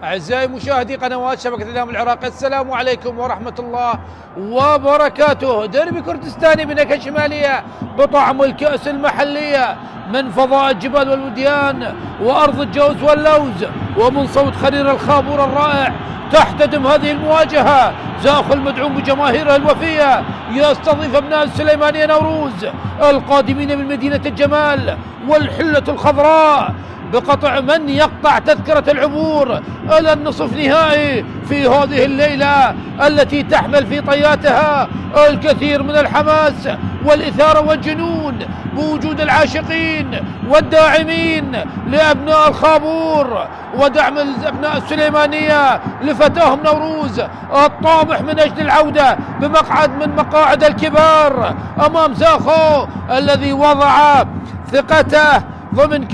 أعزائي مشاهدي قنوات شبكة الإعلام العراقي، السلام عليكم ورحمة الله وبركاته. ديربي كردستاني بنكهة شمالية بطعم الكأس المحلية من فضاء الجبال والوديان وأرض الجوز واللوز ومن صوت خرير الخابور الرائع. تحتدم هذه المواجهة زاخو المدعوم بجماهيره الوفية يستضيف أبناء السليمانية نوروز القادمين من مدينة الجمال والحلة الخضراء بقطع من يقطع تذكرة العبور إلى النصف نهائي في هذه الليلة التي تحمل في طياتها الكثير من الحماس والإثارة والجنون بوجود العاشقين والداعمين لأبناء الخابور ودعم أبناء السليمانية لفتاهم نوروز الطامح من أجل العودة بمقعد من مقاعد الكبار أمام زاخو الذي وضع ثقته ضمن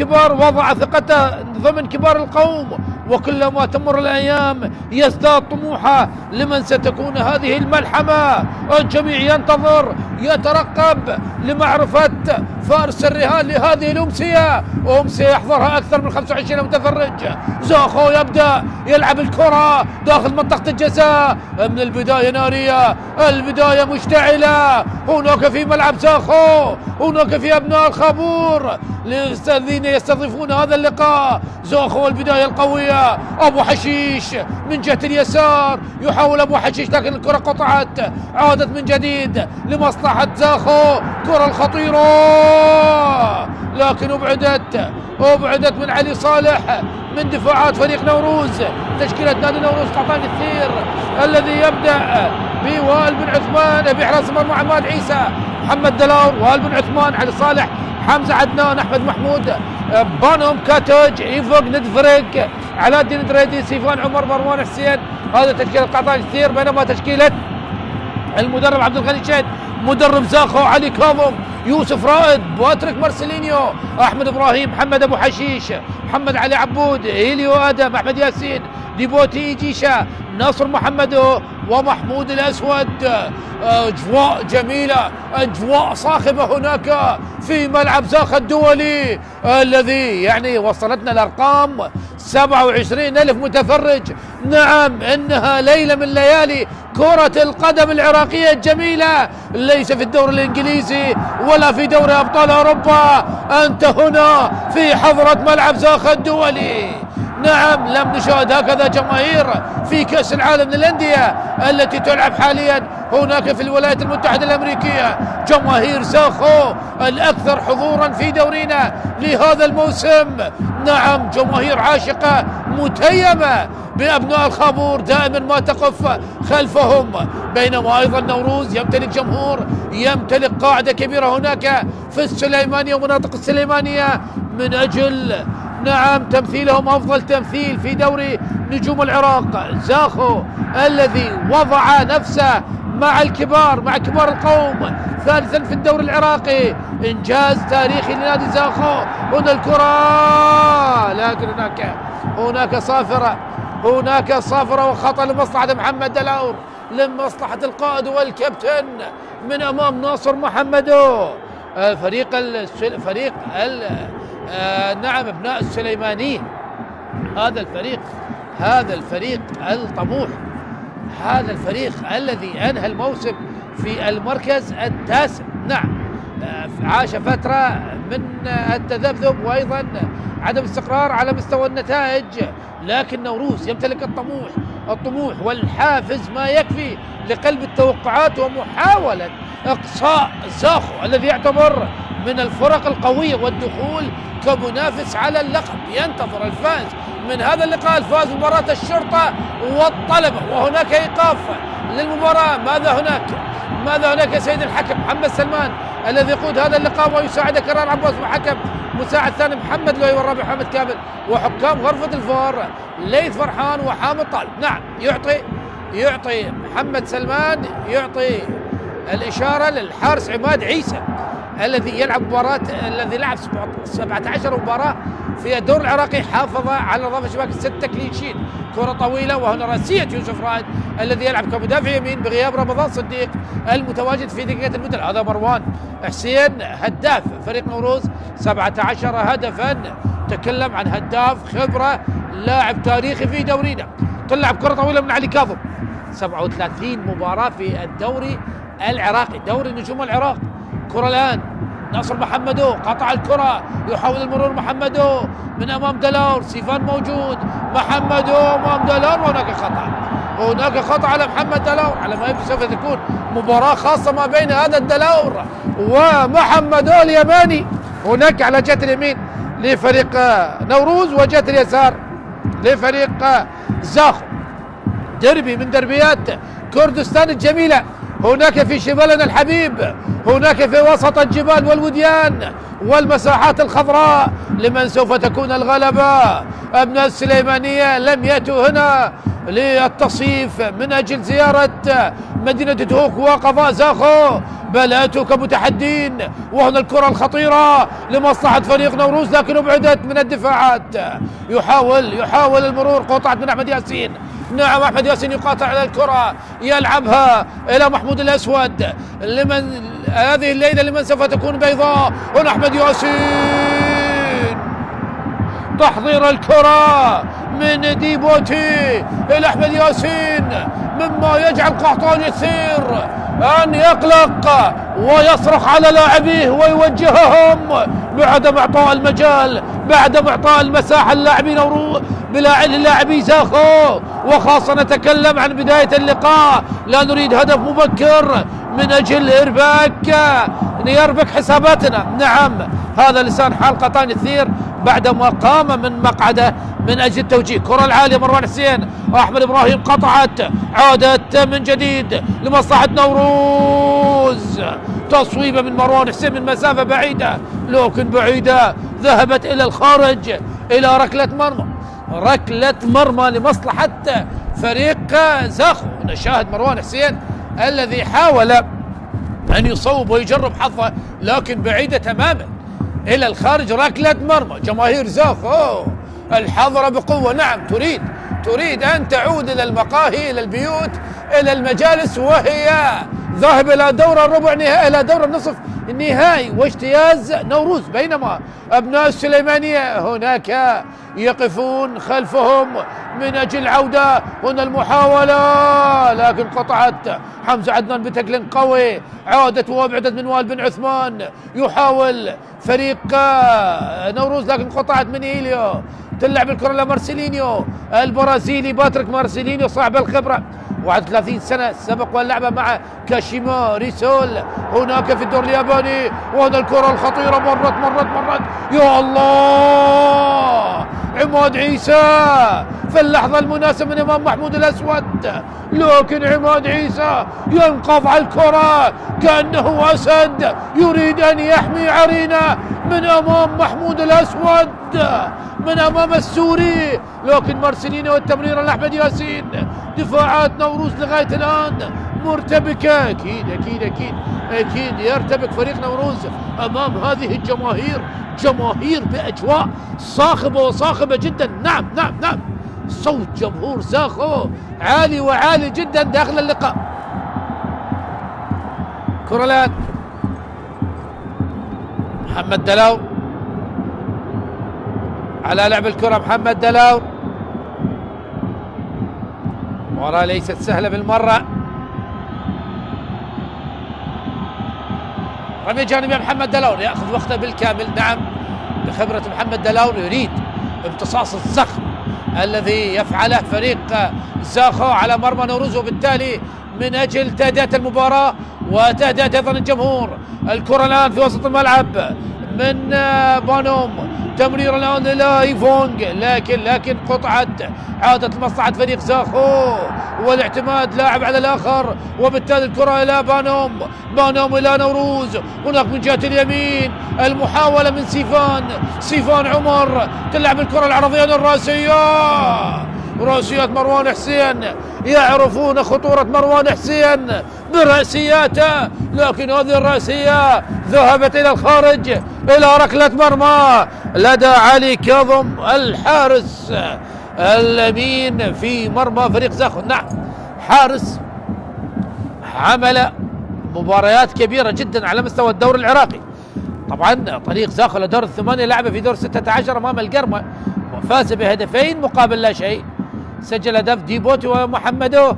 كبار القوم. وكلما تمر الأيام يزداد طموحه لمن ستكون هذه الملحمة. الجميع ينتظر يترقب لمعرفة فارس الرهان لهذه الأمسية، وأمسية يحضرها أكثر من 25 متفرج. زاخو يبدأ يلعب الكرة داخل منطقة الجزاء، من البداية نارية، البداية مشتعلة. هناك في ملعب زاخو، هناك في أبناء الخابور الذين يستضيفون هذا اللقاء. زاخو البداية القوية، أبو حشيش من جهة اليسار يحاول أبو حشيش لكن الكرة قطعت، عادت من جديد لمصلحة زاخو. كرة الخطيرة لكن أبعدت من علي صالح من دفاعات فريق نوروز. تشكيلة نادي نوروز قطان الثير الذي يبدأ بوائل بن عثمان بحراس المرمى عماد عيسى، محمد دلاور، وائل بن عثمان، علي صالح، حمزة عدنان، أحمد محمود، بانوم كاتوج، إيفوق ندفرق، علاء الدين دريدي، سيفان عمر، مروان حسين. هذا تشكيلة قطان الثير. بينما تشكيلة المدرب عبد الغني شيد، مدرب زاخو علي كاظم، يوسف رائد، باتريك مارسيلينيو، احمد ابراهيم، محمد ابو حشيش، محمد علي عبود، هيليو ادم، احمد ياسين، ديبوتي جيشا، ناصر محمدو، ومحمود الاسود. اجواء جميله، اجواء صاخبه هناك في ملعب زاخو الدولي الذي يعني وصلتنا الارقام 27,000 متفرج. نعم، انها ليله من ليالي كرة القدم العراقية الجميلة، ليس في الدوري الإنجليزي ولا في دوري أبطال أوروبا. أنت هنا في حضرة ملعب زاخو الدولي. نعم، لم نشاهد هكذا جماهير في كأس العالم للأندية التي تلعب حاليا هناك في الولايات المتحدة الأمريكية. جماهير زاخو الأكثر حضورا في دورينا لهذا الموسم. نعم، جماهير عاشقة متيمة بأبناء الخابور، دائما ما تقف خلفهم. بينما أيضا نوروز يمتلك جمهور، يمتلك قاعدة كبيرة هناك في السليمانية ومناطق السليمانية من أجل نعم تمثيلهم أفضل تمثيل في دوري نجوم العراق. زاخو الذي وضع نفسه مع كبار القوم ثالثا في الدوري العراقي، إنجاز تاريخي لنادي زاخو. هنا الكرة لكن هناك صافرة وخطأ لمصلحة محمد دلاور، لمصلحة القائد والكابتن من أمام ناصر محمدو. نعم أبناء السليمانيين، هذا الفريق الطموح، هذا الفريق الذي أنهى الموسم في المركز التاسع. نعم، عاش فترة من التذبذب وأيضا عدم استقرار على مستوى النتائج، لكن نوروز يمتلك الطموح والحافز ما يكفي لقلب التوقعات ومحاولة إقصاء زاخو الذي يعتبر من الفرق القوية والدخول كمنافس على اللقب. ينتظر الفائز من هذا اللقاء، الفائز مباراة الشرطة والطلبة، وهناك إيقاف للمباراة. ماذا هناك يا سيد الحكم محمد سلمان الذي يقود هذا اللقاء ويساعد كرار عباس وحكم مساعد ثاني محمد لوي والرابع محمد كامل، وحكام غرفة الفار ليث فرحان وحامد طالب. نعم، يعطي محمد سلمان الإشارة للحارس عماد عيسى الذي الذي لعب 17 مباراة في الدوري العراقي، حافظ على نظافة شباك 6 كلينشيت. كرة طويلة وهنا راسية يوسف رائد الذي يلعب كمدافع يمين بغياب رمضان صديق المتواجد في دقيقة البدل. هذا مروان حسين هداف فريق نوروز 17 هدفا. تكلم عن هداف خبرة لاعب تاريخي في دورينا، تلعب كرة طويلة من علي كاظم. 37 مباراة في الدوري العراقي، دوري نجوم العراق. كرة الآن ناصر محمدو، قطع الكرة، يحاول المرور محمدو من أمام دلاور، سيفان موجود، محمدو أمام دلاور، وهناك خطأ، هناك خطأ على محمد دلاور، على ما يبدو سوف تكون مباراة خاصة ما بين هذا الدلاور ومحمدو اليماني. هناك على جهة اليمين لفريق نوروز، وجهة اليسار لفريق زاخو. دربي من دربيات كردستان الجميلة، هناك في شمالنا الحبيب، هناك في وسط الجبال والوديان والمساحات الخضراء لمن سوف تكون الغلبة. أبناء السليمانية لم يأتوا هنا للتصيف من أجل زيارة مدينة دهوك وقضاء زاخو، بل أتوا كمتحدين. وهنا الكرة الخطيرة لمصلحة فريق نوروز، لكن أبعدت من الدفاعات. يحاول المرور، قطعت من أحمد ياسين. نعم، أحمد ياسين يقاطع على الكرة، يلعبها إلى محمود الأسود. لمن هذه الليلة لمن سوف تكون بيضاء. هنا أحمد ياسين، تحضير الكرة من ديبوتي إلى أحمد ياسين، مما يجعل قحطان يثير أن يقلق ويصرخ على لاعبيه ويوجههم بعدم إعطاء المجال، بعدم إعطاء المساحة للاعبي زاخو. وخاصة نتكلم عن بداية اللقاء، لا نريد هدف مبكر من أجل يربك حساباتنا. نعم، هذا لسان حال قطان يثير بعدما قام من مقعده من أجل التوجيه. كرة العالية مروان حسين، أحمد إبراهيم قطعت، عادت من جديد لمصلحة نوروز. تصويبة من مروان حسين من مسافة بعيدة، لكن بعيدة ذهبت إلى الخارج، إلى ركلة مرمى لمصلحة فريق زاخو. نشاهد مروان حسين الذي حاول أن يصوب ويجرب حظه، لكن بعيدة تماما إلى الخارج، ركلة مرمى. جماهير زاخو الحاضرة بقوة، نعم، تريد أن تعود إلى المقاهي، إلى البيوت، إلى المجالس، وهي ذاهب إلى دور الربع نهائي، إلى دور النصف النهائي واجتياز نوروز. بينما أبناء السليمانية هناك يقفون خلفهم من أجل عودة. هنا المحاولة، لكن قطعت حمزة عدنان بتكل قوي، عادت وابعدت من وائل بن عثمان. يحاول فريق نوروز، لكن قطعت من إيليو. تلعب الكرة لمارسيلينيو البرازيلي، باتريك مارسيلينيو صاحب الخبرة، 31 سنة، سبق واللعبة مع كاشيما ريسول هناك في الدور الياباني. وهنا الكرة الخطيرة، مرت يا الله، عماد عيسى في اللحظة المناسبة من أمام محمود الأسود، لكن عماد عيسى ينقض على الكرة كأنه أسد يريد أن يحمي عرينة من أمام محمود الأسود، من أمام السوري. لكن مارسيلينيو والتمريرة لأحمد ياسين. دفاعات نوروز لغاية الآن مرتبكة، أكيد يرتبك فريق نوروز أمام هذه الجماهير، جماهير بأجواء صاخبة جدا. نعم، صوت جمهور زاخو عالي جدا داخل اللقاء. كرة الآن محمد دلاور على لعب الكرة. محمد دلاور، مباراة ليست سهلة بالمرة. رمي جانبي محمد دلاور، يأخذ وقته بالكامل. نعم، بخبرة محمد دلاور يريد امتصاص الزخم الذي يفعله فريق زاخو على مرمى نوروز، وبالتالي من أجل تهدئة المباراة وتهدئة أيضا الجمهور. الكرة الآن في وسط الملعب من بانوم، تمرير الآن إلى إيفونغ، لكن قطعت، عادت لمصلحة فريق زاخو والاعتماد لاعب على الآخر، وبالتالي الكرة إلى بانوم إلى نوروز. هناك من جهة اليمين المحاولة من سيفان عمر، تلعب الكرة العرضية الراسية، راسيات مروان حسين. يعرفون خطورة مروان حسين برأسياته، لكن هذه الرأسية ذهبت إلى الخارج، إلى ركلة مرمى لدى علي كاظم الحارس الأمين في مرمى فريق زاخو. نعم، حارس عمل مباريات كبيرة جدا على مستوى الدوري العراقي. طبعا طريق زاخو لدور الثمانية، لعب في دور 16 أمام القرمة، فاز بهدفين مقابل لا شيء، سجل هدف ديبوتي ومحمدو،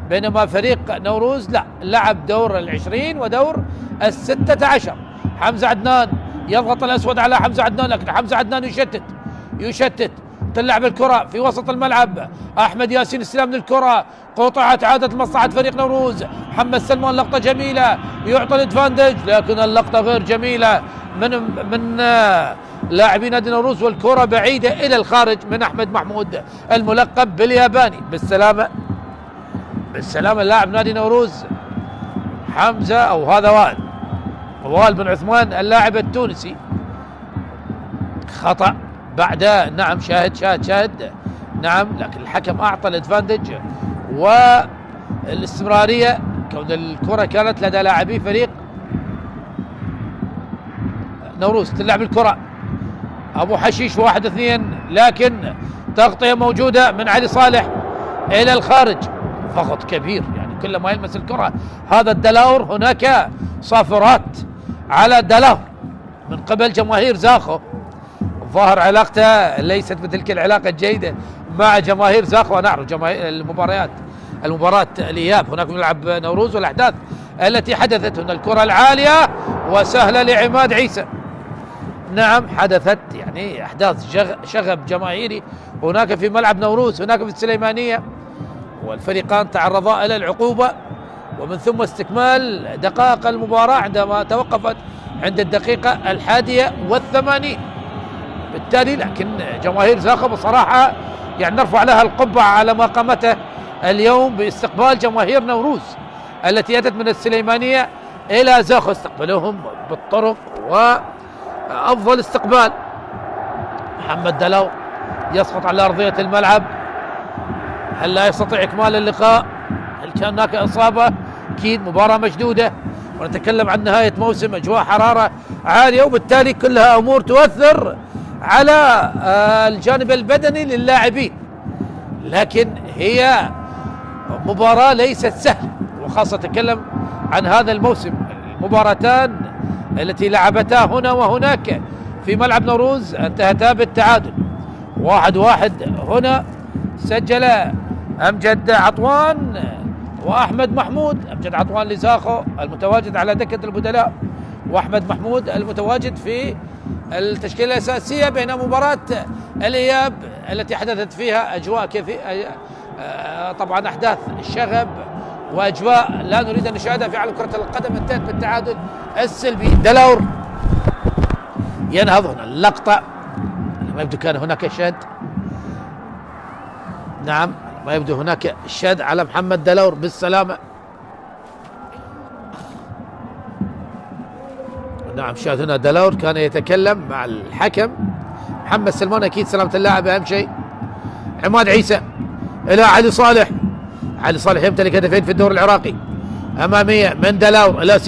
بينما فريق نوروز لا، لعب دور 20 ودور 16. حمزة عدنان يضغط الأسود على حمزة عدنان، لكن حمزة عدنان يشتت تلعب الكرة في وسط الملعب. أحمد ياسين استلام للكرة، قطعت، عادت لمصلحة فريق نوروز. محمد سلمان لقطة جميلة، يعطي الادفاندج، لكن اللقطة غير جميلة من لاعبين نادي نوروز، والكرة بعيدة إلى الخارج من أحمد محمود الملقب بالياباني. بالسلامة اللاعب نادي نوروز حمزة، أو هذا وائل بن عثمان اللاعب التونسي. خطأ بعد، نعم، شاهد نعم، لكن الحكم أعطى الادفاندج والاستمرارية، كون الكرة كانت لدى لاعبي فريق نوروز. تلعب الكرة أبو حشيش 1-2، لكن تغطية موجودة من علي صالح إلى الخارج، ضغط كبير، يعني كل ما يلمس الكرة هذا الدلاور هناك صافرات على الدلاور من قبل جماهير زاخو. ظاهر علاقته ليست بتلك العلاقة الجيدة مع جماهير زاخو، ونعرف جماهير المباراة الإياب هناك يلعب نوروز، والأحداث التي حدثت هنا الكرة العالية وسهلة لعماد عيسى. نعم، حدثت يعني أحداث شغب جماهيري هناك في ملعب نوروز، هناك في السليمانية، والفريقان تعرضا إلى العقوبة، ومن ثم استكمال دقائق المباراة عندما توقفت عند الدقيقة 81. بالتالي لكن جماهير زاخو بصراحة يعني نرفع لها القبعة على ما قامته اليوم باستقبال جماهير نوروز التي أتت من السليمانية إلى زاخو، استقبلوهم بالطرق وأفضل استقبال. محمد دلو يسقط على أرضية الملعب، هل لا يستطيع إكمال اللقاء؟ هل كان هناك إصابة؟ أكيد مباراة مشدودة، ونتكلم عن نهاية موسم، أجواء حرارة عالية، وبالتالي كلها أمور تؤثر على الجانب البدني للاعبين، لكن هي مباراة ليست سهلة، وخاصة أتكلم عن هذا الموسم. المباراتان التي لعبتا هنا وهناك في ملعب نوروز انتهتا بالتعادل 1-1. هنا سجل أمجد عطوان وأحمد محمود، أمجد عطوان لزاخو المتواجد على دكة البدلاء، وأحمد محمود المتواجد في التشكيلة الأساسية، بين مباراة الإياب التي حدثت فيها أجواء كثير، طبعا أحداث الشغب وأجواء لا نريد أن نشاهدها في عالم كرة القدم، انتهت بالتعادل السلبي. دلاور ينهض هنا اللقطة، ما يبدو كان هناك شد، نعم، ما يبدو هناك شد على محمد دلاور بالسلامة. نعم، شاهد هنا دلاور كان يتكلم مع الحكم محمد سلمان، أكيد سلامة اللاعب أهم شيء. عماد عيسى إلى علي صالح يمتلك هدفين في الدوري العراقي، أمامية من دلاور إلى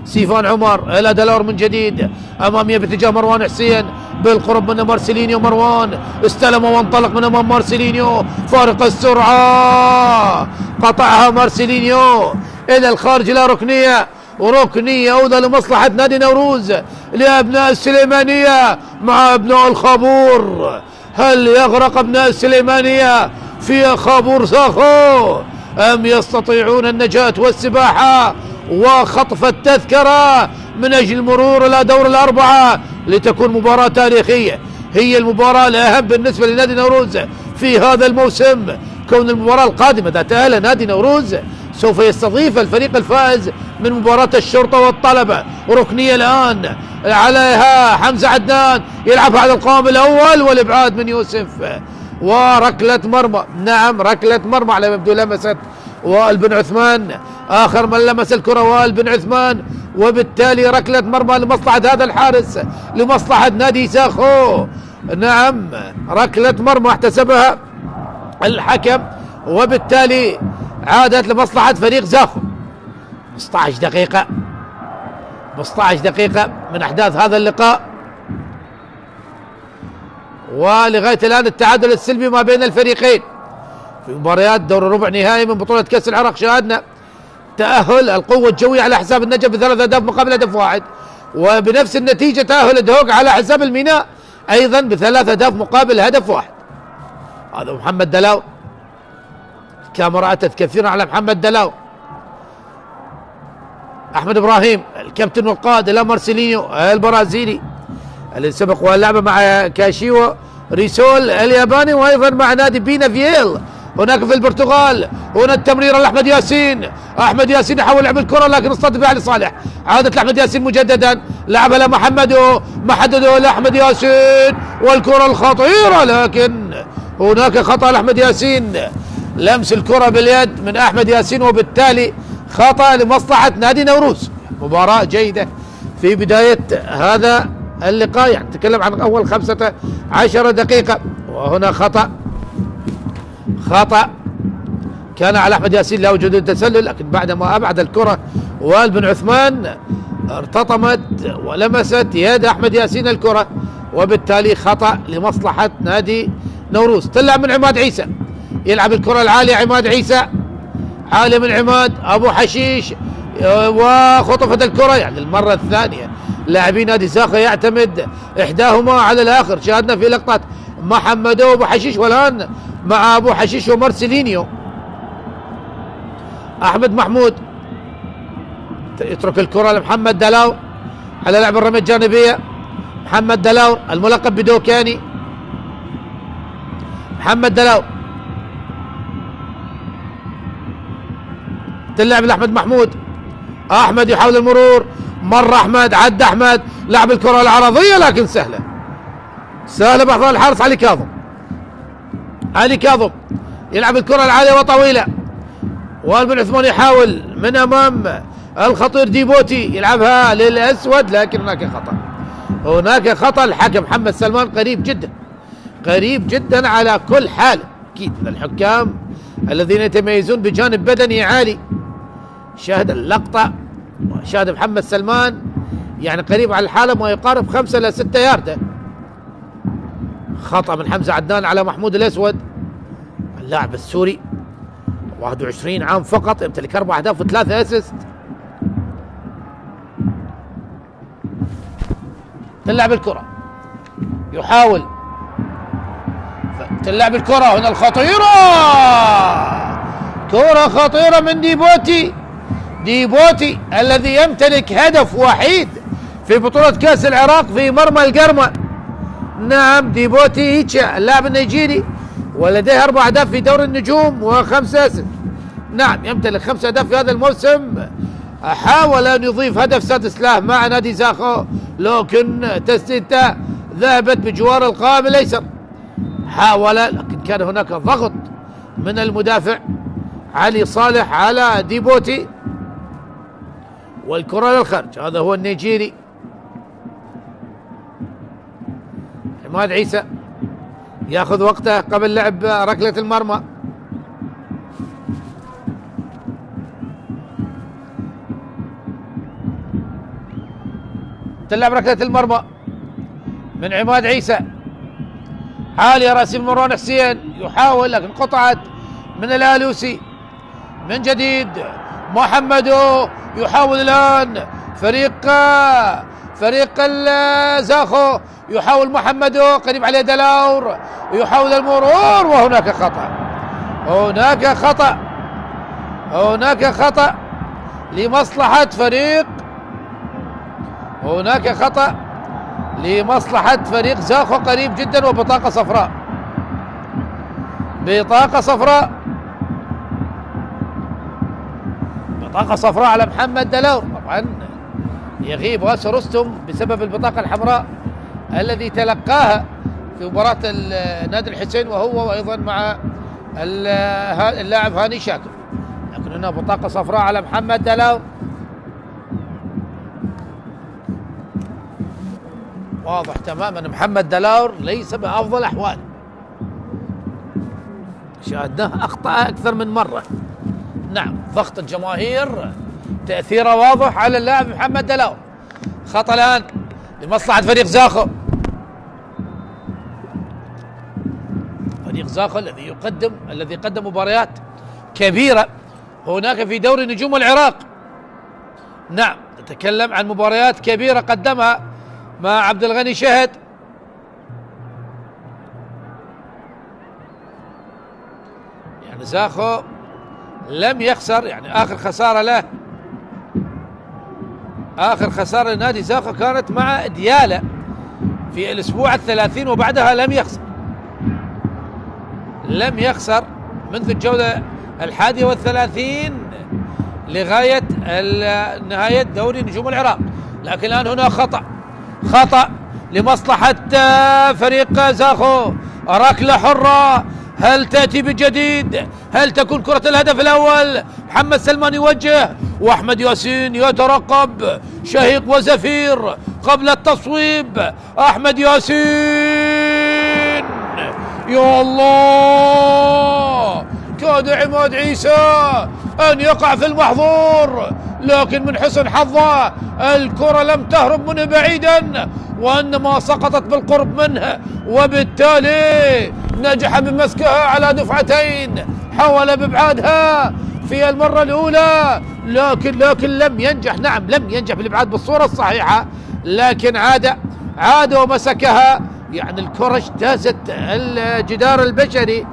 سيفان عمر إلى دلاور من جديد، أمامية باتجاه مروان حسين، بالقرب من مارسيلينيو. مروان استلم وانطلق من أمام مارسيلينيو، فارق السرعة، قطعها مارسيلينيو إلى الخارج إلى وركنية أوضى لمصلحة نادي نوروز لأبناء السليمانية مع أبناء الخابور. هل يغرق أبناء السليمانية في خابور زاخو أم يستطيعون النجاة والسباحة وخطف التذكرة من أجل المرور إلى دور الأربعة لتكون مباراة تاريخية؟ هي المباراة الأهم بالنسبة لنادي نوروز في هذا الموسم، كون المباراة القادمة إذا تأهل نادي نوروز سوف يستضيف الفريق الفائز من مباراة الشرطة والطلبة. ركنية الآن عليها حمزة عدنان، يلعبها على القائم الأول والإبعاد من يوسف، وركلة مرمى. نعم، ركلة مرمى على ما يبدو لمست وائل بن عثمان، آخر من لمس الكرة وائل بن عثمان، وبالتالي ركلة مرمى لمصلحة هذا الحارس، لمصلحة نادي زاخو. نعم، ركلة مرمى احتسبها الحكم، وبالتالي عادت لمصلحة فريق زاخو. 15 دقيقة من أحداث هذا اللقاء، ولغاية الآن التعادل السلبي ما بين الفريقين في مباريات دور ربع نهائي من بطولة كأس العراق. شاهدنا تأهل القوة الجوية على حساب النجف ب3 أهداف مقابل هدف واحد، وبنفس النتيجة تأهل الدهوك على حساب الميناء ايضا ب3 أهداف مقابل هدف واحد. هذا محمد دلاو، الكاميرا اتت كثيرا على محمد دلاو. احمد ابراهيم الكابتن والقائد الى مارسيلينيو البرازيلي اللي سبق واللعبه مع كاشيو ريسول الياباني، وايضا مع نادي بينا فييل هناك في البرتغال. هنا التمريره لاحمد ياسين، احمد ياسين يحاول لعب الكره لكن اصطدم علي صالح. عادت لاحمد ياسين مجددا، لعبها لمحمدو، محددو لاحمد ياسين والكره الخطيره، لكن هناك خطا لاحمد ياسين، لمس الكره باليد من احمد ياسين وبالتالي خطا لمصلحه نادي نوروز. مباراه جيده في بدايه هذا اللقاء، يعني نتكلم عن اول 15 دقيقه. وهنا خطا كان على احمد ياسين لا وجود التسلل، لكن بعدما ابعد الكره وائل بن عثمان ارتطمت ولمست يد احمد ياسين الكره، وبالتالي خطا لمصلحه نادي نوروز. تلعب من عماد عيسى، يلعب الكره العاليه عماد عيسى، عالي من عماد ابو حشيش، وخطفت الكره يعني المره الثانيه. لاعبين نادي زاخو يعتمد احداهما على الاخر، شاهدنا في لقطه محمد وابو حشيش، والان مع ابو حشيش ومارسيلينيو. احمد محمود يترك الكره لمحمد دلاو على لعب الرميه الجانبيه. محمد دلاو الملقب بدوكاني، محمد دلاو تلعب لاحمد محمود. احمد يحاول المرور، مر احمد، عدى احمد، لعب الكره العرضيه لكن سهله باحضان الحارس علي كاظم يلعب الكره العاليه وطويله، وائل بن عثمان يحاول من امام الخطير ديبوتي يلعبها للاسود، لكن هناك خطا الحكم محمد سلمان قريب جدا على كل حال، اكيد من الحكام الذين يتميزون بجانب بدني عالي. شاهد اللقطه وشاهد محمد سلمان يعني قريب على الحاله ما يقارب 5 إلى 6 ياردة. خطأ من حمزة عدنان على محمود الأسود، اللاعب السوري 21 عام فقط، يمتلك 4 أهداف و3 أسيست. تلعب الكرة، يحاول تلعب الكرة، هنا الخطيرة، كرة خطيرة من ديبوتي الذي يمتلك هدف وحيد في بطولة كأس العراق في مرمى القرمة. نعم ديبوتي هيتشا اللاعب النيجيري، ولديه 4 أهداف في دوري النجوم و5 أسيست. نعم يمتلك 5 أهداف في هذا الموسم. حاول أن يضيف هدف سادس له مع نادي زاخو، لكن تسديدته ذهبت بجوار القائم الأيسر. حاول لكن كان هناك ضغط من المدافع علي صالح على ديبوتي، والكرة للخارج. هذا هو النيجيري عماد عيسى، ياخذ وقته قبل لعب ركلة المرمى. تلعب ركلة المرمى من عماد عيسى، عالية راسي مروان حسين، يحاول لكن قطعت من الالوسي. من جديد محمدو يحاول الان، فريق الزاخو يحاول محمدو، قريب عليه دلاور، يحاول المرور، وهناك خطأ لمصلحة فريق زاخو قريب جدا، وبطاقة صفراء على محمد دلاور. طبعا يغيب واسر رستم بسبب البطاقة الحمراء الذي تلقاها في مباراة نادي الحسين، وهو وايضا مع اللاعب هاني شاكر، لكن هنا بطاقة صفراء على محمد دلاور. واضح تماما محمد دلاور ليس بأفضل أحواله، شاهدناه أخطأ أكثر من مرة. نعم ضغط الجماهير تأثيره واضح على اللاعب محمد دلاور. خطأ الآن لمصلحة فريق زاخو، الذي قدم مباريات كبيرة هناك في دوري نجوم العراق. نعم نتكلم عن مباريات كبيرة قدمها مع عبد الغني شهد يعني زاخو لم يخسر، يعني آخر خسارة له، آخر خسارة لنادي زاخو كانت مع ديالا في الأسبوع 30 وبعدها لم يخسر، لم يخسر منذ الجولة 31 لغاية نهاية دوري نجوم العراق. لكن الآن هنا خطأ لمصلحة فريق زاخو، ركلة حرة، هل تأتي بجديد؟ هل تكون كرة الهدف الأول؟ محمد سلمان يوجه وأحمد ياسين يترقب، شهيق وزفير قبل التصويب. أحمد ياسين، يا الله، كاد عماد عيسى أن يقع في المحظور، لكن من حسن حظه الكرة لم تهرب منه بعيدا وإنما سقطت بالقرب منه، وبالتالي نجح بمسكها على دفعتين. حاول بإبعادها في المرة الأولى لكن لم ينجح، نعم لم ينجح بالإبعاد بالصورة الصحيحة، لكن عاد ومسكها. يعني الكرة اجتازت الجدار البشري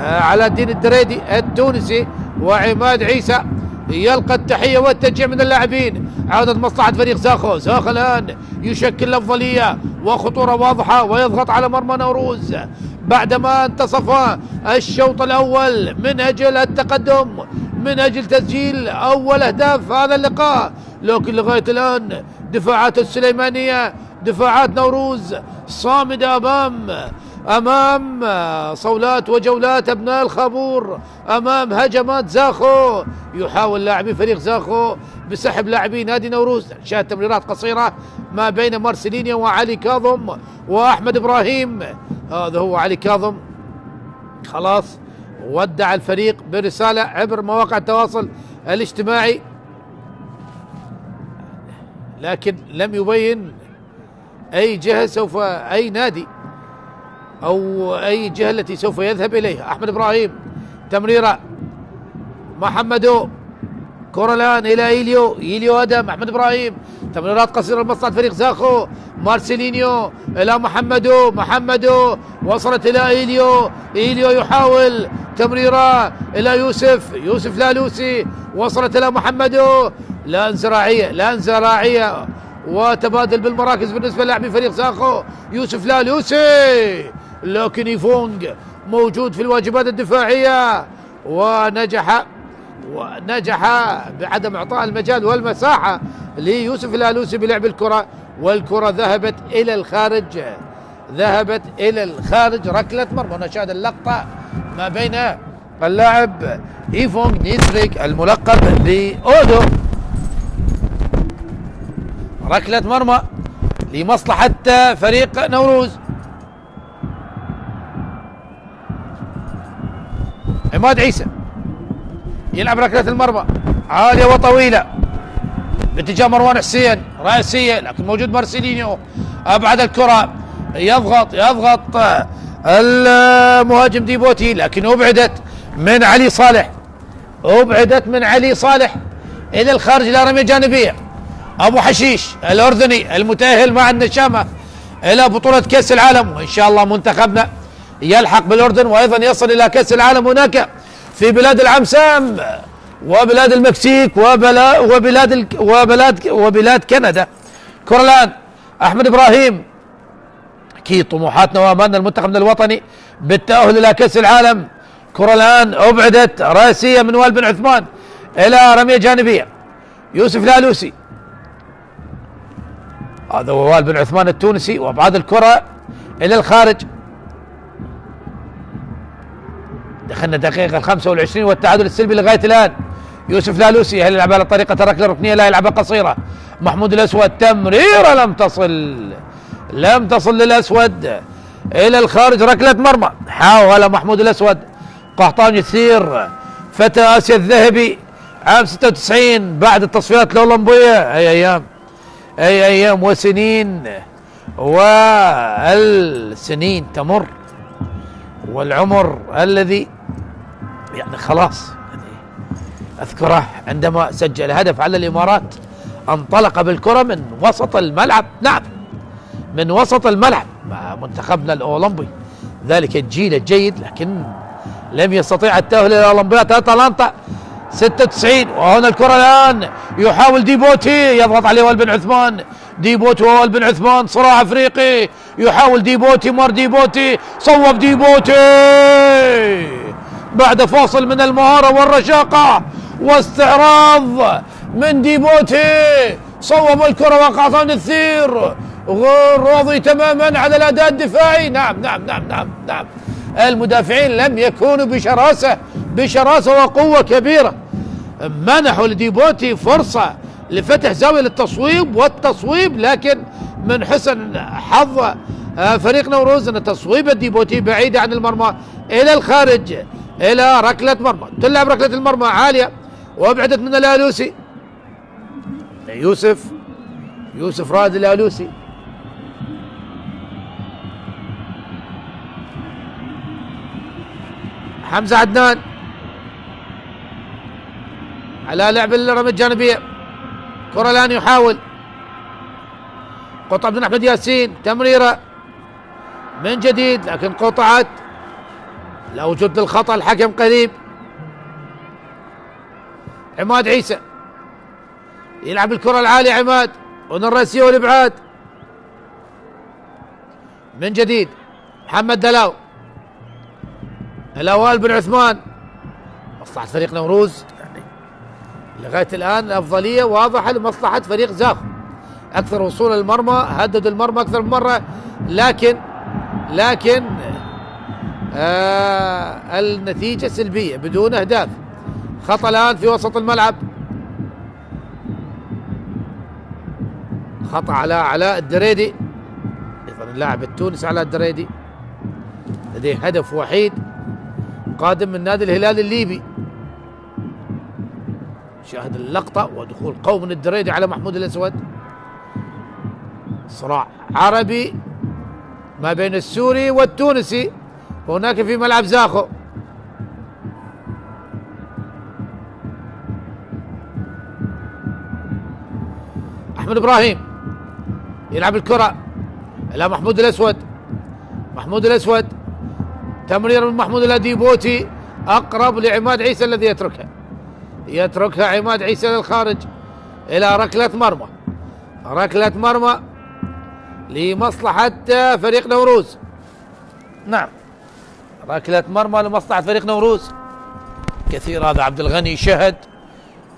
على الدين الدريدي التونسي، وعماد عيسى يلقى التحية والتشجيع من اللاعبين. عودة مصلحة فريق زاخو الآن يشكل الأفضلية وخطورة واضحة ويضغط على مرمى نوروز بعدما انتصف الشوط الأول من أجل التقدم، من أجل تسجيل أول أهداف هذا اللقاء. لكن لغاية الآن دفاعات السليمانية، دفاعات نوروز صامدة أمام صولات وجولات أبناء الخابور، أمام هجمات زاخو. يحاول لاعبي فريق زاخو بسحب لاعبي نادي نوروز. شاهد تمريرات قصيرة ما بين مارسيلينيو وعلي كاظم وأحمد إبراهيم. هذا هو علي كاظم، خلاص ودع الفريق برسالة عبر مواقع التواصل الاجتماعي، لكن لم يبين أي جهة أي نادي أو أي جهة التي سوف يذهب إليها. أحمد إبراهيم، تمريرة محمدو، كرة الآن إلى إيليو أدم. أحمد إبراهيم، تمريرات قصيرة لمصلحة فريق زاخو. مارسيلينيو إلى محمدو وصلت إلى إيليو يحاول تمريرة إلى يوسف لالوسي، وصلت إلى محمدو. لا انزراعية وتبادل بالمراكز بالنسبة للاعبي فريق زاخو. يوسف لالوسي، لكن يفونغ موجود في الواجبات الدفاعية ونجح بعدم إعطاء المجال والمساحة ليوسف لالوسي بلعب الكرة، والكرة ذهبت إلى الخارج، ركلة مرمى. نشاهد اللقطة ما بين اللاعب إيفونغ نيزريك الملقب بأودو، ركلة مرمى لمصلحة فريق نوروز. عماد عيسى يلعب ركلة المرمى عالية وطويلة باتجاه مروان حسين، رأسية، لكن موجود مارسيلينيو أبعد الكرة، يضغط المهاجم ديبوتي، لكن أبعدت من علي صالح إلى الخارج إلى رمية جانبية. أبو حشيش الأردني المتأهل مع النشامة إلى بطولة كأس العالم، وإن شاء الله منتخبنا يلحق بالأردن وأيضا يصل إلى كأس العالم هناك في بلاد العمسام وبلاد المكسيك وبلاد كندا. كرة الآن أحمد إبراهيم، أكيد طموحاتنا وأمالنا المنتخبنا الوطني بالتأهل إلى كأس العالم. كرة الآن أبعدت رأسية من وائل بن عثمان إلى رمية جانبية. يوسف لالوسي، هذا هو وائل بن عثمان التونسي، وابعاد الكرة إلى الخارج. دخلنا دقيقة 25 والتعادل السلبي لغاية الآن. يوسف لالوسي هل يلعب على طريقة الركلة الركنية؟ لا، يلعبها قصيرة. محمود الأسود، تمريرة لم تصل للأسود إلى الخارج، ركلة مرمى. حاول محمود الأسود، قحطان يثير فتى آسيا الذهبي عام 96 بعد التصفيات الأولمبية. أي أيام وسنين، والسنين تمر والعمر الذي يعني خلاص. يعني أذكره عندما سجل هدف على الإمارات انطلق بالكرة من وسط الملعب، نعم من وسط الملعب مع منتخبنا الأولمبي، ذلك الجيل الجيد، لكن لم يستطيع التأهل إلى أولمبياد أتلانتا 96. وهنا الكرة الآن يحاول ديبوتي، يضغط عليه وائل بن عثمان. ديبوتي ووائل بن عثمان، صراع أفريقي. يحاول ديبوتي، مر ديبوتي، صوب ديبوتي بعد فاصل من المهارة والرشاقة واستعراض من ديبوتي، صوب الكرة وقعت من الثير، غير راضي تماما على الأداء الدفاعي. نعم نعم نعم نعم نعم، المدافعين لم يكونوا بشراسة وقوة كبيرة. منحوا لديبوتي فرصة لفتح زاوية للتصويب والتصويب، لكن من حسن حظ فريق نوروز أن تصويب ديبوتي بعيدة عن المرمى إلى الخارج، إلى ركلة مرمى. تلعب ركلة المرمى عالية وابعدت من الآلوسي. يوسف رائد الآلوسي. حمزة عدنان على لعب الرمي الجانبية. كرة الآن يحاول قطع بن أحمد ياسين، تمريرة من جديد لكن قطعت، لا وجود للخطأ، الحكم قريب. عماد عيسى يلعب الكرة العالية، عماد ونراسيو والإبعاد من جديد. محمد دلاو وائل بن عثمان. مصلحة فريق نوروز يعني لغاية الآن الأفضلية واضحة لمصلحة فريق زاخو، أكثر وصول المرمى، هدد المرمى أكثر من مرة، لكن النتيجة سلبية بدون أهداف. خطأ الآن في وسط الملعب، خطأ على علاء الدريدي، أيضا اللاعب التونسي علاء الدريدي لديه هدف وحيد قادم من نادي الهلال الليبي. شاهد اللقطة ودخول قوي من الدريدي على محمود الأسود. صراع عربي ما بين السوري والتونسي هناك في ملعب زاخو. أحمد إبراهيم يلعب الكرة إلى محمود الأسود، تمرير من محمود إلى ديبوتي، أقرب لعماد عيسى الذي يتركها عماد عيسى للخارج إلى ركلة مرمى لمصلحة فريق نوروز. نعم، ركلة مرمى لمصلحة فريق نوروز. كثير هذا عبد الغني شهد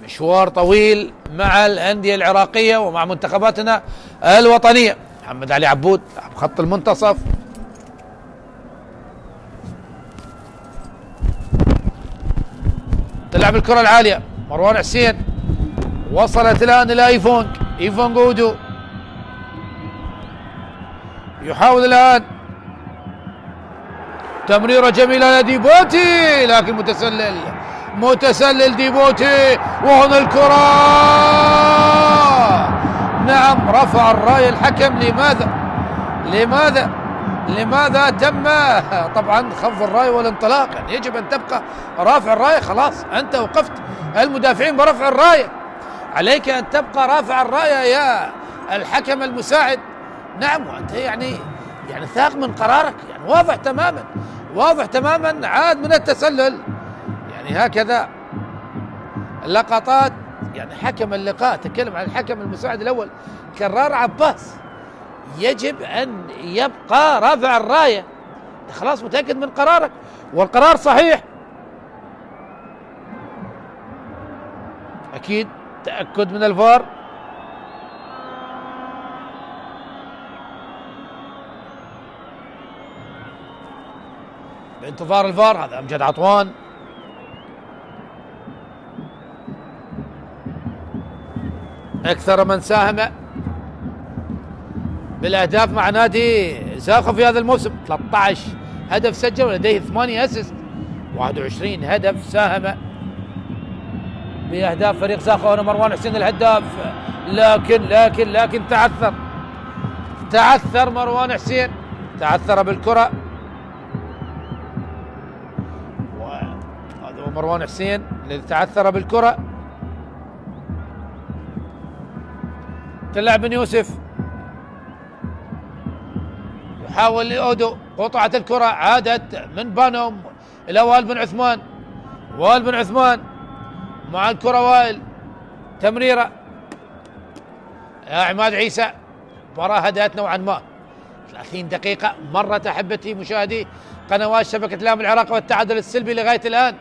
مشوار طويل مع الأندية العراقية ومع منتخباتنا الوطنية. محمد علي عبود خط المنتصف، تلعب الكرة العالية. مروان حسين وصلت الآن إلى إيفونغ أودو، يحاول الآن تمريرة جميلة لديبوتي لكن متسلل ديبوتي. وهنا الكرة، نعم، رفع الراية الحكم. لماذا تم طبعا خفض الراية والانطلاق؟ يعني يجب أن تبقى رافع الراية، خلاص أنت وقفت المدافعين برفع الراية، عليك أن تبقى رافع الراية يا الحكم المساعد. نعم، وأنت يعني ثاق من قرارك، يعني واضح تماما عاد من التسلل. يعني هكذا اللقطات، يعني حكم اللقاء تكلم عن الحكم المساعد الأول كرار عباس، يجب أن يبقى رافع الراية، خلاص متأكد من قرارك والقرار صحيح. أكيد تأكد من الفار. بانتظار الفار. هذا أمجد عطوان، أكثر من ساهم بالأهداف مع نادي زاخو في هذا الموسم، 13 هدف سجل ولديه 8 أسيست، 21 هدف ساهم بأهداف فريق زاخو. هنا مروان حسين الهداف، لكن تعثر مروان حسين، تعثر بالكرة. وهذا هو مروان حسين الذي تعثر بالكرة. تلعب بن يوسف، يحاول أودو، قطعت الكرة، عادت من بانوم إلى وائل بن عثمان. وائل بن عثمان مع الكرة، وائل تمريرة يا عماد عيسى. مباراة هدأت نوعا ما، 30 دقيقة مرت أحبتي مشاهدي قنوات شبكة الإعلام العراقي والتعادل السلبي لغاية الآن.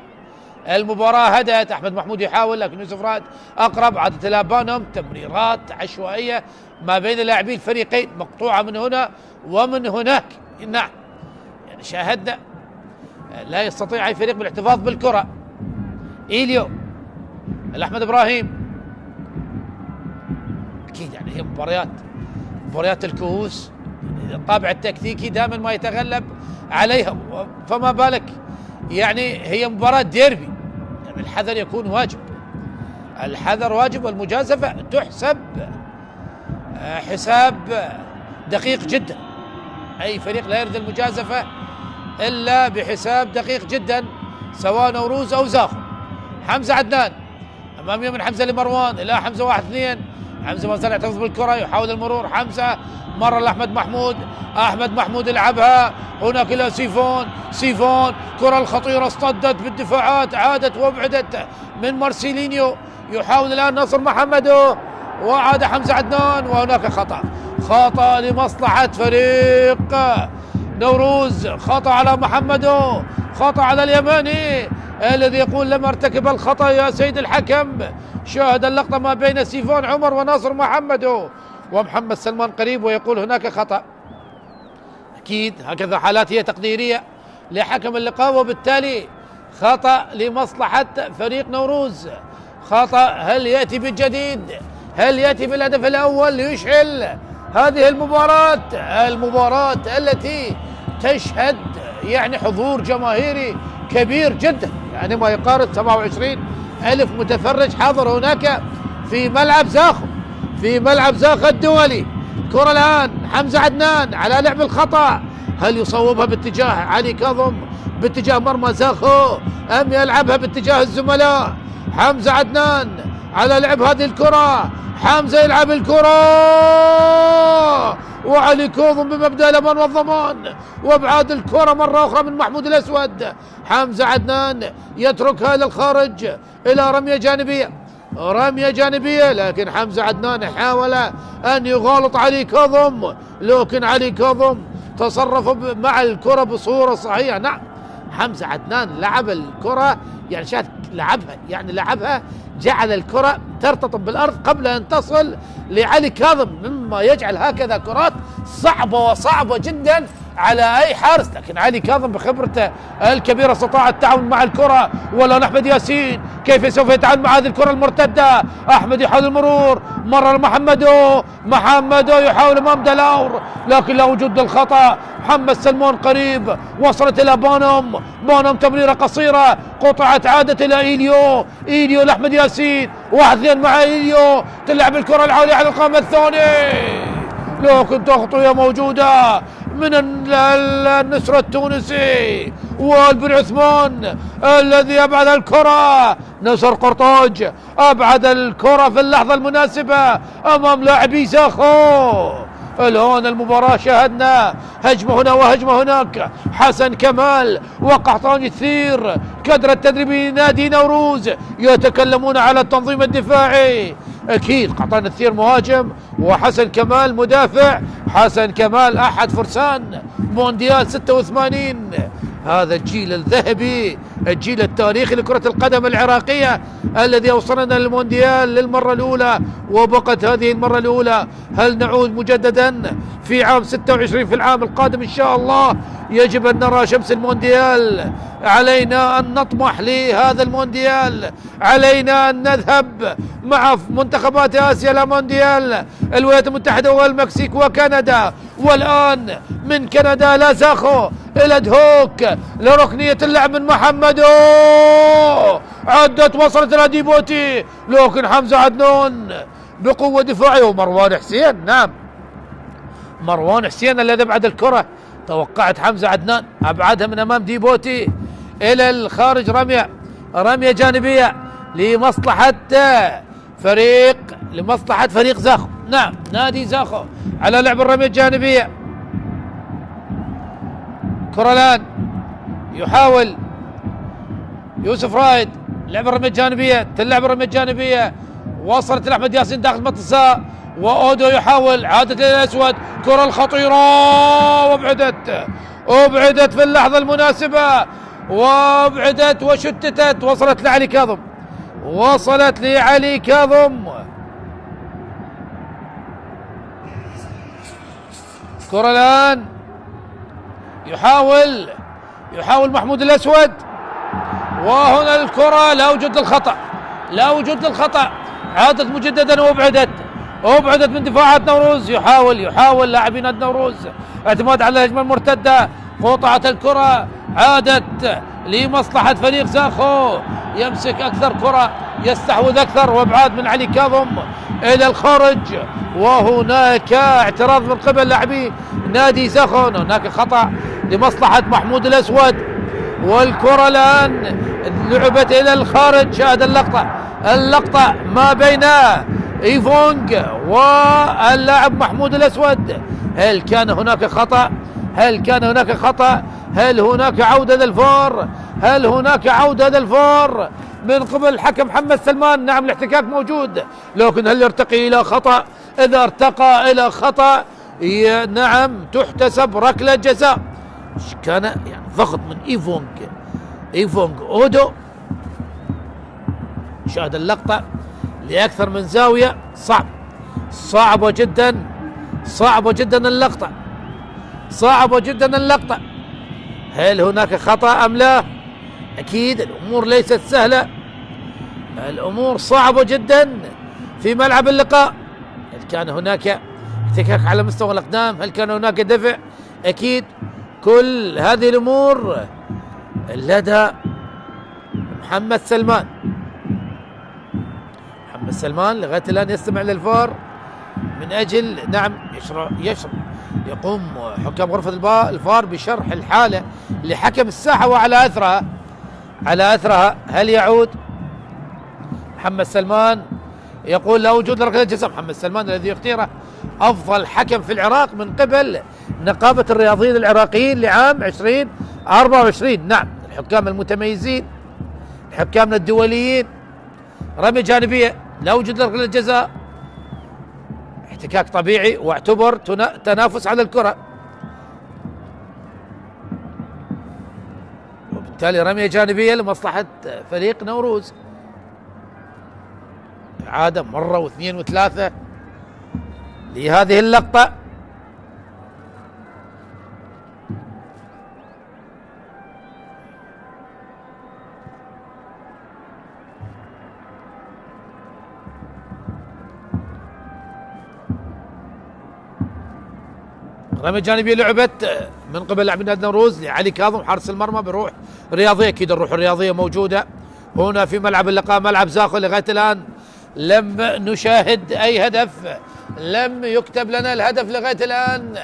المباراة هدأت، أحمد محمود يحاول لكن يوسف رائد أقرب، عادت إلى بانهم، تمريرات عشوائية ما بين لاعبي الفريقين، مقطوعة من هنا ومن هناك. نعم يعني شاهدنا لا يستطيع أي فريق بالاحتفاظ بالكرة. إيليو الأحمد إبراهيم. أكيد يعني هي مباريات الكؤوس، الطابع التكتيكي دائما ما يتغلب عليها، فما بالك يعني هي مباراة ديربي، يعني الحذر يكون واجب، الحذر واجب، والمجازفة تحسب حساب دقيق جدا. أي فريق لا يريد المجازفة إلا بحساب دقيق جدا، سواء نوروز أو زاخو. حمزة عدنان أمامية من حمزة لمروان، إلى حمزة 1-2. حمزة ما زال يحتفظ بالكرة، يحاول المرور. حمزة مرة لأحمد محمود، أحمد محمود يلعبها هناك إلى سيفون. كرة الخطيرة اصطدت بالدفاعات، عادت وابعدت من مارسيلينيو. يحاول الآن ناصر محمدو، وعاد حمزة عدنان، وهناك خطأ لمصلحة فريق نوروز، خطأ على محمدو، خطأ على اليماني الذي يقول لم ارتكب الخطأ يا سيد الحكم. شاهد اللقطة ما بين سيفون عمر وناصر محمدو ومحمد سلمان قريب، ويقول هناك خطأ. أكيد هكذا حالات هي تقديرية لحكم اللقاء، وبالتالي خطأ لمصلحة فريق نوروز. خطأ، هل يأتي بالجديد؟ هل يأتي بالهدف الأول ليشعل هذه المباراة التي تشهد يعني حضور جماهيري كبير جدا، يعني ما يقارب 27,000 متفرج حاضر هناك في ملعب زاخو الدولي. كرة الآن حمزة عدنان على لعب الخطأ، هل يصوبها باتجاه علي كاظم باتجاه مرمى زاخو أم يلعبها باتجاه الزملاء؟ حمزة عدنان على لعب هذه الكرة، حمزة يلعب الكرة، وعلي كاظم بمبدأ الأمان والضمان، وابعاد الكرة مرة أخرى من محمود الأسود. حمزة عدنان يتركها للخارج إلى رمية جانبية، لكن حمزة عدنان حاول أن يغالط علي كاظم، لكن علي كاظم تصرف مع الكرة بصورة صحيحة. نعم حمزة عدنان لعب الكرة، يعني لعبها جعل الكرة ترتطم بالأرض قبل أن تصل لعلي كاظم، مما يجعل هكذا كرات صعبة جدا على أي حارس. لكن علي كاظم بخبرته الكبيرة استطاع التعامل مع الكرة. ولا أحمد ياسين كيف سوف يتعامل مع هذه الكرة المرتدة؟ أحمد يحاول المرور، مرة محمدو يحاول أمام دلاور، لكن لا وجود الخطأ. محمد سلمان قريب، وصلت إلى بانوم تمريرة قصيرة، قطعت عادت إلى إيليو لأحمد ياسين، 1-2 مع إيليو، تلعب الكرة العالية على القائم الثاني، لكن تغطية موجودة من النسر التونسي وائل بن عثمان الذي أبعد الكرة. نصر قرطاج أبعد الكرة في اللحظة المناسبة أمام لاعبي زاخو. الآن المباراة شاهدنا هجمة هنا وهجمة هناك، حسن كمال وقحطاني الثير كادر التدريبي نادي نوروز يتكلمون على التنظيم الدفاعي. أكيد قحطاني الثير مهاجم وحسن كمال مدافع. حسن كمال أحد فرسان مونديال 86، هذا الجيل الذهبي، الجيل التاريخي لكرة القدم العراقية الذي أوصلنا للمونديال للمرة الأولى، وبقت هذه المرة الأولى. هل نعود مجددا في عام 26 في العام القادم إن شاء الله؟ يجب أن نرى شمس المونديال، علينا أن نطمح لهذا المونديال، علينا أن نذهب مع منتخبات آسيا إلى مونديال الولايات المتحدة والمكسيك وكندا، والآن من كندا لا زاخو إلى دهوك لركنية اللعب من محمدو، عدت وصلت إلى ديبوتي، لكن حمزة عدنان بقوة دفاعية، ومروان حسين. نعم مروان حسين الذي أبعد الكرة، توقعت حمزة عدنان أبعدها من أمام ديبوتي إلى الخارج، رمية جانبية لمصلحة فريق زاخو. نعم نادي زاخو على لعب الرمية الجانبية. كرة الآن يحاول يوسف رايد لعب الرمية الجانبية، تلعب الرمية الجانبية، وصلت لأحمد ياسين داخل منطقة الجزاء، وأودو يحاول عادت للأسود، كرة الخطيرة وابعدت في اللحظة المناسبة، وابعدت وشتتت، وصلت لعلي كاظم، كرة الآن يحاول محمود الأسود، وهنا الكرة لا وجود للخطأ، عادت مجددا وابعدت من دفاعات نوروز. يحاول لاعبين نوروز اعتماد على الهجمة المرتدة، قطعت الكرة، عادت لمصلحة فريق زاخو، يمسك أكثر كرة، يستحوذ أكثر، وابعاد من علي كاظم إلى الخارج، وهناك اعتراض من قبل لاعبي نادي زاخو، هناك خطأ لمصلحة محمود الأسود، والكرة الآن لعبت إلى الخارج. شاهد اللقطة ما بين إيفونغ واللاعب محمود الأسود. هل كان هناك خطأ؟ هل هناك عودة للفار؟ من قبل الحكم محمد سلمان. نعم الاحتكاك موجود، لكن هل يرتقي إلى خطأ؟ إذا ارتقى إلى خطأ نعم تحتسب ركلة جزاء. كان يعني ضغط من إيفونغ أودو. شاهد اللقطة لأكثر من زاوية، صعبة جدا اللقطة. هل هناك خطأ أم لا؟ أكيد الأمور ليست سهلة، الأمور صعبة جدا في ملعب اللقاء. هل كان هناك احتكاك على مستوى الأقدام؟ هل كان هناك دفع؟ أكيد كل هذه الأمور لدى محمد سلمان لغاية الآن يستمع للفار من أجل نعم يشرح يقوم حكام غرفة الفار بشرح الحالة لحكم الساحة، وعلى أثرها هل يعود محمد سلمان؟ يقول لا وجود لركلة جزاء. محمد سلمان الذي اختير أفضل حكم في العراق من قبل نقابة الرياضيين العراقيين لعام 2024. نعم الحكام المتميزين، حكامنا الدوليين. رمي جانبية لا وجود لركلة جزاء، احتكاك طبيعي، واعتبر تنافس على الكرة، وبالتالي رمية جانبية لمصلحة فريق نوروز. إعادة مرة واثنين وثلاثة لهذه اللقطة. رمي جانبية لعبت من قبل لاعبين نادي نوروز لعلي كاظم حارس المرمى بروح رياضية. أكيد الروح الرياضية موجودة هنا في ملعب اللقاء، ملعب زاخو. لغاية الآن لم نشاهد أي هدف، لم يكتب لنا الهدف لغاية الآن.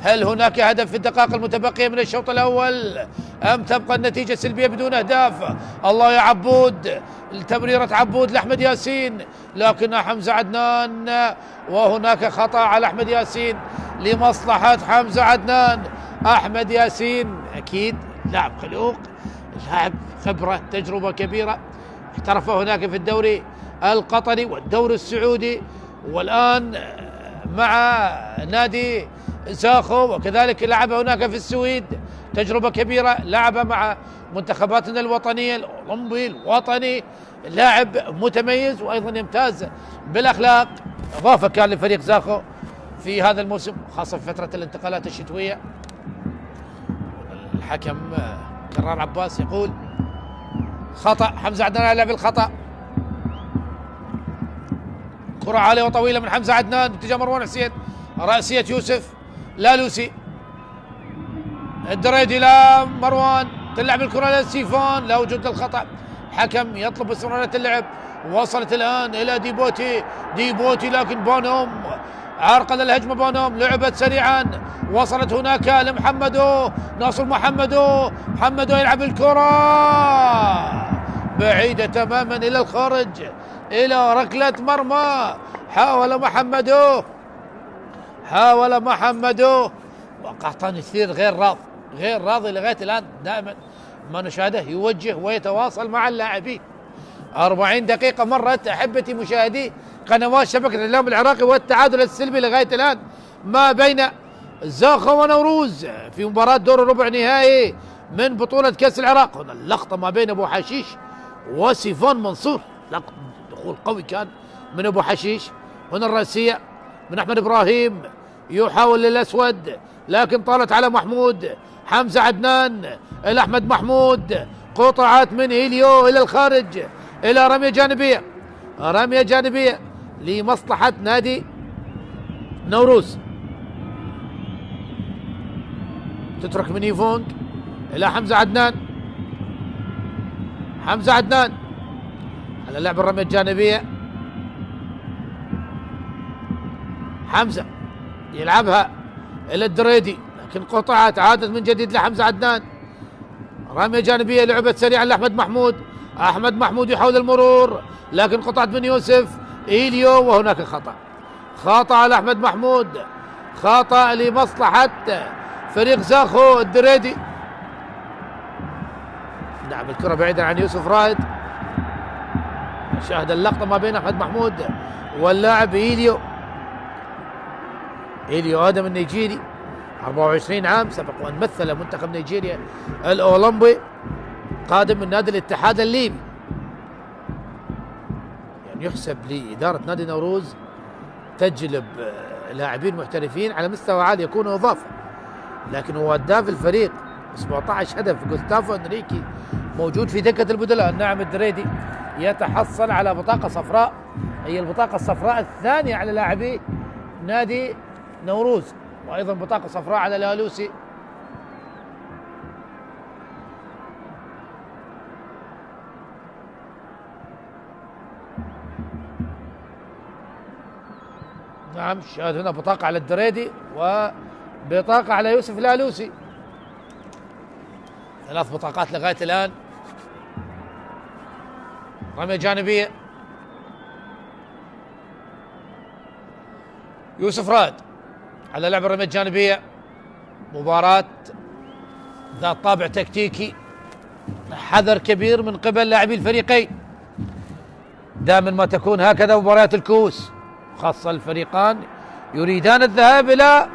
هل هناك هدف في الدقائق المتبقية من الشوط الأول أم تبقى النتيجة سلبية بدون أهداف؟ الله يا عبود، تمريرة عبود لأحمد ياسين، لكن حمزة عدنان، وهناك خطأ على أحمد ياسين لمصلحة حمزة عدنان. أحمد ياسين أكيد لاعب خلوق، لاعب خبرة، تجربة كبيرة، احترف هناك في الدوري القطري والدوري السعودي، والآن مع نادي زاخو، وكذلك لعب هناك في السويد، تجربة كبيرة، لعب مع منتخباتنا الوطنية، الأولمبي الوطني، لاعب متميز وأيضا يمتاز بالأخلاق. إضافة كان لفريق زاخو في هذا الموسم، خاصة في فترة الانتقالات الشتوية. الحكم كرار عباس يقول خطأ، حمزة عدنان لعب الخطأ. كرة عالية وطويلة من حمزة عدنان باتجاه مروان حسين، رأسية يوسف لالوسي، الدريدي لا مروان، تلعب الكرة للسيفون، لا وجود للخطأ. حكم يطلب استمرارية اللعب. وصلت الآن إلى ديبوتي لكن بونوم عرقل الهجمة. بونوم لعبت سريعا، وصلت هناك لمحمدو، ناصر محمدو يلعب الكرة بعيدة تماما إلى الخارج، إلى ركلة مرمى. حاول محمدو وقحطاني كثير غير راضي لغاية الآن. دائما ما نشاهده يوجه ويتواصل مع اللاعبين. 40 دقيقة مرت أحبتي مشاهدي قنوات شبكة الإعلام العراقي، والتعادل السلبي لغاية الآن ما بين زاخو ونوروز في مباراة دور الربع نهائي من بطولة كأس العراق. هنا اللقطة ما بين أبو حشيش وسيفون منصور، لقطة دخول قوي كان من أبو حشيش. هنا الرأسية من أحمد إبراهيم يحاول للأسود لكن طالت على محمود. حمزة عدنان إلى أحمد محمود، قطعت من هيليو إلى الخارج إلى رمية جانبية، رمية جانبية لمصلحة نادي نوروز. تترك من يفونج إلى حمزة عدنان، حمزة عدنان على لعب الرمية الجانبية. حمزة يلعبها إلى الدريدي لكن قطعت، عادت من جديد لحمزة عدنان. رمية جانبية لعبت سريعا لأحمد محمود، أحمد محمود يحاول المرور لكن قطعت من يوسف إيليو، وهناك خطأ، خطأ على أحمد محمود، خطأ لمصلحة فريق زاخو الدريدي. نعم الكرة بعيدا عن يوسف رائد. شاهد اللقطة ما بين أحمد محمود واللاعب إيليو. إيليو آدم النيجيري 24 عام، سبق وأن مثل منتخب نيجيريا الأولمبي، قادم من نادي الاتحاد الليبي. يعني يحسب لإدارة نادي نوروز تجلب لاعبين محترفين على مستوى عالي يكونوا إضافة، لكن هو هداف الفريق 17 هدف. جوستافو انريكي موجود في دكة البدلاء. الناعم الدريدي يتحصل على بطاقة صفراء، هي البطاقة الصفراء الثانية على لاعبي نادي نوروز، وأيضا بطاقة صفراء على الالوسي. نعم شاهد هنا بطاقة على الدريدي وبطاقة على يوسف الالوسي، 3 بطاقات لغاية الآن. رمية جانبية يوسف رائد على لعب الرمية الجانبية. مباراة ذات طابع تكتيكي، حذر كبير من قبل لاعبي الفريقين. دائما ما تكون هكذا مباريات الكؤوس، خاصة الفريقان يريدان الذهاب إلى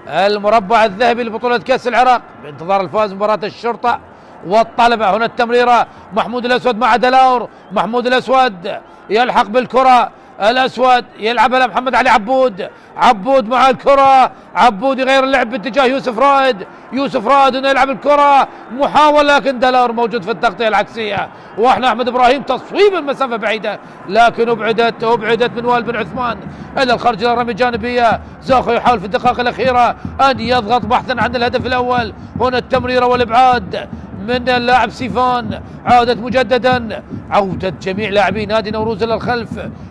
المربع الذهبي لبطولة كأس العراق بانتظار الفوز مباراة الشرطة والطلبة. هنا التمريرة، محمود الأسود مع دلاور، محمود الأسود يلحق بالكرة، الأسود يلعبها لمحمد علي عبود، عبود مع الكرة، عبود يغير اللعب باتجاه يوسف رائد، يوسف رائد انه يلعب الكرة، محاولة لكن دلاور موجود في التغطية العكسية، واحنا احمد ابراهيم تصويب المسافة بعيدة لكن ابعدت من وائل بن عثمان الى الخارج الى الرمية الجانبية. زاخو يحاول في الدقائق الأخيرة ان يضغط بحثا عن الهدف الأول. هنا التمريرة والإبعاد من اللاعب سيفان، عودة مجددا، عودة جميع لاعبي نادي نوروز إلى الخلف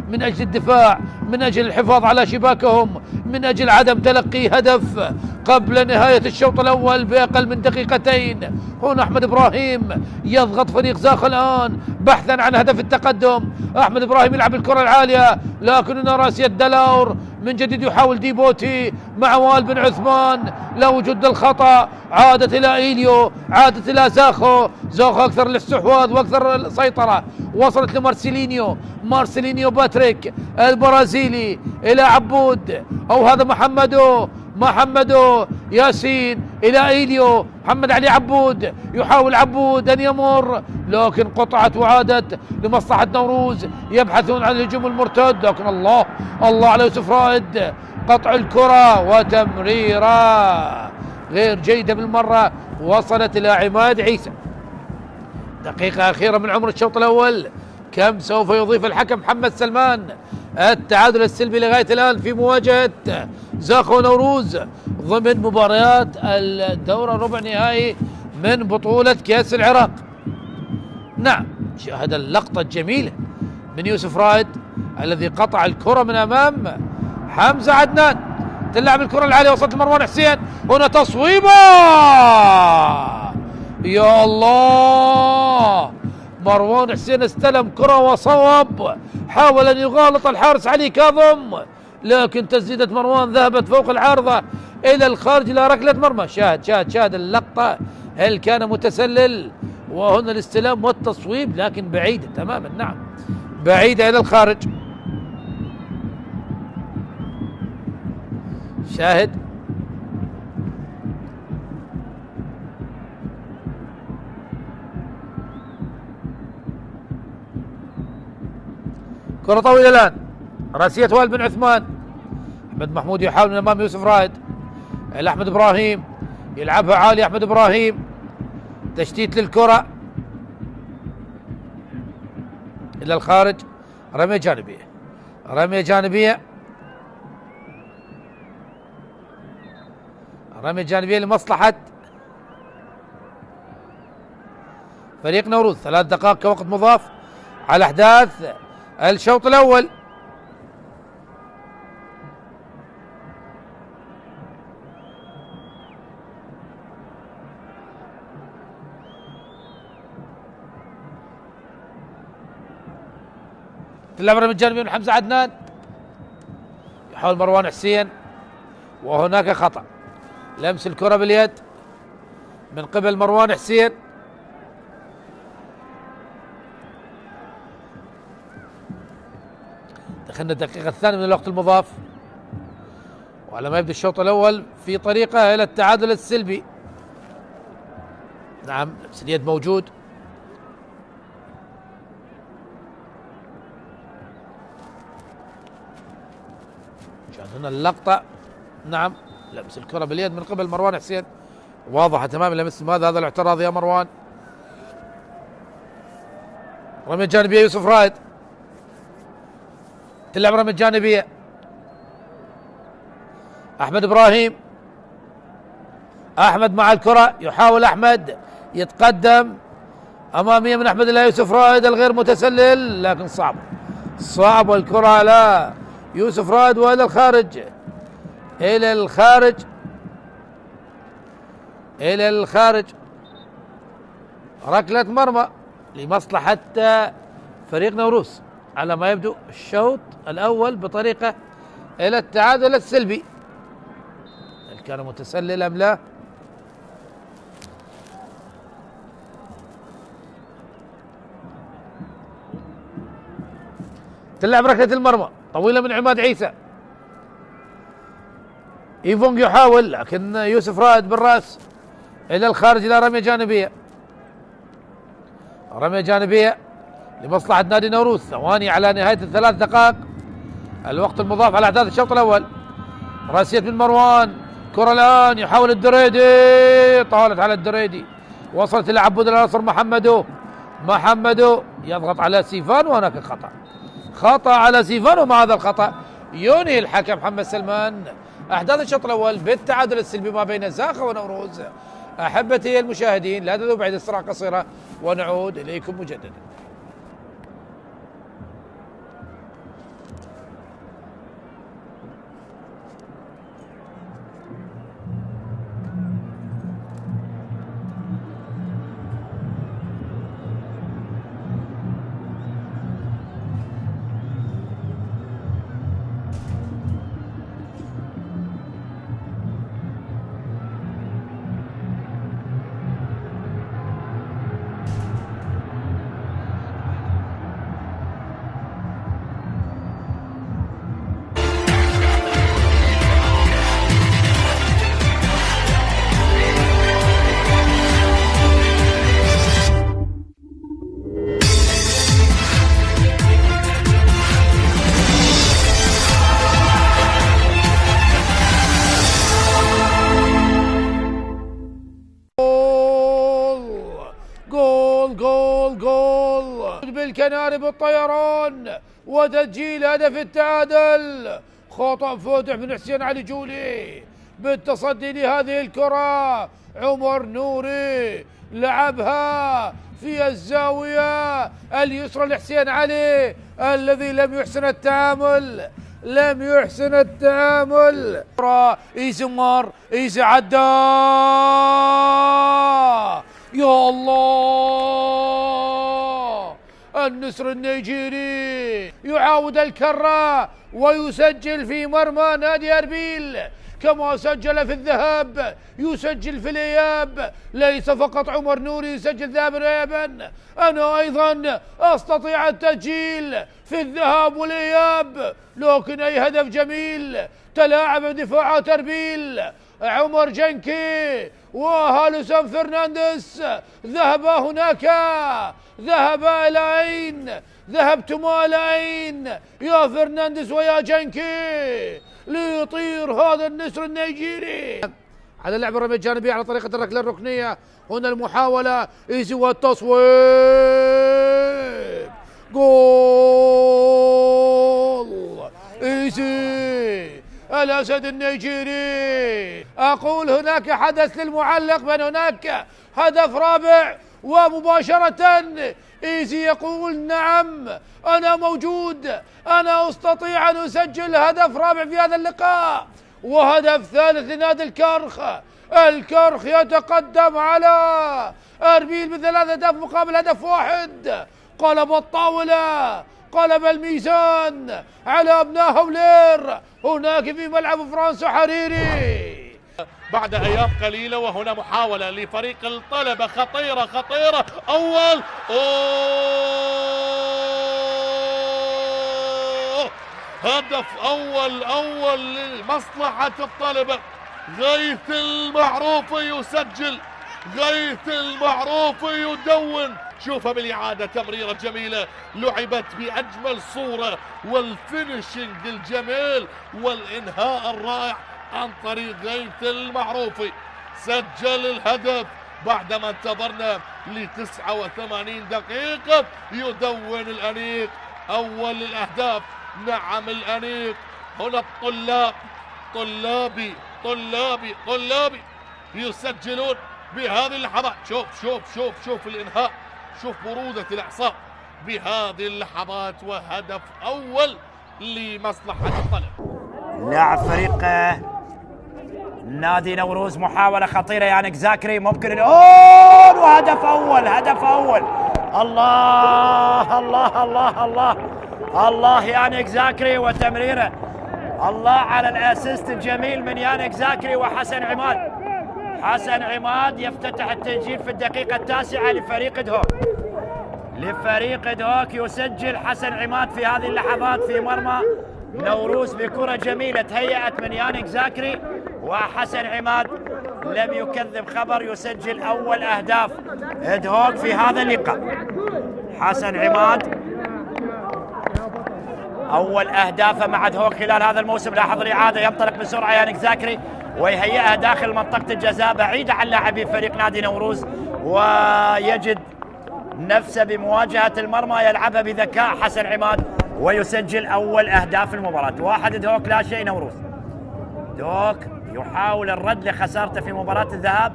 من أجل الدفاع، من أجل الحفاظ على شباكهم، من أجل عدم تلقي هدف قبل نهاية الشوط الأول بأقل من دقيقتين. هنا أحمد إبراهيم يضغط فريق زاخو الآن بحثا عن هدف التقدم. أحمد إبراهيم يلعب الكرة العالية لكن هنا راسية دلاور من جديد، يحاول ديبوتي مع وائل بن عثمان، لا وجود الخطأ، عادت إلى إيليو، عادت إلى زاخو أكثر الاستحواذ وأكثر السيطرة، وصلت لمارسيلينيو، مارسيلينيو باتريك البرازيلي إلى عبود، أو هذا محمدو ياسين إلى إيليو، محمد علي عبود، يحاول عبود أن يمر لكن قطعت وعادت لمصلحة نوروز، يبحثون عن الهجوم المرتد لكن الله على يوسف رائد، قطع الكرة وتمريرة غير جيدة بالمرة وصلت إلى عماد عيسى. دقيقة أخيرة من عمر الشوط الأول، كم سوف يضيف الحكم محمد سلمان؟ التعادل السلبي لغاية الآن في مواجهة زاخو نوروز ضمن مباريات الدورة ربع نهائي من بطولة كأس العراق. نعم شاهد اللقطة الجميلة من يوسف رائد الذي قطع الكرة من أمام حمزة عدنان، تلعب الكرة العالية، وصلت لمروان حسين، هنا تصويبة، يا الله، مروان حسين استلم كرة وصوب، حاول أن يغالط الحارس علي كاظم لكن تسديدة مروان ذهبت فوق العارضة إلى الخارج إلى ركلة مرمى. شاهد اللقطة، هل كان متسلل وهنا الاستلام والتصويب لكن بعيدة تماما. نعم بعيدة إلى الخارج. شاهد كرة طويلة الآن، راسية وائل بن عثمان. أحمد محمود يحاول من أمام يوسف رائد إلى أحمد إبراهيم، يلعبها عالي أحمد إبراهيم، تشتيت للكرة إلى الخارج. رمية جانبية، رمية جانبية، رمية جانبية لمصلحة فريق نوروز. 3 دقائق كوقت مضاف على أحداث الشوط الأول. تلعب رمية جانبية من حمزة عدنان، يحاول مروان حسين وهناك خطأ. لمس الكرة باليد من قبل مروان حسين. دخلنا الدقيقة الثانية من الوقت المضاف، وعلى ما يبدأ الشوط الأول في طريقة إلى التعادل السلبي. نعم لمس اليد موجود. هنا اللقطة. نعم لمس الكرة باليد من قبل مروان حسين، واضحة تماما لمس هذا الاعتراض يا مروان. رمية جانبية يوسف رائد، تلعب رمية جانبية أحمد إبراهيم. أحمد مع الكرة، يحاول أحمد يتقدم أمامية من أحمد إلى يوسف رائد الغير متسلل، لكن صعب صعب. والكرة على يوسف رائد وإلى الخارج، إلى الخارج، إلى الخارج. ركلة مرمى لمصلحة فريق نوروز على ما يبدو الشوط الأول بطريقة إلى التعادل السلبي. هل كان متسلل أم لا؟ تلعب ركلة المرمى طويلة من عماد عيسى. ايفونج يحاول لكن يوسف رائد بالراس الى الخارج الى رمية جانبية. رمية جانبية لمصلحة نادي نوروز. ثواني على نهاية ال3 دقائق الوقت المضاف على احداث الشوط الاول. راسية من مروان، كرة الان يحاول الدريدي، طالت على الدريدي، وصلت الى عبود الناصر. محمدو يضغط على سيفان وهناك خطأ، خطأ على سيفان. ومع هذا الخطأ ينهي الحكم محمد سلمان أحداث الشوط الأول بالتعادل السلبي ما بين زاخة ونوروز. أحبتي المشاهدين لا تذهبوا بعد استراحة قصيرة ونعود إليكم مجددا. بالكناري بالطيران وتسجيل هدف التعادل. خطأ فاتح من حسين علي جولي بالتصدي لهذه الكرة. عمر نوري لعبها في الزاوية اليسرى لحسين علي الذي لم يحسن التعامل. إيزمار إيزي عدى، يا الله. النسر النيجيري يعاود الكرة ويسجل في مرمى نادي أربيل كما سجل في الذهاب يسجل في الإياب. ليس فقط عمر نوري يسجل ذهابا وإيابا، أنا أيضا أستطيع التسجيل في الذهاب والإياب. لكن أي هدف جميل تلاعب دفاعات أربيل. عمر جنكي وهالوسام فرنانديز ذهبا هناك، ذهبا إلى أين؟ ذهبتما إلى أين يا فرنانديز ويا جنكي ليطير هذا النسر النيجيري؟ على لعب الرمية الجانبية على طريقة الركلة الركنية. هنا المحاولة إيزي والتصويب، جول إيزي الأسد النيجيري. أقول هناك حدث للمعلق بأن هناك هدف رابع، ومباشرة إيزي يقول نعم أنا موجود، أنا أستطيع أن أسجل هدف رابع في هذا اللقاء. وهدف ثالث لنادي الكرخ. الكرخ يتقدم على أربيل بثلاث أهداف مقابل هدف واحد. قلب الطاولة، قلب الميزان على أبناء هولير هناك في ملعب فرانسو حريري بعد أيام قليلة. وهنا محاولة لفريق الطلبة خطيرة خطيرة. أول هدف أول لمصلحة الطلبة. غيث المعروف يسجل، غيث المعروف يدون. شوفها بالإعادة، تمريرة جميلة لعبت بأجمل صورة، والفينشنج الجميل والإنهاء الرائع عن طريق غيث المعروف. سجل الهدف بعدما انتظرنا ل89 دقيقة. يدون الأنيق أول الأهداف. نعم الأنيق. هنا الطلاب طلابي يسجلون بهذه اللحظات. شوف الإنهاء، شوف برودة الأعصاب بهذه اللحظات. وهدف أول لمصلحة الطلب. لاعب فريق نادي نوروز محاولة خطيرة يانك زاكري، ممكن الأول وهدف أول. الله يانك زاكري وتمريره. الله على الاسيست الجميل من يانك زاكري وحسن عماد. حسن عماد يفتتح التسجيل في الدقيقة 9 لفريق دهوك. يسجل حسن عماد في هذه اللحظات في مرمى نوروز بكرة جميلة تهيأت من يانك زاكري، وحسن عماد لم يكذب خبر يسجل أول أهداف دهوك في هذا اللقاء. حسن عماد أول أهدافه مع دهوك خلال هذا الموسم. لاحظ الإعادة، ينطلق بسرعة يانك زاكري ويهيئها داخل منطقة الجزاء بعيدة عن لاعبي فريق نادي نوروز، ويجد نفسه بمواجهة المرمى يلعبها بذكاء حسن عماد ويسجل أول أهداف المباراة. 1 دهوك لا شيء نوروز. دهوك يحاول الرد لخسارته في مباراة الذهاب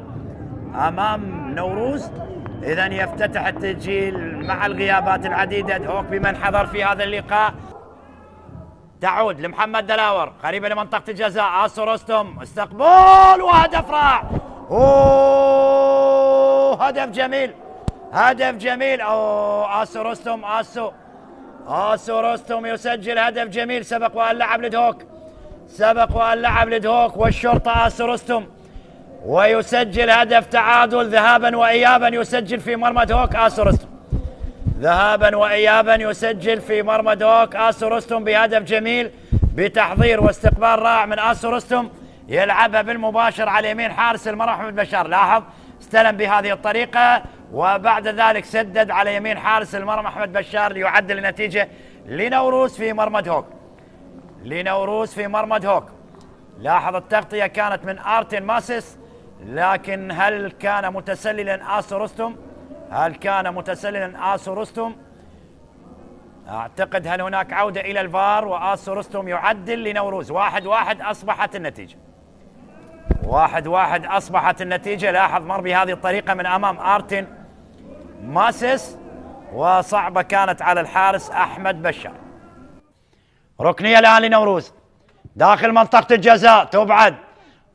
أمام نوروز، إذن يفتتح التسجيل مع الغيابات العديدة دهوك بمن حضر في هذا اللقاء. تعود لمحمد دلاور قريبة لمنطقة الجزاء. آسو رستم استقبال وهدف رائع. هدف جميل. آسو رستم يسجل هدف جميل. سبق وأن لعب لدهوك والشرطة آسو رستم، ويسجل هدف تعادل ذهابا وإيابا. يسجل في مرمى دهوك آسو رستم. ذهابا وإيابا يسجل في مرمى دهوك آسو رستم بهدف جميل بتحضير واستقبال رائع من آسو رستم. يلعبها بالمباشر على يمين حارس المرمى أحمد بشار. لاحظ استلم بهذه الطريقة وبعد ذلك سدد على يمين حارس المرمى أحمد بشار ليعدل النتيجة لنوروز في مرمى دهوك. لاحظ التغطية كانت من آرتين ماسس، لكن هل كان متسللا آسو رستم؟ أعتقد هل هناك عودة إلى الفار وآسو رستم يعدل لنوروز. 1-1 أصبحت النتيجة. لاحظ مر بهذه الطريقة من أمام آرتين ماسس وصعبة كانت على الحارس أحمد بشار. ركنية الآن لنوروز داخل منطقة الجزاء، تبعد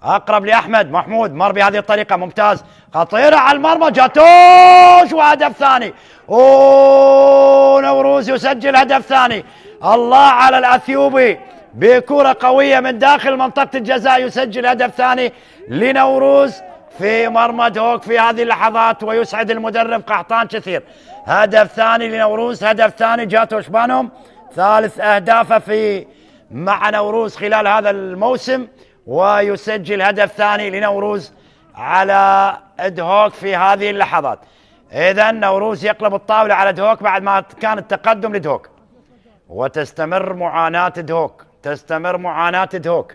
أقرب لأحمد محمود، مر بهذه الطريقة ممتاز، خطيرة على المرمى، جاتوش وهدف ثاني. نوروز يسجل هدف ثاني. الله على الأثيوبي بكرة قوية من داخل منطقة الجزاء، يسجل هدف ثاني لنوروز في مرمى دهوك في هذه اللحظات، ويسعد المدرب قحطان كثير. هدف ثاني لنوروز، هدف ثاني جاتو شبانهم، ثالث أهدافه في مع نوروز خلال هذا الموسم، ويسجل هدف ثاني لنوروز على دهوك في هذه اللحظات. إذا نوروز يقلب الطاولة على دهوك بعد ما كان التقدم لدهوك، وتستمر معاناة دهوك، تستمر معاناة دهوك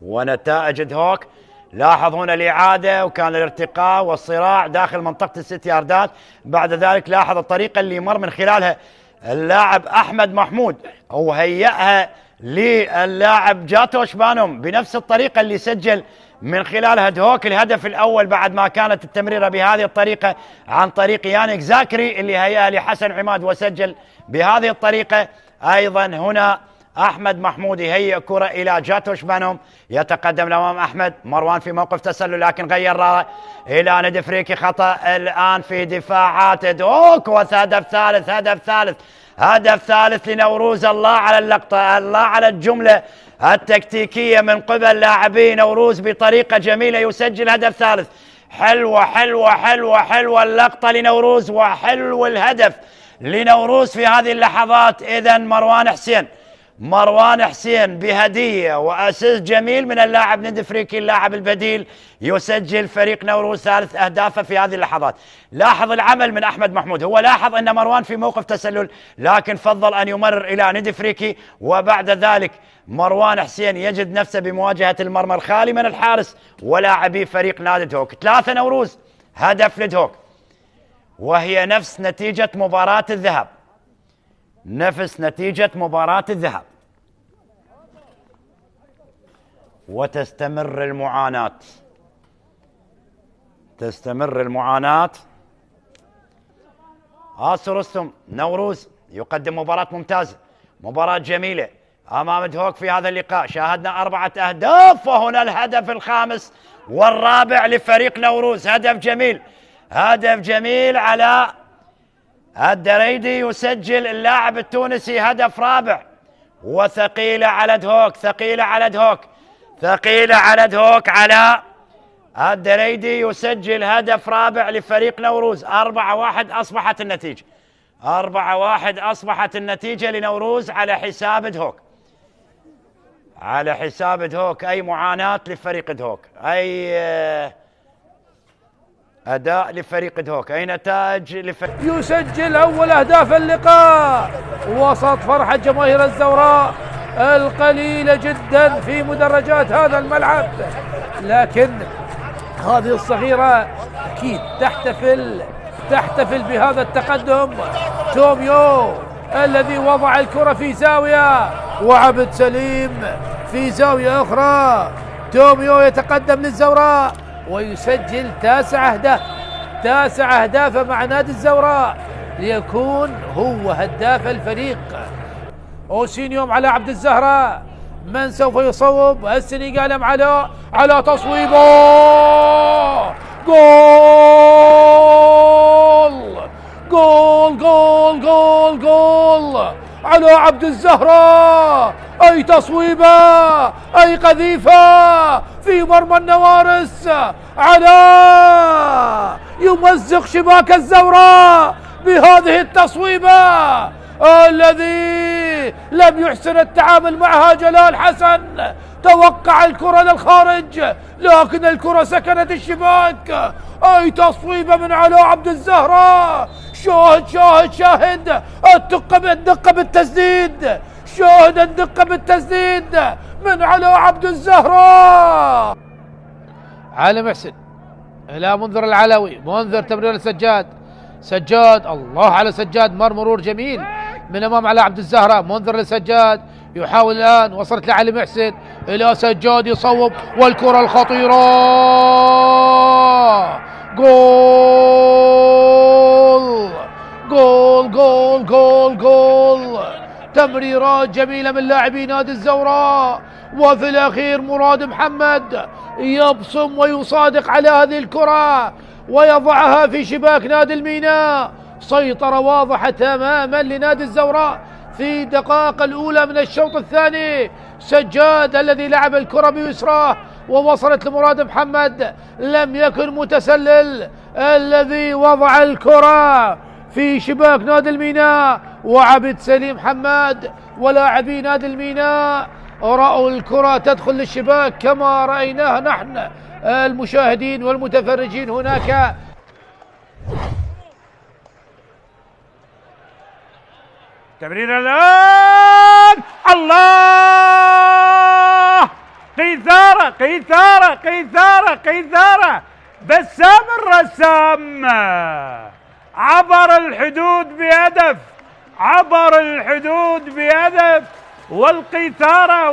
ونتائج دهوك. لاحظ هنا الإعادة وكان الارتقاء والصراع داخل منطقة الست ياردات. بعد ذلك لاحظ الطريقة اللي مر من خلالها اللاعب أحمد محمود وهيئها للاعب جاتو شبانهم بنفس الطريقة اللي سجل من خلالها دهوك الهدف الأول، بعد ما كانت التمريرة بهذه الطريقة عن طريق يانيك زاكري اللي هيئها لحسن عماد وسجل بهذه الطريقة. أيضا هنا أحمد محمود يهيئ كرة إلى جاتو شبانهم، يتقدم الأمام أحمد مروان في موقف تسلل لكن غير رأي إلى ندفريكي. خطأ الآن في دفاعات دهوك، وهدف ثالث، هدف ثالث، هدف ثالث لنوروز. الله على اللقطة، الله على الجملة التكتيكية من قبل لاعبي نوروز بطريقة جميلة، يسجل هدف ثالث. حلوة حلوة حلوة حلوة اللقطة لنوروز، وحلو الهدف لنوروز في هذه اللحظات. إذا مروان حسين بهدية وأسيس جميل من اللاعب ندفريكي اللاعب البديل، يسجل فريق نوروز ثالث أهدافه في هذه اللحظات. لاحظ العمل من أحمد محمود، هو لاحظ أن مروان في موقف تسلل لكن فضل أن يمرر إلى ندفريكي، وبعد ذلك مروان حسين يجد نفسه بمواجهة المرمى الخالي من الحارس ولاعبي فريق نادي دهوك. 3 نوروز، هدف لدهوك، وهي نفس نتيجة مباراة الذهاب، نفس نتيجة مباراة الذهاب. وتستمر المعاناة، تستمر المعاناة. رستم نوروز يقدم مباراة ممتازة، مباراة جميلة أمام دهوك في هذا اللقاء. شاهدنا 4 أهداف، وهنا الهدف الخامس والرابع لفريق نوروز. هدف جميل، هدف جميل على الدريدي، يسجل اللاعب التونسي هدف رابع، وثقيلة على دهوك، ثقيلة على دهوك، ثقيلة على دهوك على الدريدي، يسجل هدف رابع لفريق نوروز. 4-1 أصبحت النتيجة، 4-1 أصبحت النتيجة لنوروز على حساب دهوك، على حساب دهوك. أي معاناة لفريق دهوك، أي أداء لفريق دهوك، أي نتائج لفريق. يسجل أول أهداف اللقاء وسط فرحة جماهير الزوراء القليلة جدا في مدرجات هذا الملعب، لكن هذه الصغيرة أكيد تحتفل بهذا التقدم. توميو الذي وضع الكرة في زاوية، وعبد سليم في زاوية أخرى. توميو يتقدم للزوراء ويسجل 9 أهداف مع نادي الزوراء ليكون هو هداف الفريق. أوسينيوم على عبد الزهراء، من سوف يصوب؟ السنغالي على تصويبه، جول جول جول جول جول على عبد الزهراء. أي تصويبة، أي قذيفة في مرمى النوارس، على يمزق شباك الزوراء بهذه التصويبة الذي لم يحسن التعامل معها جلال حسن. توقع الكرة للخارج لكن الكرة سكنت الشباك. أي تصويبة من على عبد الزهراء. شاهد الدقة بالتسديد، شاهد الدقة بالتسديد من على عبد الزهراء. علي محسن إلى منذر العلوي، منذر تمرير لسجاد، سجاد الله على سجاد، مرور جميل من امام على عبد الزهراء. منذر لسجاد يحاول الان، وصلت لعلي محسن الى سجاد يصوب، والكره الخطيره، جول جول جول جول جول. تمريرات جميله من لاعبي نادي الزوراء، وفي الاخير مراد محمد يبصم ويصادق على هذه الكره ويضعها في شباك نادي الميناء. سيطرة واضحة تماما لنادي الزوراء في دقائق الأولى من الشوط الثاني. سجاد الذي لعب الكرة بيسراه ووصلت لمراد محمد، لم يكن متسلل الذي وضع الكرة في شباك نادي الميناء، وعبد سليم حماد ولاعبي نادي الميناء رأوا الكرة تدخل للشباك كما رأيناها نحن المشاهدين والمتفرجين هناك. تمرير الآن، الله، قيثارة قيثارة قيثارة قيثارة، بسام الرسام عبر الحدود بهدف، عبر الحدود بهدف. والقيثارة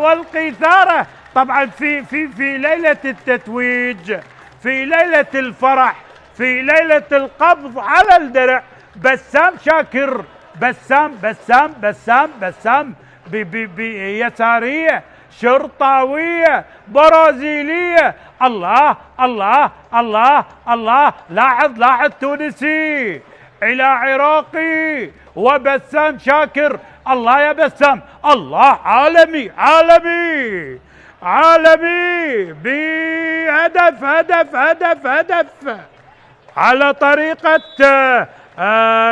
طبعا في ليلة التتويج، في ليلة الفرح، في ليلة القبض على الدرع، بسام شاكر، بسام بيسارية شرطاوية برازيلية. الله الله الله الله، لاحظ تونسي إلى عراقي وبسام شاكر. الله يا بسام، الله، عالمي عالمي عالمي، بهدف هدف على طريقة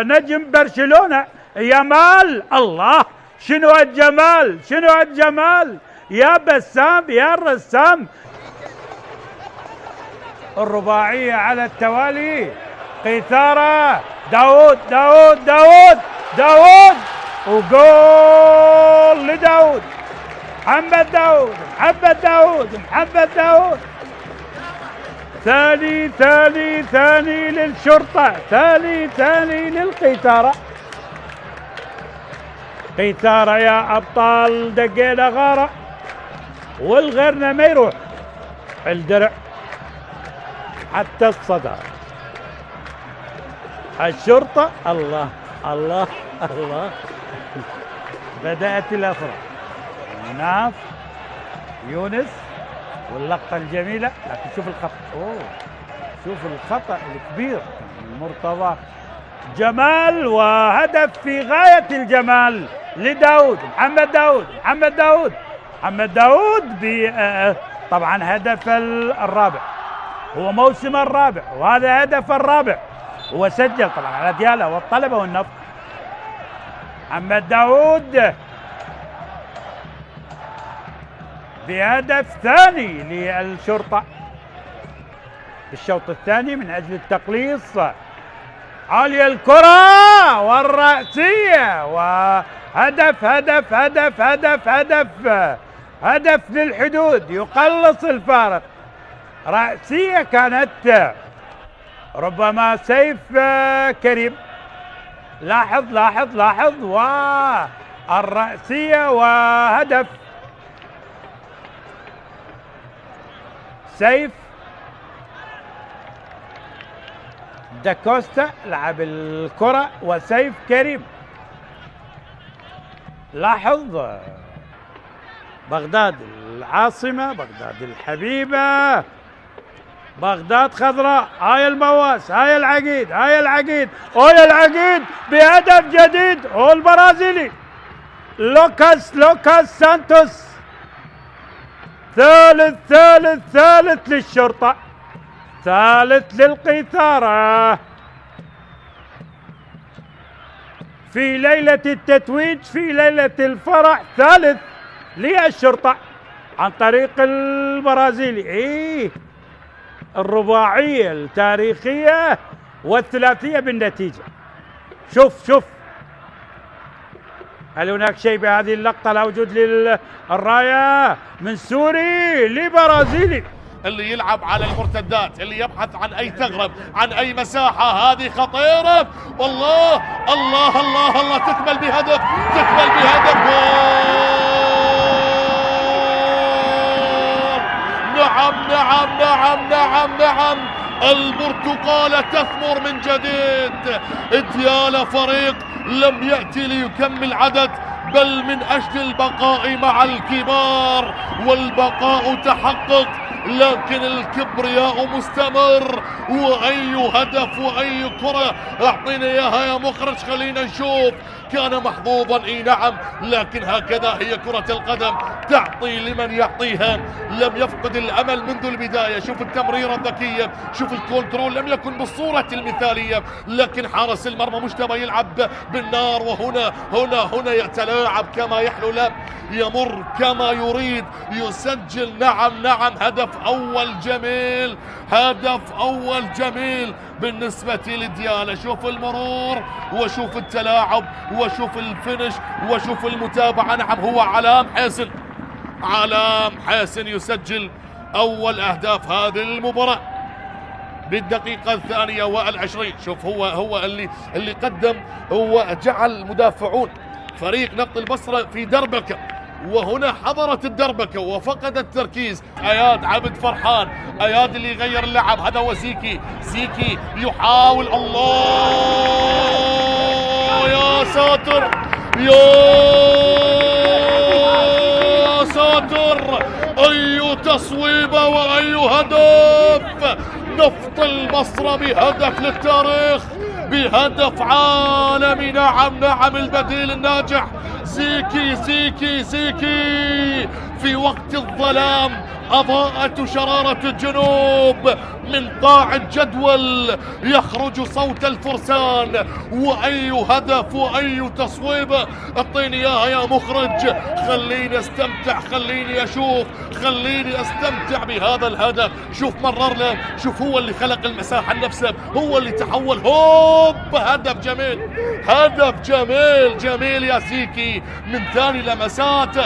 نجم برشلونة يامال. الله، شنو الجمال، شنو الجمال يا بسام يا الرسام. الرباعية على التوالي، قيثارة، داود داود داود داود، وجول لداود، محمد داود محمد داود محمد داود. ثاني للشرطة، ثاني للقيثارة. قيثارة يا أبطال، دقينا غارة والغيرنا ما يروح الدرع حتى الصدى. الشرطة، الله الله الله، بدأت الأفراح. ناف يونس واللقطة الجميلة، لكن شوف الخطأ، شوف الخطأ الكبير مرتضى جمال، وهدف في غاية الجمال لداود، محمد داود طبعا هدف الرابع، هو موسم الرابع وهذا هدف الرابع، هو سجل طبعا على ديالا والطلبة والنفط. محمد داود بهدف ثاني للشرطة بالشوط الثاني من أجل التقليص. عالية الكرة والرأسية، وهدف هدف هدف هدف هدف هدف للحدود يقلص الفارق. رأسية كانت ربما سيف كريم، لاحظ والرأسية وهدف سيف داكوستا لعب الكرة وسيف كريم. لاحظ بغداد العاصمة، بغداد الحبيبة، بغداد خضراء، هاي المواس، هاي العقيد، هاي العقيد بهدف جديد، هو البرازيلي لوكاس سانتوس. ثالث للشرطة، ثالث للقيثارة في ليلة التتويج، في ليلة الفرح. ثالث للشرطة عن طريق البرازيلي. الرباعية التاريخية والثلاثية بالنتيجة. شوف هل هناك شيء بهذه اللقطة؟ لا وجود للراية من سوري لبرازيلي، اللي يلعب على المرتدات، اللي يبحث عن أي ثغرة، عن أي مساحة. هذه خطيرة، والله الله الله الله، تكمل بهدف نعم، البرتقالة تثمر من جديد. ديالا فريق لم يأتي ليكمل عدد، بل من أجل البقاء مع الكبار، والبقاء تحقق، لكن الكبرياء مستمر. وأي هدف وأي كرة، أعطينا إياها يا مخرج، خلينا نشوف كان محظوظا اي نعم، لكن هكذا هي كرة القدم، تعطي لمن يعطيها. لم يفقد الامل منذ البداية. شوف التمريرة الذكية، شوف الكنترول، لم يكن بالصورة المثالية، لكن حارس المرمى مجتبى يلعب بالنار. وهنا يتلاعب كما يحلو له، يمر كما يريد، يسجل. نعم هدف اول جميل، هدف اول جميل بالنسبة لديالا. شوف المرور وشوف التلاعب وشوف الفينش وشوف المتابعة. نعم هو علام حسن يسجل اول اهداف هذه المباراة بالدقيقة 22. شوف هو اللي قدم، هو جعل مدافعون فريق نفط البصرة في دربكة، وهنا حضرت الدربكة وفقد التركيز. اياد عبد فرحان، اياد اللي يغير اللعب، هذا هو زيكي يحاول. الله يا ساتر يا ساتر، اي تصويبة واي هدف. نفط البصرة بهدف للتاريخ، بهدف عالمي. نعم البديل الناجح زيكي في وقت الظلام أضاءت شرارة الجنوب من قاع الجدول، يخرج صوت الفرسان. وأي هدف وأي تصويبة، اعطيني إياها يا مخرج، خليني استمتع، خليني أشوف، خليني استمتع بهذا الهدف. شوف مرر له، شوف هو اللي خلق المساحة لنفسه، هو اللي تحول. هوب هدف جميل يا زيكي من ثاني لمسات.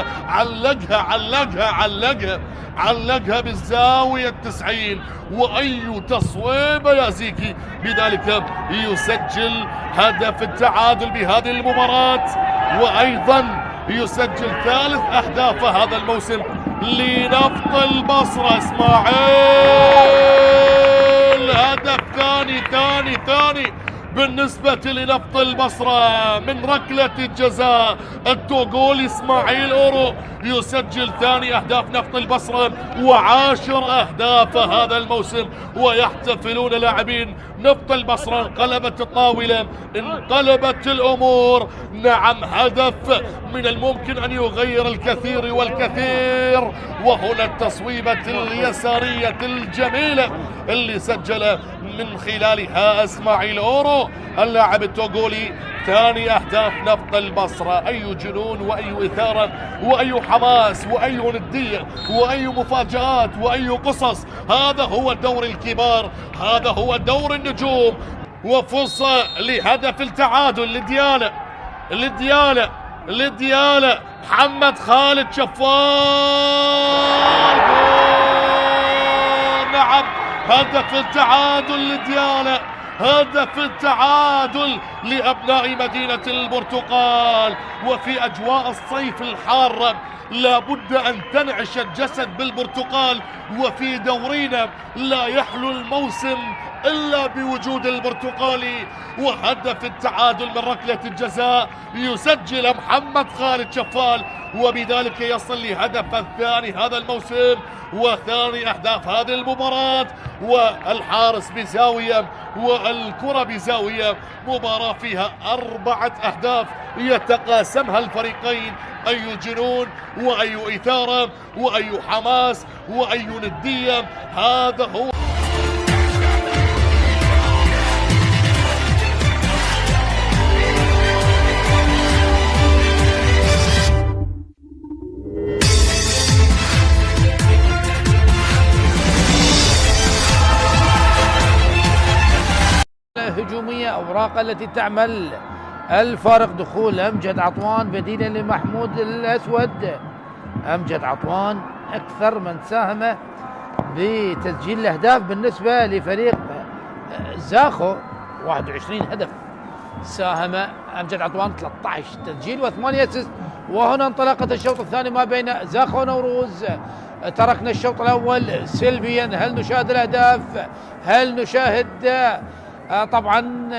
علقها بالزاوية 90. وأي تصويبة يا زيكي، بذلك يسجل هدف التعادل بهذه المباراة، وأيضا يسجل ثالث أهدافه هذا الموسم لنفط البصرة. اسماعيل هدف ثاني بالنسبة لنفط البصرة من ركلة الجزاء. التوغولي اسماعيل أورو يسجل ثاني أهداف نفط البصرة و10 أهداف هذا الموسم، ويحتفلون لاعبين نفط البصرة. انقلبت الطاولة، انقلبت الأمور. نعم هدف من الممكن أن يغير الكثير والكثير. وهنا التصويبة اليسارية الجميلة اللي سجل من خلالها اسماعيل أورو اللاعب التوغولي ثاني أهداف نفط البصرة. أي جنون وأي إثارة وأي حماس وأي ندية وأي مفاجآت وأي قصص. هذا هو دور الكبار، هذا هو دور النجوم. وفرصة لهدف التعادل لديالا محمد خالد شفال. نعم هدف التعادل لديالا، هدف التعادل لأبناء مدينة البرتقال. وفي أجواء الصيف الحارة لابد أن تنعش الجسد بالبرتقال، وفي دورينا لا يحلو الموسم إلا بوجود البرتقالي. وهدف التعادل من ركلة الجزاء يسجل محمد خالد شفال، وبذلك يصل لهدف الثاني هذا الموسم وثاني أهداف هذه المباراة. والحارس بزاوية والكرة بزاوية، مباراة فيها 4 أهداف يتقاسمها الفريقين. أي جنون وأي إثارة وأي حماس وأي ندية. هذا هو الهجومية أوراق التي تعمل الفارق. دخول أمجد عطوان بديلا لمحمود الأسود. أمجد عطوان أكثر من ساهم بتسجيل الأهداف بالنسبة لفريق زاخو، 21 هدف ساهم أمجد عطوان، 13 تسجيل و8 اسيست. وهنا انطلقت الشوط الثاني ما بين زاخو ونوروز. تركنا الشوط الأول سلبيا. هل نشاهد الأهداف؟ هل نشاهد طبعا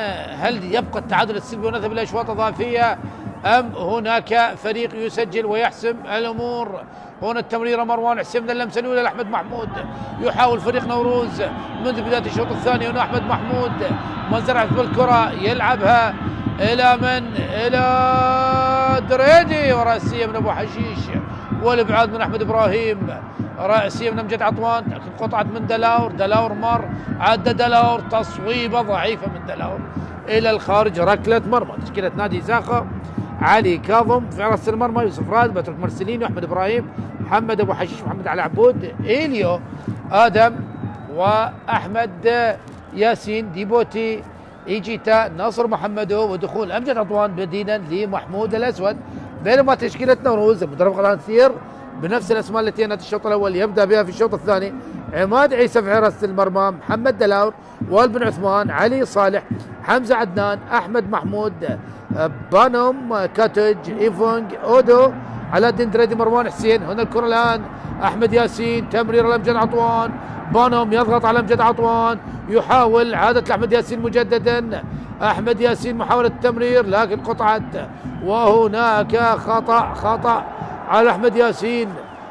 هل يبقى التعادل السلبي ونذهب الى اشواط اضافيه، ام هناك فريق يسجل ويحسم الامور؟ هنا التمريره مروان حسين من اللمسه الاولى لاحمد محمود. يحاول فريق نوروز منذ بدايه الشوط الثاني. هنا احمد محمود مزرعه بالكره يلعبها الى من؟ الى دريدي، وراسيه من ابو حشيش، والابعاد من احمد ابراهيم، راسيه من امجد عطوان، لكن قطعت من دلاور مر، عاد دلاور، تصويبه ضعيفه من دلاور الى الخارج، ركله مرمى. تشكيله نادي زاخو: علي كاظم في حراسه المرمى، يوسف راد، باتريك مرسلينيو، احمد ابراهيم، محمد ابو حشيش، محمد علي عبود، إيليو ادم، واحمد ياسين، ديبوتي، ايجيتا، ناصر محمدو، ودخول امجد عطوان بديلا لمحمود الاسود. بينما تشكيله نوروز المدرب غلان ثير بنفس الاسماء التي انت الشوط الاول يبدا بها في الشوط الثاني: عماد عيسى في حراسه المرمى، محمد دلاور، وائل بن عثمان، علي صالح، حمزه عدنان، احمد محمود، بانوم كاتج، ايفونج، اودو، علاء الدين دريدي، مروان حسين. هنا الكره الان احمد ياسين، تمرير لامجد عطوان، بانوم يضغط على امجد عطوان، يحاول عادة لاحمد ياسين مجددا، احمد ياسين محاولة التمرير لكن قطعت، وهناك خطأ على احمد ياسين،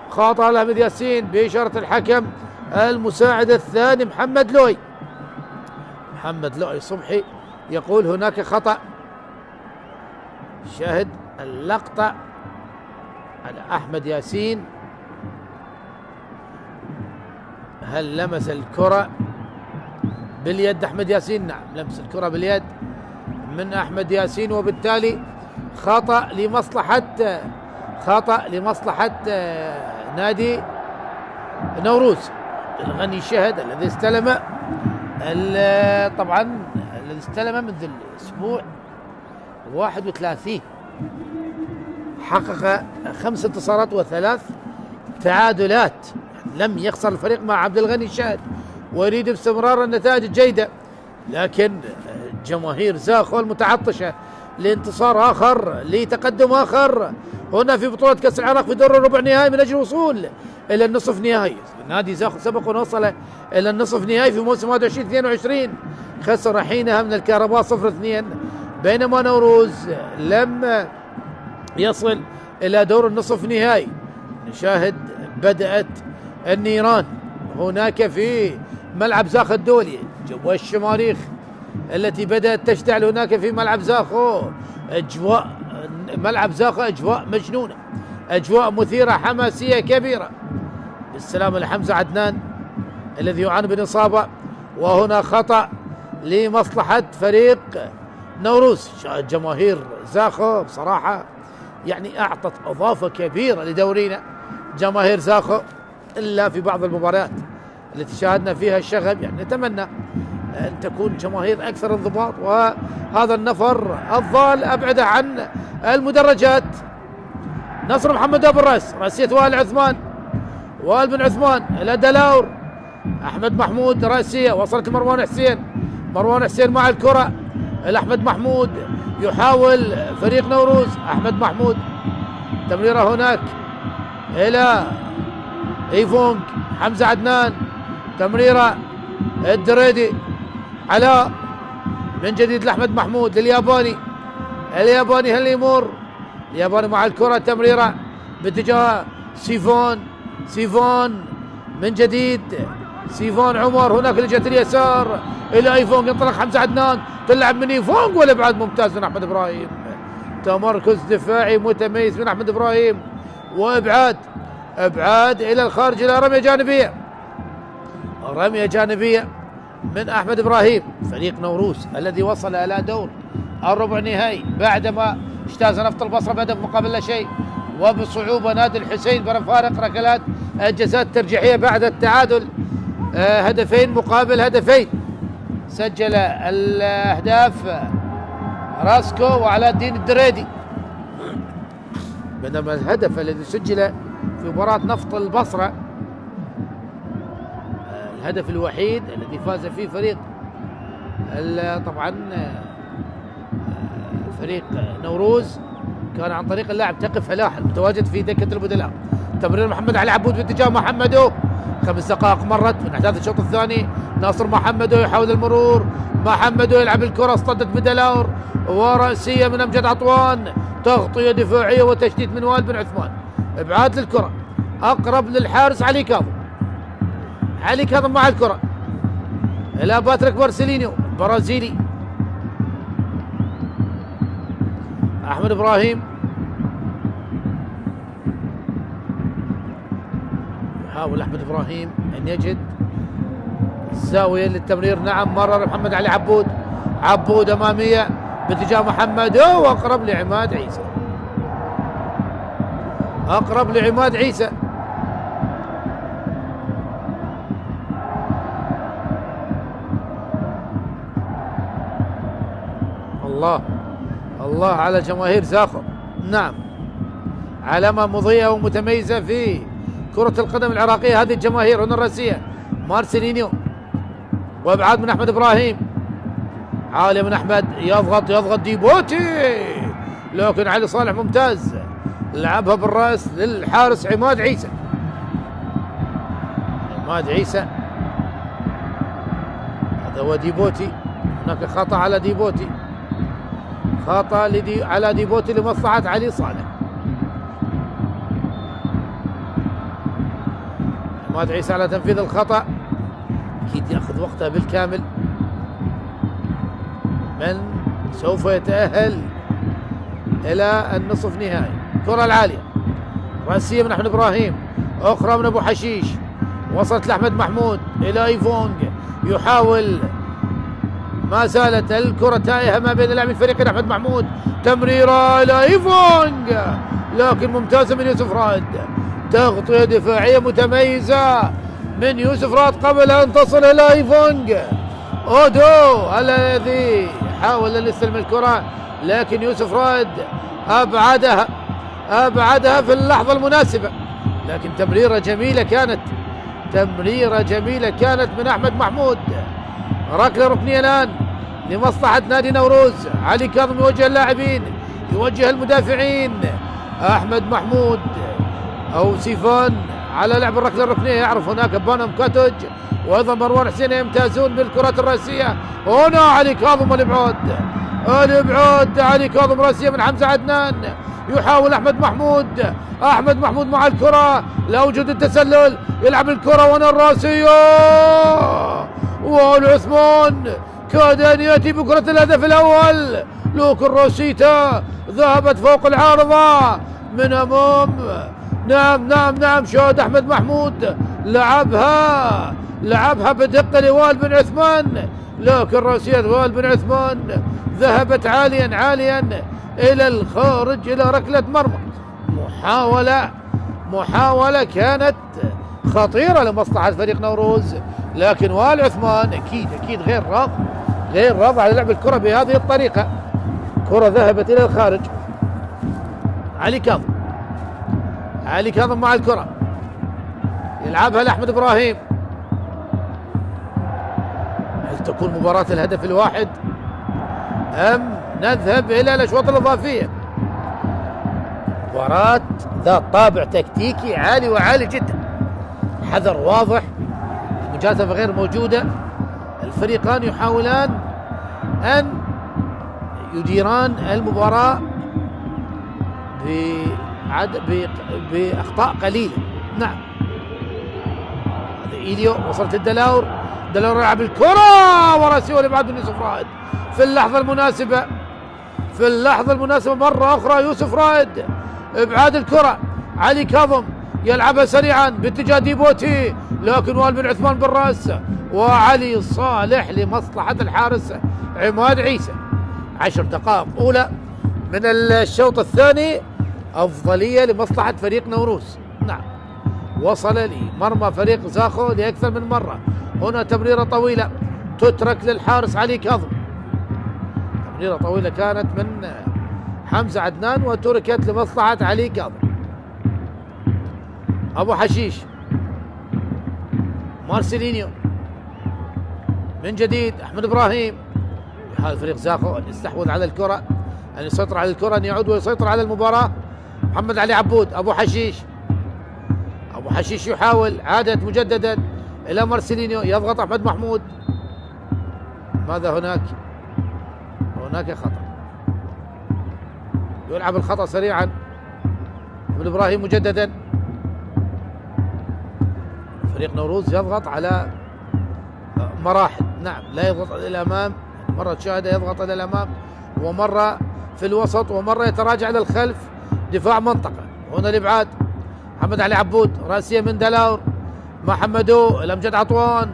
خطأ على احمد ياسين بإشارة الحكم المساعد الثاني محمد لؤي صبحي يقول هناك خطأ. شاهد اللقطة على احمد ياسين، هل لمس الكرة باليد احمد ياسين؟ نعم، لمس الكرة باليد من احمد ياسين، وبالتالي خطأ لمصلحة نادي نوروز. الغني شهد الذي استلم طبعا الذي استلم منذ الاسبوع 31 حقق 5 انتصارات و3 تعادلات، لم يخسر الفريق مع عبد الغني الشاهد، ويريد باستمرار النتائج الجيدة، لكن جماهير زاخو المتعطشة لانتصار آخر، لتقدم آخر هنا في بطولة كأس العراق في دور الربع نهائي من أجل الوصول إلى النصف نهائي. نادي زاخو سبق وصل إلى النصف نهائي في موسم 21-22، خسر حينها من الكهرباء 0-2، بينما نوروز لم يصل إلى دور النصف نهائي. نشاهد بدأت النيران هناك في ملعب زاخو الدولي، والشماريخ التي بدأت تشتعل هناك في ملعب زاخو، أجواء ملعب زاخو أجواء مجنونة، أجواء مثيرة، حماسية كبيرة. بالسلامة لحمزة عدنان الذي يعاني من إصابة، وهنا خطأ لمصلحة فريق نوروز. جماهير زاخو بصراحة يعني أعطت إضافة كبيرة لدورينا جماهير زاخو، إلا في بعض المباريات التي شاهدنا فيها الشغب. يعني نتمنى أن تكون جماهير أكثر انضباط، وهذا النفر الضال أبعده عن المدرجات. نصر محمد أبو الرأس، رأسية وائل بن عثمان إلى دلاور، أحمد محمود رأسية وصلت مروان حسين مع الكرة إلى أحمد محمود، يحاول فريق نوروز، أحمد محمود، تمريرة هناك إلى ايفونج، حمزة عدنان، تمريرة الدريدي، علاء من جديد لأحمد محمود، للياباني، هل يمر الياباني مع الكرة، تمريرة باتجاه سيفون من جديد، سيفون عمر، هناك لجهة اليسار إلى ايفونج، ينطلق حمزة عدنان، تلعب من ايفونج، والابعاد ممتاز من احمد ابراهيم، تمركز دفاعي متميز من احمد ابراهيم، وابعاد الى الخارج الى رمية جانبية من احمد ابراهيم. فريق نوروز الذي وصل الى دور الربع نهائي بعدما اجتاز نفط البصرة بهدف مقابل لا شيء، وبصعوبة نادي الحسين بفارق ركلات الجزاء الترجيحية بعد التعادل 2-2. سجل الاهداف راسكو وعلاء الدين الدريدي، بينما الهدف الذي سجل في مباراة نفط البصرة الهدف الوحيد الذي فاز فيه فريق طبعا فريق نوروز كان عن طريق اللاعب تقي فلاح المتواجد في دكة البدلاء. تمرير محمد علي عبود باتجاه محمدو، 5 دقائق مرت من احداث الشوط الثاني. ناصر محمدو يحاول المرور، محمدو يلعب الكرة، اصطدت بدلاور، ورأسية من امجد عطوان، تغطية دفاعية وتشتيت من وائل بن عثمان، ابعاد للكرة اقرب للحارس علي كاظم مع الكرة الى باتريك مارسيلينيو البرازيلي، أحمد إبراهيم يحاول أحمد إبراهيم أن يجد زاوية للتمرير. نعم، مرر محمد علي عبود. عبود أمامية باتجاه محمد، وأقرب لعماد عيسى. أقرب لعماد عيسى. الله الله على جماهير زاخو. نعم، علامة مضيئة ومتميزة في كرة القدم العراقية هذه الجماهير. هنا الراسية مارسيلينيو، وابعاد من احمد ابراهيم. عالية من احمد، يضغط ديبوتي، لكن علي صالح ممتاز، لعبها بالراس للحارس عماد عيسى. عماد عيسى، هذا هو ديبوتي. هناك خطأ على ديبوتي، خطأ على ديبوتي لمصلحة علي صالح. عماد عيسى على تنفيذ الخطأ، أكيد يأخذ وقته بالكامل. من سوف يتأهل إلى النصف نهائي. الكرة العالية رأسية من أحمد إبراهيم، أخرى من أبو حشيش، وصلت لأحمد محمود إلى إيفونغ، يحاول، ما زالت الكرة تائهة ما بين لاعبي الفريقين. أحمد محمود، تمريرة إلى إيفونغ، لكن ممتازة من يوسف رائد. تغطية دفاعية متميزة من يوسف رائد قبل أن تصل إلى إيفونغ. أودو الذي حاول أن يستلم الكرة، لكن يوسف رائد أبعدها في اللحظة المناسبة. لكن تمريرة جميلة كانت من أحمد محمود. ركلة ركنية الآن لمصلحة نادي نوروز. علي كاظم يوجه اللاعبين، يوجه المدافعين. أحمد محمود أو سيفان على لعب الركلة الركنية، يعرف هناك بانم كاتوج وأيضا مروان حسين يمتازون بالكرات الرأسية. هنا علي كاظم الإبعاد، علي كاظم رأسية من حمزة عدنان. يحاول أحمد محمود مع الكرة، لا وجود التسلل، يلعب الكرة وهنا الرأسية، والعثمان كاد أن يأتي بكرة الهدف الأول، لكن روسيتا ذهبت فوق العارضة من أمام. نعم شاهد أحمد محمود لعبها بدقة لوائل بن عثمان، لكن رأسية وائل بن عثمان ذهبت عاليا إلى الخارج، إلى ركلة مرمى. محاولة كانت خطيرة لمصلحة فريق نوروز، لكن وائل عثمان أكيد غير راضي على لعب الكرة بهذه الطريقة. كرة ذهبت إلى الخارج. علي كاظم مع الكرة، يلعبها لأحمد إبراهيم. هل تكون مباراة الهدف الواحد أم نذهب إلى الأشواط الإضافية؟ مباراة ذات طابع تكتيكي عالي جدا، حذر واضح، المجازفة غير موجودة. الفريقان يحاولان أن يديران المباراة بأخطاء قليلة. نعم، هذا إيليو، وصلت الدلاور يلعب الكرة وراسية والإبعاد من يوسف رائد في اللحظة المناسبة. مرة أخرى يوسف رائد، إبعاد الكرة. علي كاظم يلعبها سريعا باتجاه ديبوتي، لكن وائل بن عثمان بالرأس، وعلي صالح لمصلحة الحارس عماد عيسى. 10 دقائق أولى من الشوط الثاني، أفضلية لمصلحة فريق نوروز. نعم، وصل لمرمى فريق زاخو لأكثر من مرة. هنا تمريرة طويلة تترك للحارس علي كاظم، تمريرة طويلة كانت من حمزة عدنان وتركت لمصلحة علي كاظم. أبو حشيش، مارسيلينيو من جديد. أحمد إبراهيم، يحاول فريق زاخو أن يستحوذ على الكرة، أن يسيطر على الكرة، أن يعود ويسيطر على المباراة. محمد علي عبود، أبو حشيش يحاول، عادت مجددا إلى مارسيلينيو، يضغط أحمد محمود. ماذا هناك خطأ، يلعب الخطأ سريعا. أحمد إبراهيم مجددا. فريق نوروز يضغط على مراحل. نعم، لا يضغط إلى الأمام، مرة تشاهده يضغط إلى الأمام، ومرة في الوسط ومرة يتراجع للخلف دفاع منطقة. هنا الإبعاد محمد علي عبود، راسية من دلاور محمدو، الأمجد عطوان،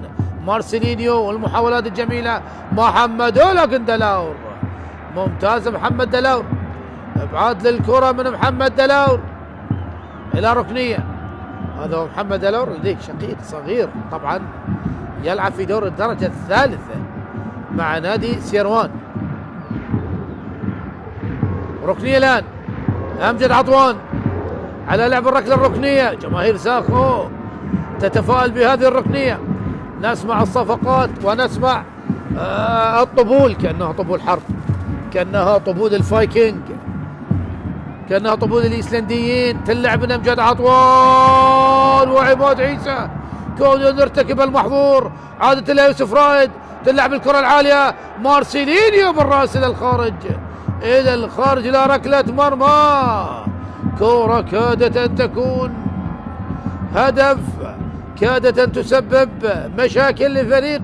مارسيلينيو والمحاولات الجميلة محمدو، لكن دلاور ممتاز. محمد دلاور ابعاد للكرة من محمد دلاور الى ركنية. هذا هو محمد دلاور، لديه شقيق صغير طبعا يلعب في دور الدرجة الثالثة مع نادي سيروان. ركنية الان امجد عطوان على لعب الركلة الركنية. جماهير ساخو تتفائل بهذه الركنية، نسمع الصفقات ونسمع الطبول، كأنها طبول حرب، كأنها طبول الفايكنج، كأنها طبول الإيسلنديين. تلعب من أمجد عطوان وعماد عيسى كون يرتكب المحظور. عادة إلى يوسف رايد، تلعب الكرة العالية مارسيلينيو بالرأس إلى الخارج، إلى الخارج إلى ركلة مرمى. كرة كادت أن تكون هدف، كادت أن تسبب مشاكل لفريق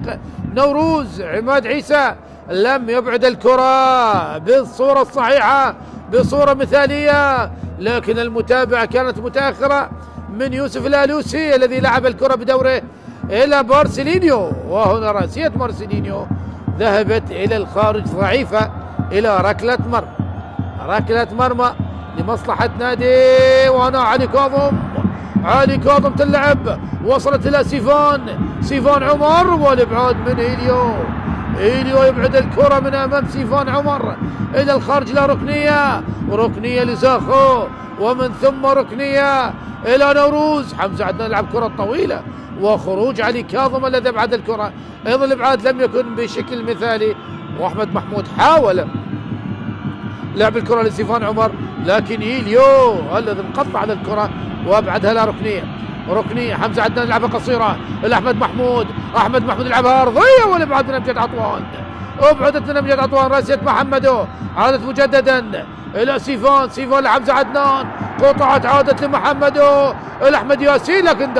نوروز. عماد عيسى لم يبعد الكرة بالصورة الصحيحة، بصورة مثالية، لكن المتابعة كانت متأخرة من يوسف الالوسي الذي لعب الكرة بدوره إلى مارسيلينيو. وهنا رأسية مارسيلينيو ذهبت إلى الخارج ضعيفة إلى ركلة مرمى، ركلة مرمى لمصلحة نادي. وهنا علي كاظم، علي كاظم تلعب، وصلت إلى سيفان عمر، والإبعاد من إيليو يبعد الكرة من أمام سيفان عمر إلى الخارج إلى ركنية لزاخو، ومن ثم ركنية إلى نوروز. حمزة عدنان يلعب كرة طويلة وخروج علي كاظم الذي أبعد الكرة. أيضا الإبعاد لم يكن بشكل مثالي، وأحمد محمود حاول لعب الكرة لسيفان عمر، لكن إيليو الذي انقطع على الكرة وأبعدها إلى ركنية. حمزة عدنان يلعبها قصيرة إلى أحمد محمود يلعبها أرضية، والإبعاد من أمجد عطوان، أبعدت من أمجد عطوان. راسية محمدو، عادت مجددا إلى سيفان لحمزة عدنان، قطعت عادت لمحمدو إلى أحمد ياسين، لكن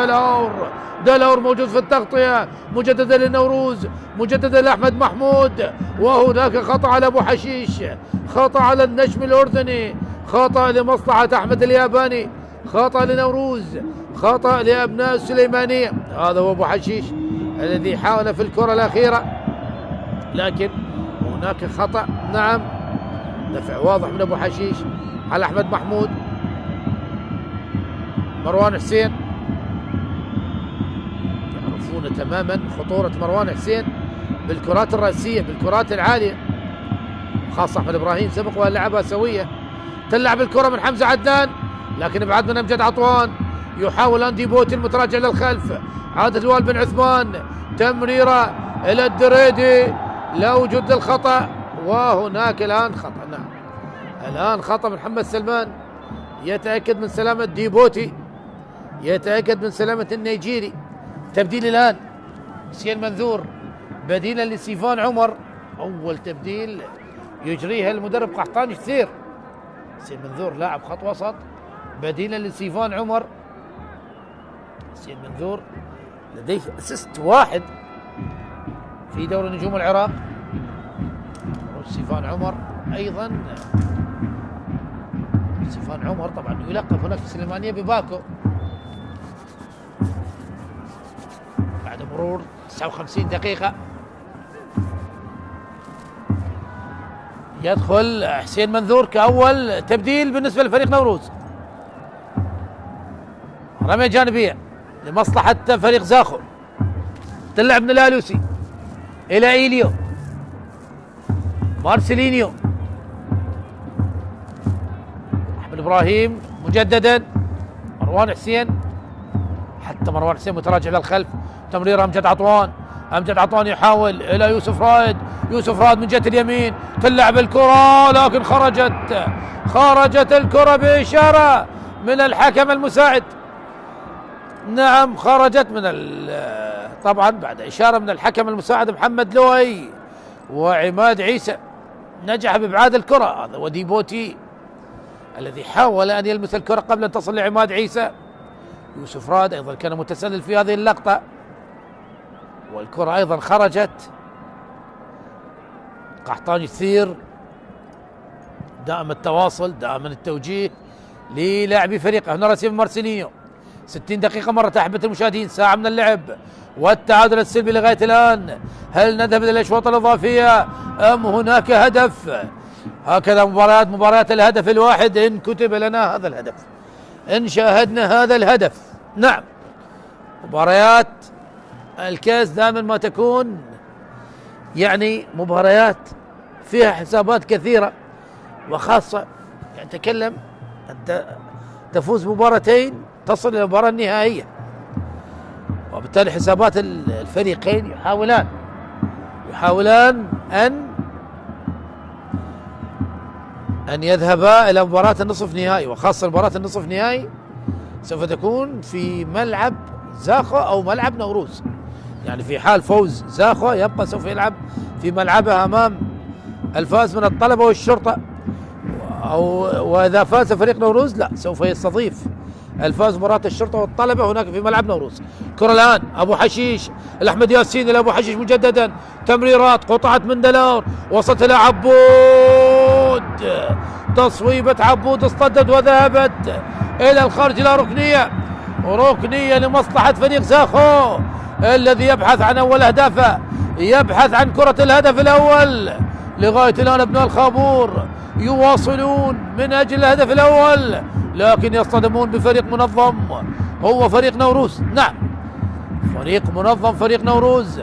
دلاور موجود في التغطية، مجددا للنوروز، مجددا لأحمد محمود. وهناك خطأ على أبو حشيش، خطأ على النجم الأردني، خطأ لمصلحة أحمد الياباني، خطأ لنوروز، خطأ لأبناء السليمانية. هذا هو أبو حشيش الذي حاول في الكرة الأخيرة، لكن هناك خطأ. نعم، دفع واضح من أبو حشيش على أحمد محمود. مروان حسين، يعرفون تماما خطورة مروان حسين بالكرات الرأسية، بالكرات العالية، خاصة أحمد إبراهيم سبق ولعبها سوية. تلعب الكرة من حمزة عدنان، لكن ابعاد من أمجد عطوان. يحاول أندي بوتي المتراجع للخلف، عادة الوال بن عثمان، تمريرة إلى الدريدي، لا وجود للخطأ. وهناك الآن خطأ، نعم الآن خطأ من محمد سلمان، يتأكد من سلامة ديبوتي، يتأكد من سلامة النيجيري. تبديل الآن حسين منذور بديلا لسيفان عمر، أول تبديل يجريها المدرب قحطاني كثير. حسين منذور لاعب خط وسط بديلا لسيفان عمر. حسين منذور لديه اسيست واحد في دوري نجوم العراق. سيفان عمر ايضا، سيفان عمر طبعا يلقب هناك في السليمانية بباكو بعد مرور 59 دقيقة. يدخل حسين منذور كأول تبديل بالنسبة لفريق نوروز. رمية جانبية لمصلحة فريق زاخو، تلعب من الالوسي إلى إيليو، مارسيلينيو، أحمد إبراهيم مجددا، مروان حسين، حتى مروان حسين متراجع للخلف. تمرير أمجد عطوان يحاول إلى يوسف رائد من جهة اليمين، تلعب الكرة لكن خرجت الكرة بإشارة من الحكم المساعد. نعم خرجت من طبعا بعد إشارة من الحكم المساعد محمد لوي. وعماد عيسى نجح بإبعاد الكرة، هذا وديبوتي الذي حاول أن يلمس الكرة قبل أن تصل لعماد عيسى. يوسف رائد أيضا كان متسلل في هذه اللقطة، والكرة أيضا خرجت. قحطاني يثير دائما التواصل، دائما التوجيه للاعبي فريقه. هنا رسيم مارسيلينيو، 60 دقيقة مرت أحبة المشاهدين، ساعة من اللعب والتعادل السلبي لغاية الآن. هل نذهب إلى الأشواط الإضافية أم هناك هدف؟ هكذا مباريات الهدف الواحد، إن كتب لنا هذا الهدف، إن شاهدنا هذا الهدف. نعم، مباريات الكاس دائما ما تكون يعني مباريات فيها حسابات كثيرة، وخاصة يعني تكلم أنت تفوز مباراتين تصل إلى المباراة النهائية، وبالتالي حسابات الفريقين يحاولان أن يذهبا إلى مباراة النصف نهائي، وخاصة مباراة النصف نهائي سوف تكون في ملعب زاخو أو ملعب نوروز. يعني في حال فوز زاخو يبقى سوف يلعب في ملعبه أمام الفائز من الطلبة والشرطة، وإذا فاز فريق نوروز لا سوف يستضيف الفاز مباراة الشرطة والطلبة هناك في ملعب نوروز. كرة الآن أبو حشيش، الأحمد ياسين إلى أبو حشيش مجددا، تمريرات قطعت من دلور، وصلت إلى عبود، تصويبة عبود اصطدت وذهبت إلى الخارج إلى ركنية لمصلحة فريق زاخو الذي يبحث عن أول أهدافه، يبحث عن كرة الهدف الأول. لغاية الآن أبناء الخابور يواصلون من أجل الهدف الأول، لكن يصطدمون بفريق منظم هو فريق نوروز. نعم، فريق منظم، فريق نوروز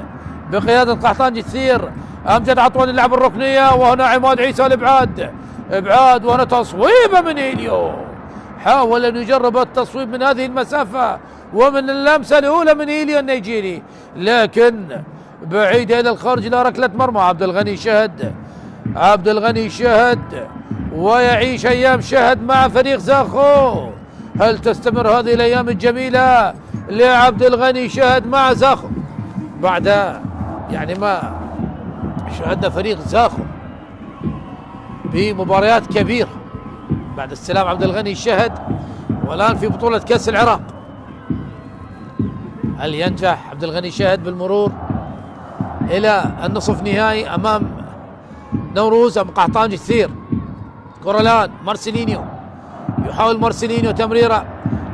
بقيادة قحطان جثير. أمجد عطوان يلعب الركنية، وهنا عماد عيسى الإبعاد، وهنا تصويبة من إيليو، حاول أن يجرب التصويب من هذه المسافة ومن اللمسة الأولى من إيليو النيجيري، لكن بعيدة إلى الخارج إلى ركلة مرمى. عبد الغني شهد ويعيش أيام شهد مع فريق زاخو. هل تستمر هذه الأيام الجميلة لعبد الغني شهد مع زاخو بعد يعني ما شاهدنا فريق زاخو بمباريات كبيرة بعد استلام عبد الغني شهد، والآن في بطولة كأس العراق؟ هل ينجح عبد الغني شهد بالمرور إلى النصف نهائي أمام نوروز أم قحطان جثير؟ كرة الآن مارسيلينيو، يحاول مارسيلينيو تمريرة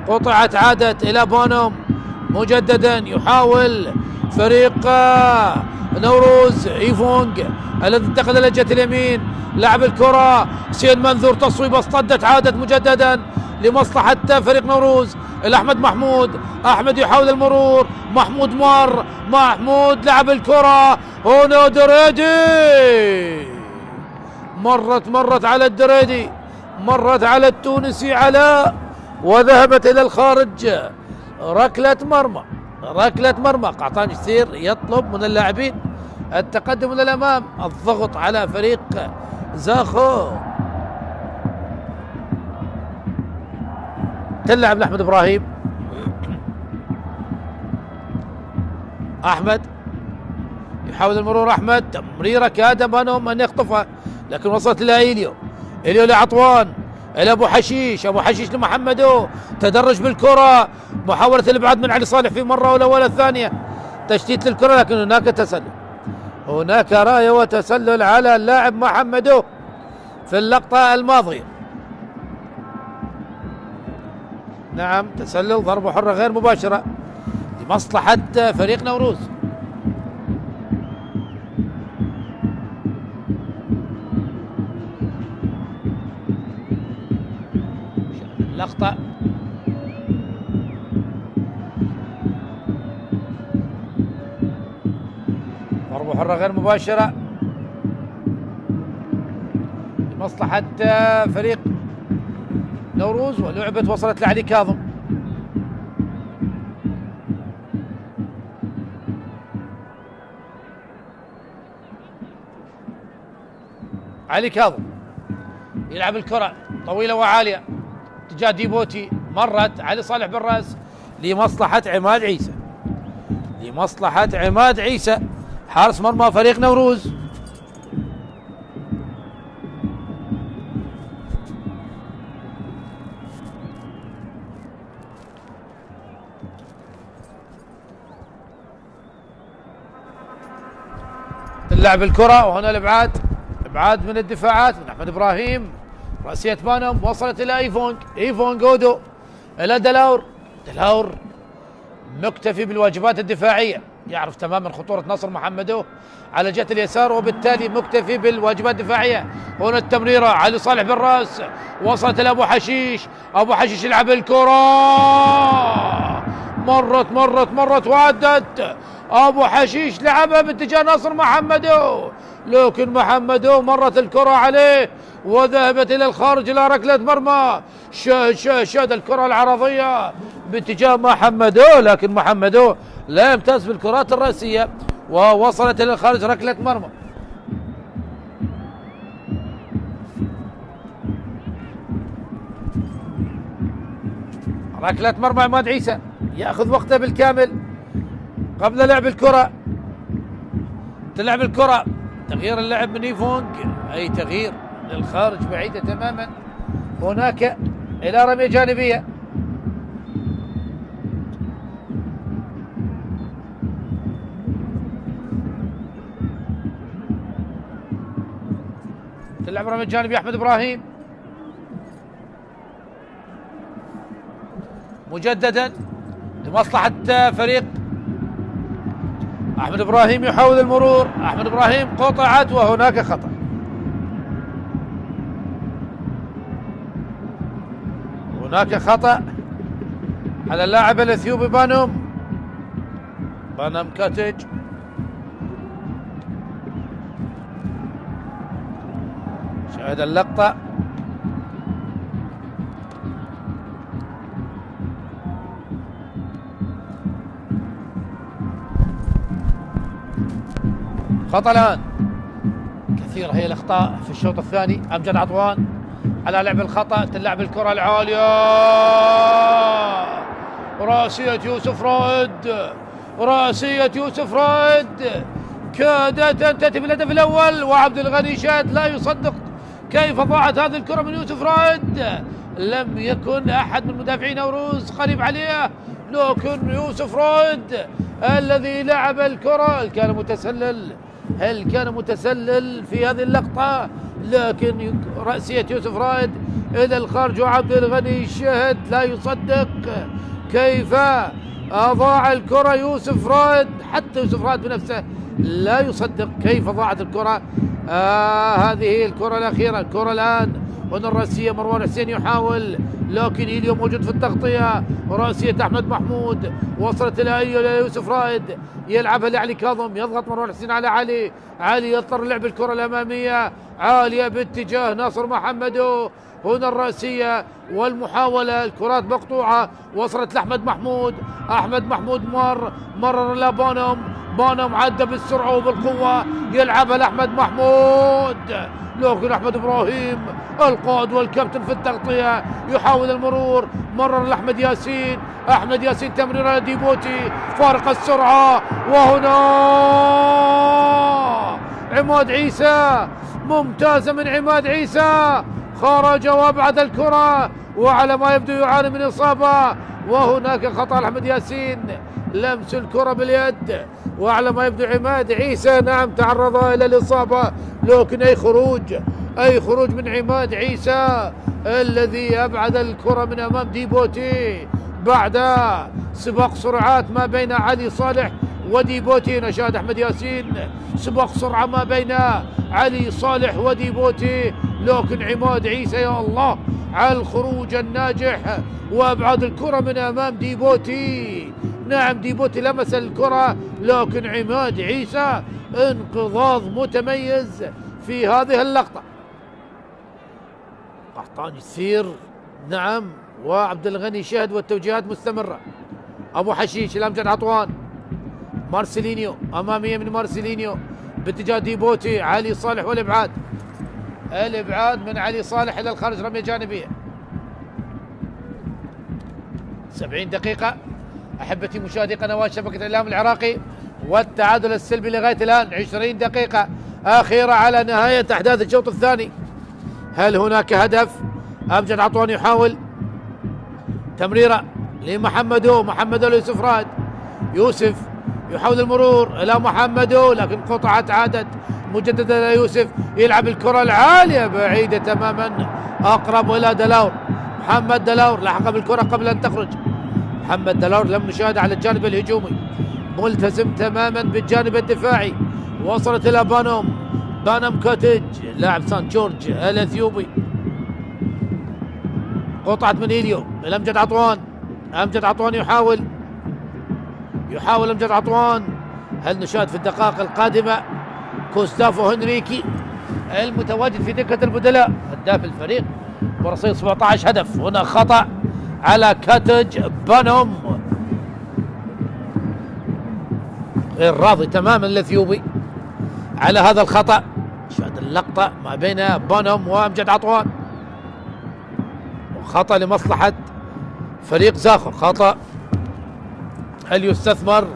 قطعت، عادت إلى بانوم مجددا، يحاول فريق نوروز إيفونج الذي انتقل إلى جهة اليمين، لعب الكرة سيد منذور، تصويبة اصطدت، عادت مجددا لمصلحة فريق نوروز. الأحمد محمود، أحمد يحاول المرور، محمود لعب الكرة، هنا دريدي، مرت على الدريدي، مرت على التونسي علاء، وذهبت إلى الخارج. ركلة مرمى. قحطان جثير يطلب من اللاعبين التقدم إلى الأمام، الضغط على فريق زاخو. تلعب لأحمد إبراهيم، أحمد يحاول المرور، أحمد تمريرة كاد بانوم أن يخطفها، لكن وصلت إلى إيليو لعطوان، إلى أبو حشيش لمحمدو، تدرج بالكرة، محاولة الإبعاد من علي صالح في مرة ولا الثانية، تشتيت للكرة، لكن هناك تسلل، هناك راية وتسلل على اللاعب محمدو في اللقطة الماضية. نعم، تسلل، ضربة حرة غير مباشرة لمصلحة فريق نوروز. لقطة ضربة حرة غير مباشرة لمصلحة فريق نوروز، ولعبت وصلت لعلي كاظم. علي كاظم يلعب الكرة طويلة وعالية اتجاه ديبوتي، مرت علي صالح بالرأس لمصلحة عماد عيسى حارس مرمى فريق نوروز. تلعب الكرة، وهنا الابعاد من الدفاعات من احمد ابراهيم رأسية بانم وصلت إلى إيفونج أودو إلى دلاور مكتفي بالواجبات الدفاعية، يعرف تماما خطورة ناصر محمدو على جهة اليسار، وبالتالي مكتفي بالواجبات الدفاعية. هنا التمريرة علي صالح بالراس، وصلت إلى أبو حشيش يلعب الكرة، مرت وعدت. أبو حشيش لعبها باتجاه ناصر محمدو، لكن محمدو مرت الكرة عليه وذهبت إلى الخارج إلى ركلة مرمى. شاهد الكرة العرضية باتجاه محمدو، لكن محمدو لا يمتاز بالكرات الرأسية ووصلت إلى الخارج ركلة مرمى. ركلة مرمى عماد عيسى يأخذ وقته بالكامل قبل لعب الكرة. تلعب الكرة، تغيير اللعب من إيفونج، أي تغيير للخارج بعيدة تماما. هناك إلى رمية جانبية. تلعب رمية جانبية أحمد إبراهيم مجددا لمصلحة فريق. أحمد إبراهيم يحاول المرور، أحمد إبراهيم قطعت وهناك خطأ. هناك خطأ على اللاعب الإثيوبي بانم كاتج. شاهد اللقطة. خطأ الآن. كثيرة هي الأخطاء في الشوط الثاني. أمجد عطوان على لعب الخطأ، تلعب الكرة العالية، رأسية يوسف رائد كادت أن تأتي بالهدف الأول، وعبد الغني شاد لا يصدق كيف ضاعت هذه الكرة من يوسف رائد. لم يكن أحد من مدافعين نوروز قريب عليه، لكن يوسف رائد الذي لعب الكرة. هل كان متسلل في هذه اللقطة؟ لكن رأسية يوسف رائد إلى الخارج، وعبد الغني الشهد لا يصدق كيف أضاع الكرة يوسف رائد. حتى يوسف رائد بنفسه لا يصدق كيف ضاعت الكرة. هذه الكرة الأخيرة. الكرة الآن هنا الرأسية، مروان حسين يحاول، لكن إيليو موجود في التغطية. رأسية أحمد محمود وصلت إلى يوسف رائد، يلعبها لعلي كاظم، يضغط مروان حسين على علي يضطر لعب الكرة الأمامية عالية باتجاه ناصر محمدو. هنا الرأسية والمحاولة، الكرات مقطوعة، وصلت لأحمد محمود. أحمد محمود مرر إلى بانم عدى بالسرعة وبالقوة، يلعبها لأحمد محمود، لكن أحمد إبراهيم القائد والكابتن في التغطية يحاول المرور، مرر لأحمد ياسين. أحمد ياسين تمريرة ديبوتي فارق السرعة، وهنا عماد عيسى ممتازة من عماد عيسى، خرج وابعد الكرة وعلى ما يبدو يعاني من إصابة. وهناك خطأ لأحمد ياسين، لمس الكرة باليد، وعلى ما يبدو عماد عيسى نعم تعرض إلى الإصابة، لكن أي خروج من عماد عيسى الذي أبعد الكرة من أمام ديبوتي بعد سباق سرعات ما بين علي صالح وديبوتي. نشاهد أحمد ياسين سباق سرعة ما بين علي صالح وديبوتي، لكن عماد عيسى يا الله على الخروج الناجح وأبعد الكرة من أمام ديبوتي. نعم ديبوتي لمس الكرة، لكن عماد عيسى انقضاض متميز في هذه اللقطة. قحطان يسير نعم، وعبد الغني شهد والتوجيهات مستمرة. أبو حشيش الأمجد عطوان، مارسيلينيو أمامية من مارسيلينيو باتجاه ديبوتي. علي صالح والإبعاد من علي صالح إلى الخارج، رمية جانبية. 70 دقيقة أحبتي مشاهدي قنوات شبكة الإعلام العراقي، والتعادل السلبي لغاية الآن. 20 دقيقة أخيرة على نهاية أحداث الشوط الثاني. هل هناك هدف؟ أمجد عطوان يحاول تمريرة لمحمدو ليوسف رائد. يوسف يحاول المرور إلى محمدو، لكن قطعت عادت مجددا يوسف يلعب الكرة العالية بعيدة تماما، أقرب إلى دلاور. محمد دلاور لحق بالكرة قبل أن تخرج. محمد دلاور لم نشاهد على الجانب الهجومي، ملتزم تماما بالجانب الدفاعي. وصلت إلى بانوم كوتيج لاعب سان جورج الأثيوبي. قطعت من إيليو إلى أمجد عطوان. أمجد عطوان يحاول أمجد عطوان. هل نشاهد في الدقائق القادمة كوستافو هنريكي المتواجد في دكة البدلاء هداف الفريق برصيد 17 هدف. هنا خطأ على كاتج بانوم، غير راضي تماما الاثيوبي على هذا الخطأ. شاهد اللقطة ما بين بانوم وامجد عطوان، خطأ لمصلحة فريق زاخو. خطأ، هل يستثمر؟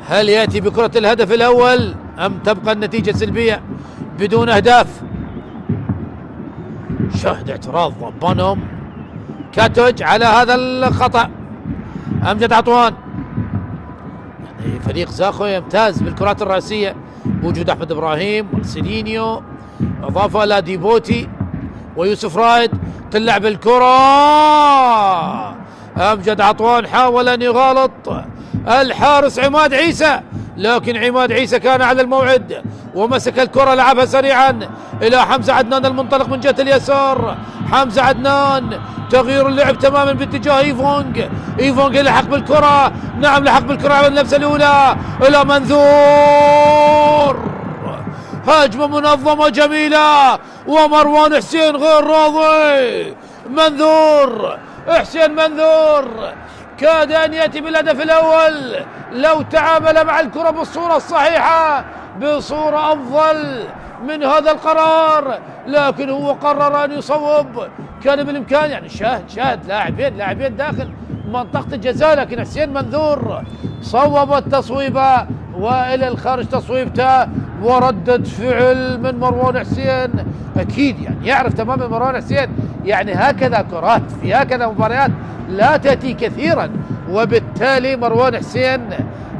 هل يأتي بكرة الهدف الأول أم تبقى النتيجة سلبية بدون أهداف؟ شاهد اعتراض بانوم كاتوج على هذا الخطأ. أمجد عطوان، يعني فريق زاخو يمتاز بالكرات الرأسية بوجود أحمد إبراهيم وسيلينيو، إضافة إلى ديبوتي ويوسف رايد. تلعب الكرة، أمجد عطوان حاول أن يغالط الحارس عماد عيسى، لكن عماد عيسى كان على الموعد ومسك الكرة، لعبها سريعا إلى حمزة عدنان المنطلق من جهة اليسار. حمزة عدنان تغيير اللعب تماما باتجاه ايفونج لحق بالكرة. نعم لحق بالكرة على اللمسة الأولى إلى منذور. هجمة منظمة جميلة ومروان حسين غير راضي. حسين منذور كاد أن يأتي بالهدف الأول لو تعامل مع الكرة بالصورة الصحيحة، بصورة أفضل من هذا القرار، لكن هو قرر أن يصوب. كان بالإمكان، يعني شاهد لاعبين داخل منطقة الجزاء، لكن حسين منذور صوب التصويبة وإلى الخارج تصويبته، وردة فعل من مروان حسين. أكيد يعني يعرف تماما مروان حسين، يعني هكذا كرات في هكذا مباريات لا تأتي كثيرا، وبالتالي مروان حسين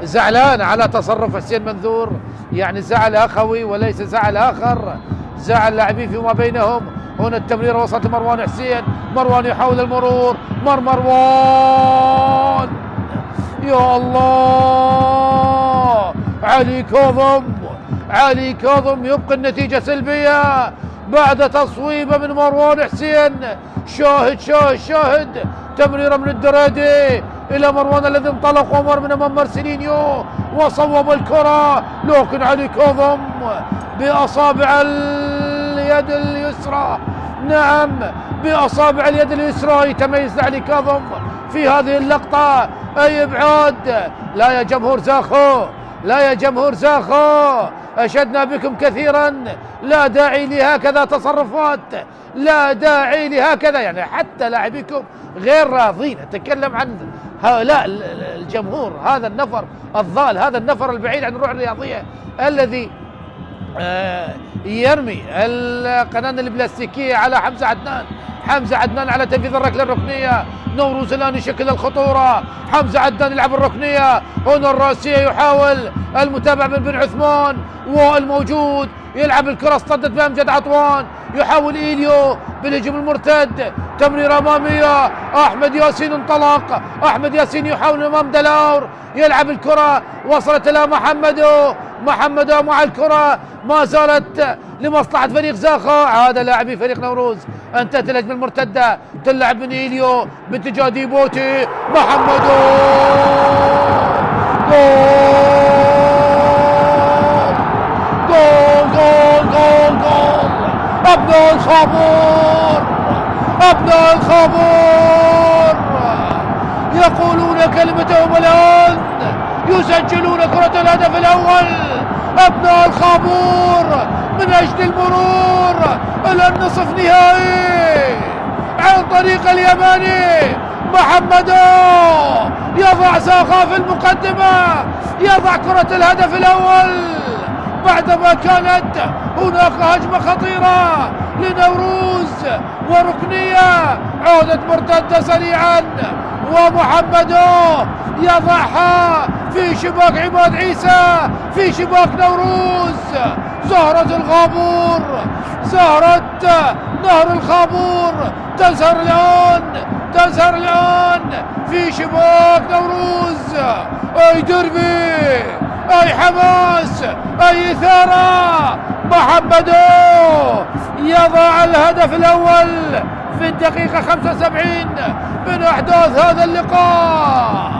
زعلان على تصرف حسين منذور، يعني زعل أخوي وليس زعل آخر، زعل لاعبين فيما بينهم. هنا التمريرة وصلت لمروان حسين، مروان يحاول المرور، مروان يا الله. علي كاظم يبقي النتيجة سلبية بعد تصويبة من مروان حسين. شاهد تمريرة من الدرادي إلى مروان الذي انطلق ومر من أمام مارسيلينيو وصوب الكرة، لكن علي كاظم بأصابع اليد اليسرى، نعم بأصابع اليد اليسرى يتميز علي كاظم في هذه اللقطة. أي إبعاد! لا يا جمهور زاخو، أشدنا بكم كثيرا، لا داعي لهكذا تصرفات، لا داعي لهكذا، يعني حتى لاعبيكم غير راضين. أتكلم عن هؤلاء الجمهور، هذا النفر الضال، هذا النفر البعيد عن الروح الرياضية الذي يرمي القنانة البلاستيكية على حمزة عدنان على تنفيذ الركلة الركنية. نوروز الآن يشكل الخطورة، حمزة عدنان يلعب الركنية، هنا الراسية يحاول المتابعة من بن عثمان، والموجود يلعب الكرة، اصطدت بأمجد عطوان، يحاول إيليو بالهجوم المرتد، تمريرة أمامية، أحمد ياسين انطلق، أحمد ياسين يحاول أمام دلاور، يلعب الكرة، وصلت إلى محمد مع الكرة، ما زالت لمصلحة فريق زاخو. عاد لاعبي فريق نوروز، انتهت الهجمة المرتدة، تلعب من إيليو باتجاه ديبوتي، محمد جول. أبناء الخابور يقولون كلمتهم الآن، يسجلون كرة الهدف الأول. أبناء الخابور من أجل المرور إلى النصف نهائي عن طريق اليماني. محمد يضع زاخو في المقدمة، يضع كرة الهدف الأول بعدما كانت هناك هجمة خطيرة لنوروز وركنية، عودة مرتدة سريعا ومحمد يضعها في شباك عماد عيسى، في شباك نوروز. زهرة الغابور، زهرة نهر الخابور تزهر الآن، تزهر الآن في شباك نوروز. أي دربي، أي حماس، أي إثارة. محمد يضع الهدف الأول في الدقيقة 75 من أحداث هذا اللقاء.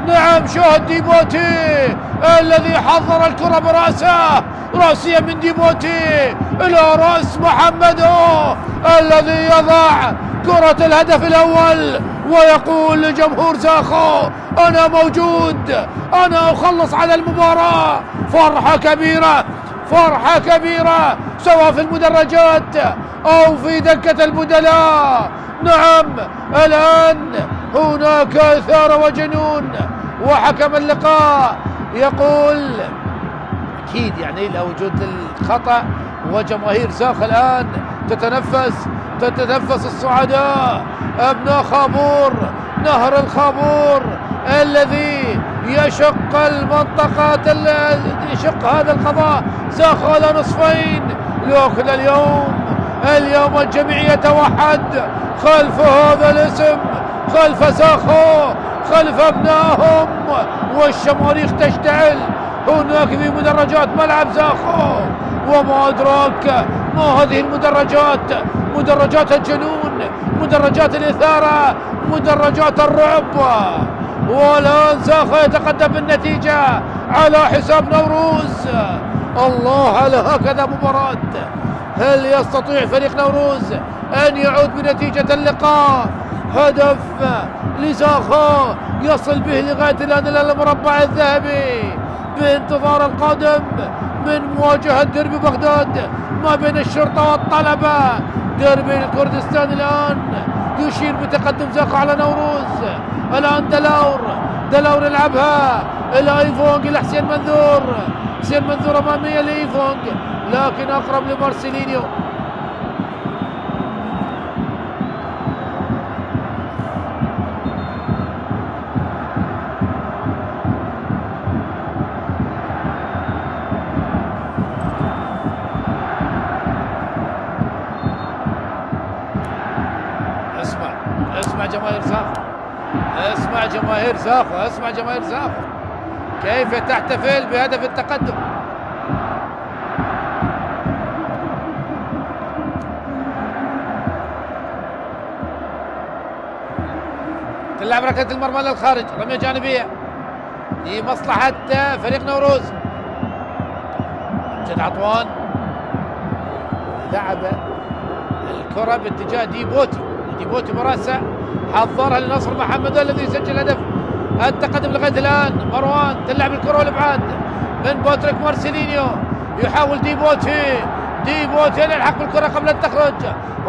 نعم، شاهد ديبوتي الذي حضر الكرة برأسه، رأسية من ديبوتي إلى رأس محمد الذي يضع كرة الهدف الأول ويقول لجمهور زاخو: أنا موجود، أنا أخلص على المباراة. فرحة كبيرة، فرحة كبيرة، سواء في المدرجات أو في دكة البدلاء. نعم، الآن هناك إثارة وجنون، وحكم اللقاء يقول أكيد يعني لوجود الخطأ، وجماهير زاخ الآن تتنفس الصعداء. أبناء خابور، نهر الخابور الذي يشق المنطقة، يشق هذا القضاء زاخ على نصفين. لكن اليوم الجميع يتوحد خلف هذا الاسم، خلف زاخو، خلف أبنائهم، والشماريخ تشتعل هناك في مدرجات ملعب زاخو. وما أدراك ما هذه المدرجات، مدرجات الجنون، مدرجات الإثارة، مدرجات الرعب. والآن زاخو يتقدم بالنتيجة على حساب نوروز. الله على هكذا مباراة! هل يستطيع فريق نوروز أن يعود بنتيجة اللقاء؟ هدف لزاخو يصل به لغاية الآن إلى المربع الذهبي، بانتظار القادم من مواجهة ديربي بغداد ما بين الشرطة والطلبة. ديربي الكردستان الآن يشير بتقدم زاخو على نوروز. الآن دلاور يلعبها إلى ايفونج، إلى حسين منذور. حسين منذور أمامية لإيفونج، لكن أقرب لمارسيلينيو. اسمع جماهير زاخو، اسمع جماهير زاخو، اسمع جماهير زاخو كيف تحتفل بهدف التقدم. تلعب ركلة المرمى للخارج، رمية جانبية لمصلحة فريق نوروز. أمجد عطوان لعب الكرة باتجاه ديبوتي براسه، حضرها لنصر محمد الذي يسجل هدف التقدم لغاية الآن. مروان تلعب الكرة والابعاد من باتريك مارسيلينيو، يحاول ديبوتي يلحق بالكرة قبل أن تخرج.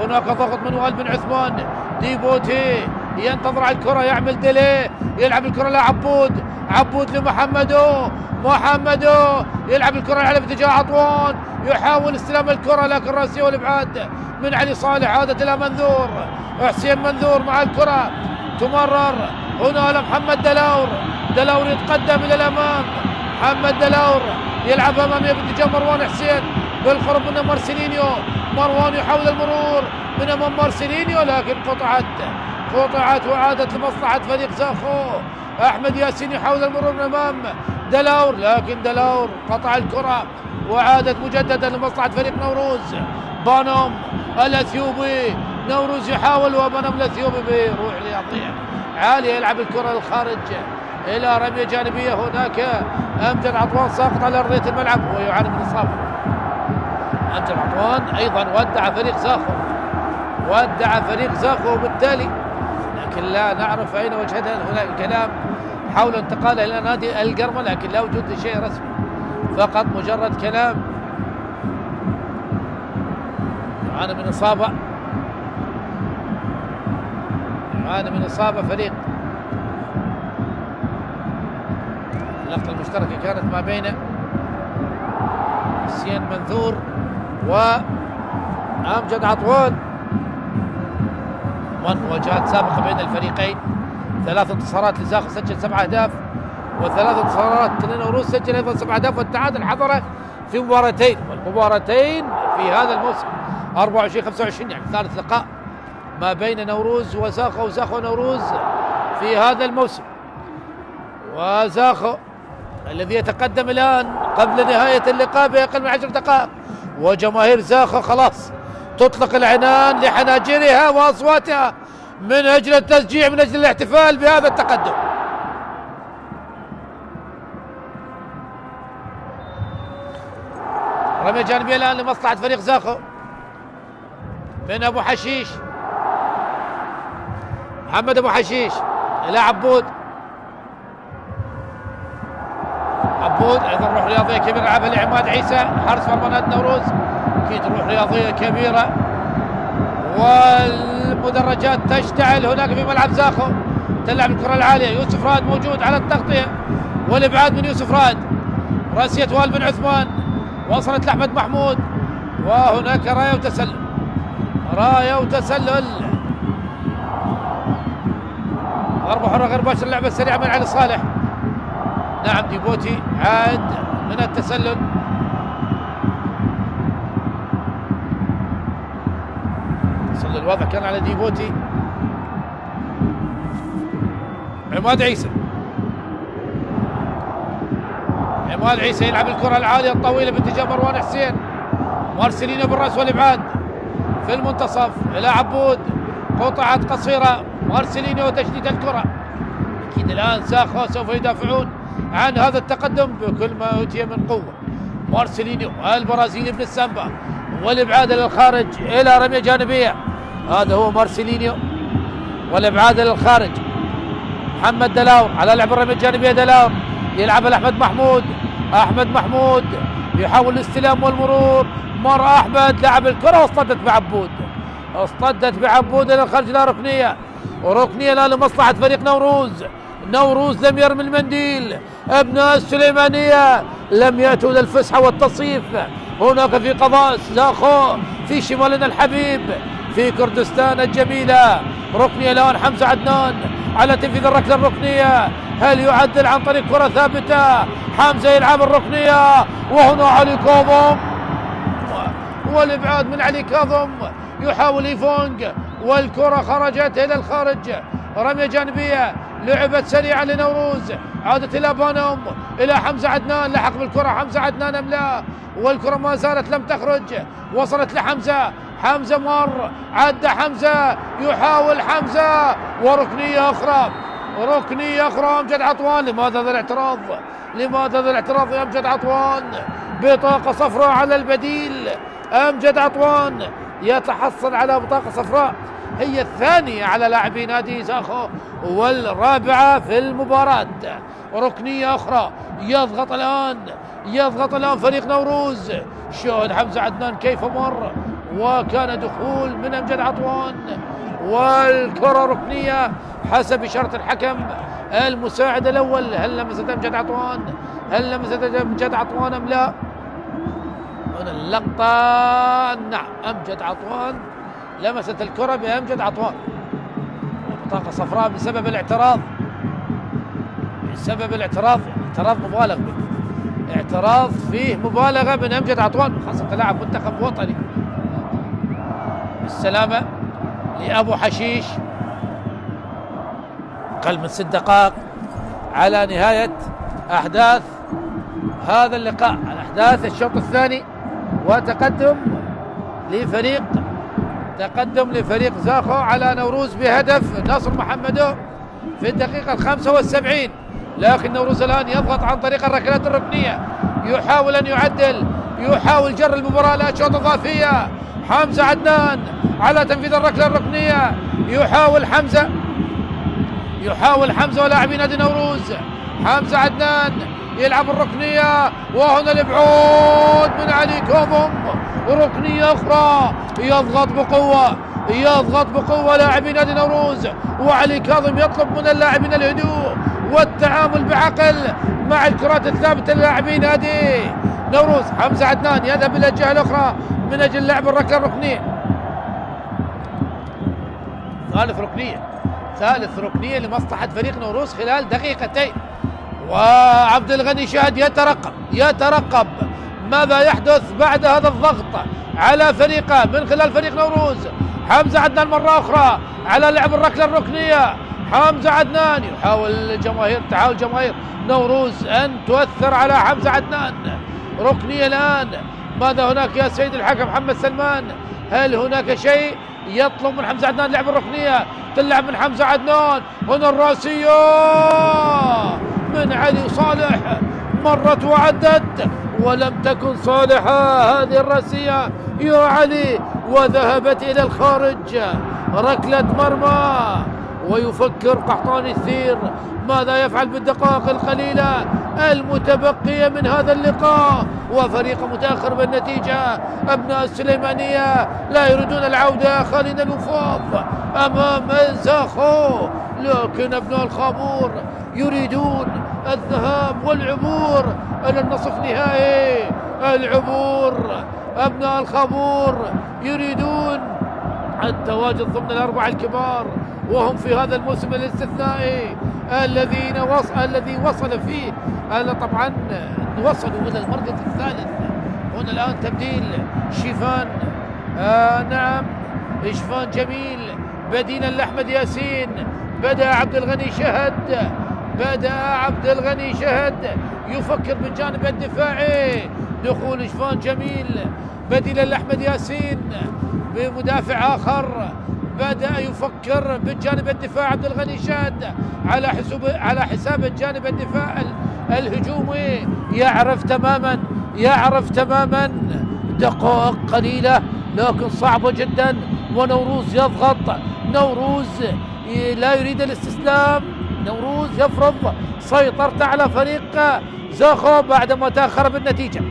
هناك ضغط من وائل بن عثمان. ديبوتي ينتظر على الكرة، يعمل ديلي، يلعب الكرة لعبود لمحمدو. يلعب الكرة على اتجاه عطوان، يحاول استلام الكرة لكن راسية والابعاد من علي صالح. عادت الى منذور، حسين منذور مع الكرة تمرر هنا لمحمد دلاور يتقدم الى الامام. محمد دلاور يلعب اماميه باتجاه مروان حسين بالقرب من مارسيلينيو. مروان يحاول المرور من امام مارسيلينيو لكن قطعت وعادت لمصلحة فريق زاخو. احمد ياسين يحاول المرور من امام دلاور، لكن دلاور قطع الكرة وعادت مجددا لمصلحة فريق نوروز. بانوم الاثيوبي، نوروز يحاول وبانوم الاثيوبي بيروح ليضيع عالية، يلعب الكرة للخارج الى رمية جانبية. هناك امجد عطوان ساقط على ارضية الملعب ويعاني من اصابة. امجد عطوان ايضا ودع فريق زاخو وبالتالي لكن لا نعرف اين وجهتها. هناك كلام حول انتقاله الى نادي القرمة لكن لا وجود لشيء رسمي، فقط مجرد كلام. يعاني من إصابة فريق. اللقطة المشتركة كانت ما بين حسين منذور وأمجد عطوان، مواجهات سابقة بين الفريقين 3 انتصارات لزاخو، سجل 7 أهداف، و3 انتصارات لنوروز، سجل ايضا 7 أهداف، والتعادل حضره في مباراتين، والمباراتين في هذا الموسم 24-25، يعني ثالث لقاء ما بين نوروز وزاخو، وزاخو ونوروز في هذا الموسم. وزاخو الذي يتقدم الآن قبل نهاية اللقاء بأقل من 10 دقائق، وجماهير زاخو خلاص تطلق العنان لحناجرها وأصواتها من أجل التشجيع، من أجل الاحتفال بهذا التقدم. رمية جانبية الآن لمصلحة فريق زاخو من أبو حشيش، محمد أبو حشيش إلى عبود، عبود أيضا روح رياضية كبيرة يلعبها لعماد عيسى حارس مرمى نادي نوروز، أكيد روح رياضية كبيرة، والمدرجات تشتعل هناك في ملعب زاخو. تلعب الكرة العالية، يوسف راد موجود على التغطية والإبعاد من يوسف راد، راسية وائل بن عثمان وصلت لأحمد محمود، وهناك راية وتسلل، راية وتسلل، ضربة حرة غير مباشرة، اللعبة السريعة من علي صالح. نعم ديبوتي عاد من التسلل، تسلل واضح كان على ديبوتي. عماد عيسى، عماد عيسى يلعب الكرة العالية الطويلة باتجاه مروان حسين، مارسيلينيو بالراس والابعاد في المنتصف الى عبود، قطعت قصيرة، مارسيلينيو وتشديد الكرة. اكيد الان زاخو سوف يدافعون عن هذا التقدم بكل ما اوتي من قوة. مارسيلينيو البرازيلي ابن السامبا، والابعاد للخارج الى رمية جانبية، هذا هو مارسيلينيو، والابعاد للخارج. محمد دلاور على لعب الرمية الجانبية، دلاور يلعب لأحمد محمود، أحمد محمود يحاول الاستلام والمرور، مر أحمد لعب الكرة واصطدت بعبود، اصطدت بعبود إلى الخارج، لا ركنية، وركنية لا لمصلحة فريق نوروز. نوروز لم يرمي المنديل، أبناء السليمانية لم يأتوا للفسحة والتصيف هناك في قضاء زاخو في شمالنا الحبيب في كردستان الجميلة. ركنية الآن حمزة عدنان على تنفيذ الركلة الركنية، هل يعدل عن طريق كرة ثابتة؟ حمزة يلعب الركنية، وهنا علي كاظم، والابعاد من علي كاظم، يحاول ايفونج، والكرة خرجت الى الخارج. رمية جانبية لعبت سريعة لنوروز، عادت الى بانوم، الى حمزة عدنان، لحق بالكرة حمزة عدنان ام لا؟ والكرة ما زالت لم تخرج، وصلت لحمزة، حمزة مر، عدى حمزة، يحاول حمزة، وركنية أخرى، ركنية أخرى. أمجد عطوان، لماذا هذا الاعتراض؟ لماذا هذا الاعتراض يا أمجد عطوان؟ بطاقة صفراء على البديل. أمجد عطوان يتحصل على بطاقة صفراء، هي الثانية على لاعبي نادي زاخو والرابعة في المباراة. ركنية أخرى، يضغط الآن فريق نوروز. شاهد حمزة عدنان كيف مر، وكان دخول من أمجد عطوان، والكرة ركنية حسب إشارة الحكم المساعد الأول. هل لمست أمجد عطوان؟ هل لمست أمجد عطوان أم لا؟ هنا اللقطة، نعم أمجد عطوان لمست الكرة بأمجد عطوان، بطاقة صفراء بسبب الاعتراض، اعتراض مبالغ به، اعتراض فيه مبالغة من أمجد عطوان، خاصة لاعب منتخب وطني. السلامة لأبو حشيش، أقل من 6 دقائق على نهاية أحداث هذا اللقاء، على أحداث الشوط الثاني، وتقدم لفريق زاخو على نوروز بهدف ناصر محمدو في الدقيقة 75. لكن نوروز الآن يضغط عن طريق الركلات الركنية، يحاول أن يعدل، يحاول جر المباراة لأشواط إضافية. حمزة عدنان على تنفيذ الركلة الركنية، يحاول حمزة ولاعبي نادي نوروز. حمزة عدنان يلعب الركنية، وهنا الابعاد من علي كاظم، ركنية أخرى، يضغط بقوة لاعبي نادي نوروز، وعلي كاظم يطلب من اللاعبين الهدوء والتعامل بعقل مع الكرات الثابتة للاعبي نادي نوروز. حمزة عدنان يذهب إلى الجهة الأخرى من أجل لعب الركلة الركنية، ثالث ركنية لمصلحة فريق نوروز خلال دقيقتين. وعبد الغني شهد يترقب ماذا يحدث بعد هذا الضغط على فريقه من خلال فريق نوروز. حمزة عدنان مرة أخرى على لعب الركلة الركنية. حمزة عدنان تحاول جماهير نوروز أن تؤثر على حمزة عدنان. ركنية الآن، ماذا هناك يا سيد الحكم محمد سلمان؟ هل هناك شيء يطلب من حمزة عدنان لعب الركنية؟ تلعب من حمزة عدنان. هنا الراسية من علي صالح، مرت وعدت ولم تكن صالحة هذه الراسية يا علي، وذهبت إلى الخارج. ركلة مرمى. ويفكر قحطاني الثير ماذا يفعل بالدقائق القليلة المتبقية من هذا اللقاء، وفريق متأخر بالنتيجة. أبناء السليمانية لا يريدون العودة خالين الوفاف أمام زاخو، لكن أبناء الخابور يريدون الذهاب والعبور إلى النصف نهائي. العبور، أبناء الخابور يريدون التواجد ضمن الأربعة الكبار، وهم في هذا الموسم الاستثنائي الذي وصل فيه طبعا وصلوا إلى المركز الثالث. هنا الآن تبديل شيفان، نعم شيفان جميل بديلا لأحمد ياسين. بدأ عبد الغني شهد يفكر بالجانب الدفاعي. دخول شيفان جميل بديلا لأحمد ياسين بمدافع آخر. بدأ يفكر بالجانب الدفاع عبد الغني شهد على حساب الجانب الدفاع الهجومي. يعرف تماما دقائق قليلة لكن صعبة جدا، ونوروز يضغط. نوروز لا يريد الاستسلام. نوروز يفرض سيطرته على فريق زاخو بعدما تأخر بالنتيجة.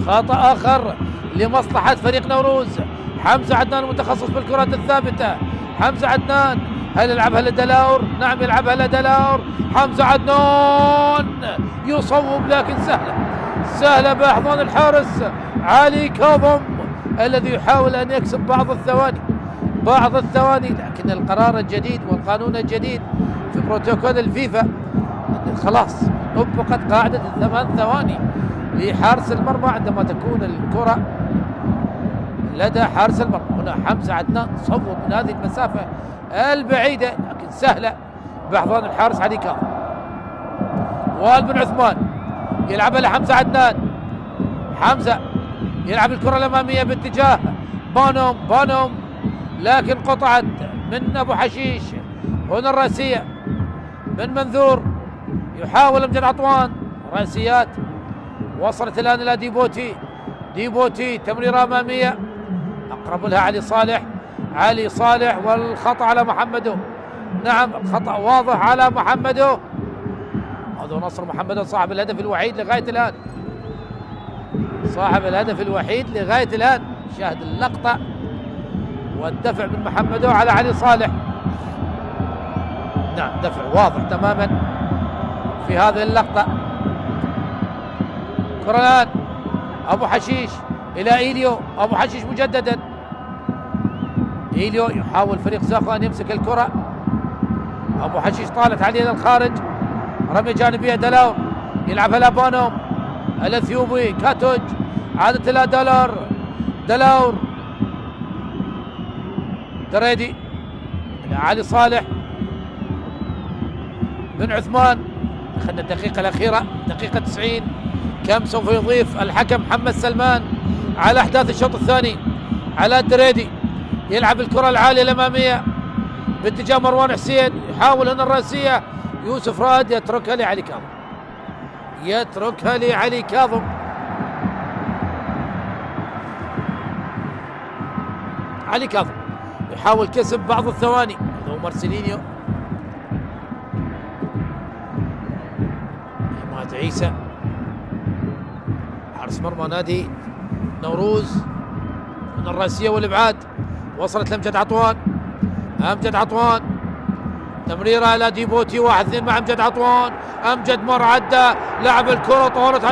خطأ آخر لمصلحة فريق نوروز. حمزة عدنان المتخصص بالكرات الثابتة. حمزة عدنان هل يلعبها لدلاور؟ نعم يلعبها لدلاور. حمزة عدنان يصوب لكن سهلة بأحضان الحارس علي كاظم الذي يحاول أن يكسب بعض الثواني، لكن القرار الجديد والقانون الجديد في بروتوكول الفيفا خلاص طبقت قاعدة 8 ثواني لحارس المرمى عندما تكون الكرة لدى حارس المرمى. هنا حمزة عدنان صوب من هذه المسافة البعيدة لكن سهلة بأحضان الحارس علي كاظم. وائل بن عثمان يلعبها لحمزة عدنان. حمزة يلعب الكرة الأمامية باتجاه بانوم لكن قطعت من أبو حشيش. هنا الراسية من منذور، يحاول أمجد عطوان. راسيات وصلت الآن إلى ديبوتي تمريرة أمامية أقرب لها علي صالح والخطأ على محمدو. نعم الخطأ واضح على محمدو. هذا نصر محمدو صاحب الهدف الوحيد لغاية الآن. شاهد اللقطة والدفع من محمدو على علي صالح. نعم دفع واضح تماما في هذه اللقطة. كرة الآن أبو حشيش إلى إيليو. أبو حشيش مجددا. إيليو يحاول فريق زاخو أن يمسك الكرة. أبو حشيش طالت عليه إلى الخارج. رمي جانبية دلاور يلعبها لبانوم. الأثيوبي كاتوج عادت إلى دلاور دريدي إلى علي صالح بن عثمان. أخذنا الدقيقة الأخيرة دقيقة 90. كم سوف يضيف الحكم محمد سلمان على أحداث الشوط الثاني؟ على الدريدي يلعب الكرة العالية الأمامية باتجاه مروان حسين. يحاول هنا الراسية. يوسف رائد يتركها لعلي كاظم. علي كاظم يحاول كسب بعض الثواني. هذا مارسيلينيو. عماد عيسى حارس مرمى نادي نوروز. من الراسية والإبعاد وصلت لأمجد عطوان. تمريرة إلى ديبوتي. 1-2 مع أمجد عطوان. أمجد مر عدى لعب الكرة طارت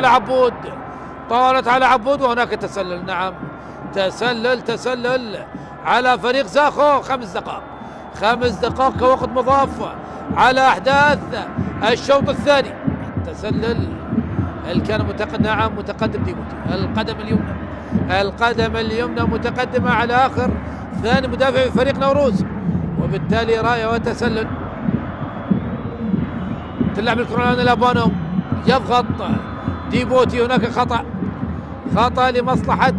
على عبود وهناك تسلل. نعم تسلل على فريق زاخو. 5 دقائق كوقت مضاف على أحداث الشوط الثاني. التسلل اللي كان متقدم ديبوتي. القدم اليمنى متقدمة على آخر ثاني مدافع في فريق نوروز، وبالتالي راية وتسلل. تلعب الكرة الآن لابانو، يضغط ديبوتي. هناك خطأ لمصلحة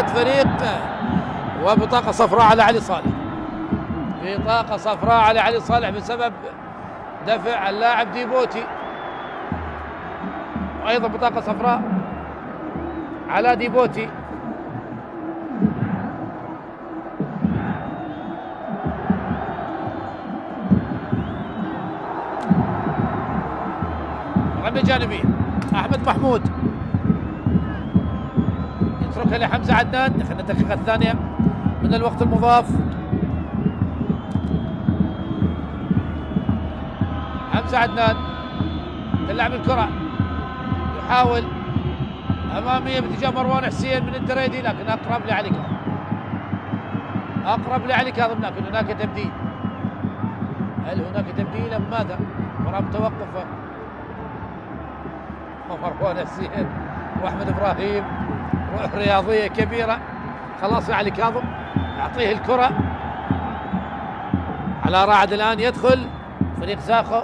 فريق، وبطاقة صفراء على علي صالح، بسبب دفع اللاعب ديبوتي، وأيضا بطاقة صفراء على ديبوتي. رمية جانبية، أحمد محمود يتركها لحمزة عدنان. دخلنا الدقيقة الثانية من الوقت المضاف. حمزة عدنان تلعب الكرة، يحاول أمامية باتجاه مروان حسين من الدريدي، لكن أقرب لعلي كاظم. لكن هناك تبديل. هل هناك تبديل أم ماذا؟ مباراة متوقفة. مروان حسين وأحمد إبراهيم، روح رياضية كبيرة. خلاص علي كاظم يعطيه الكرة على راعد. الآن يدخل فريق زاخو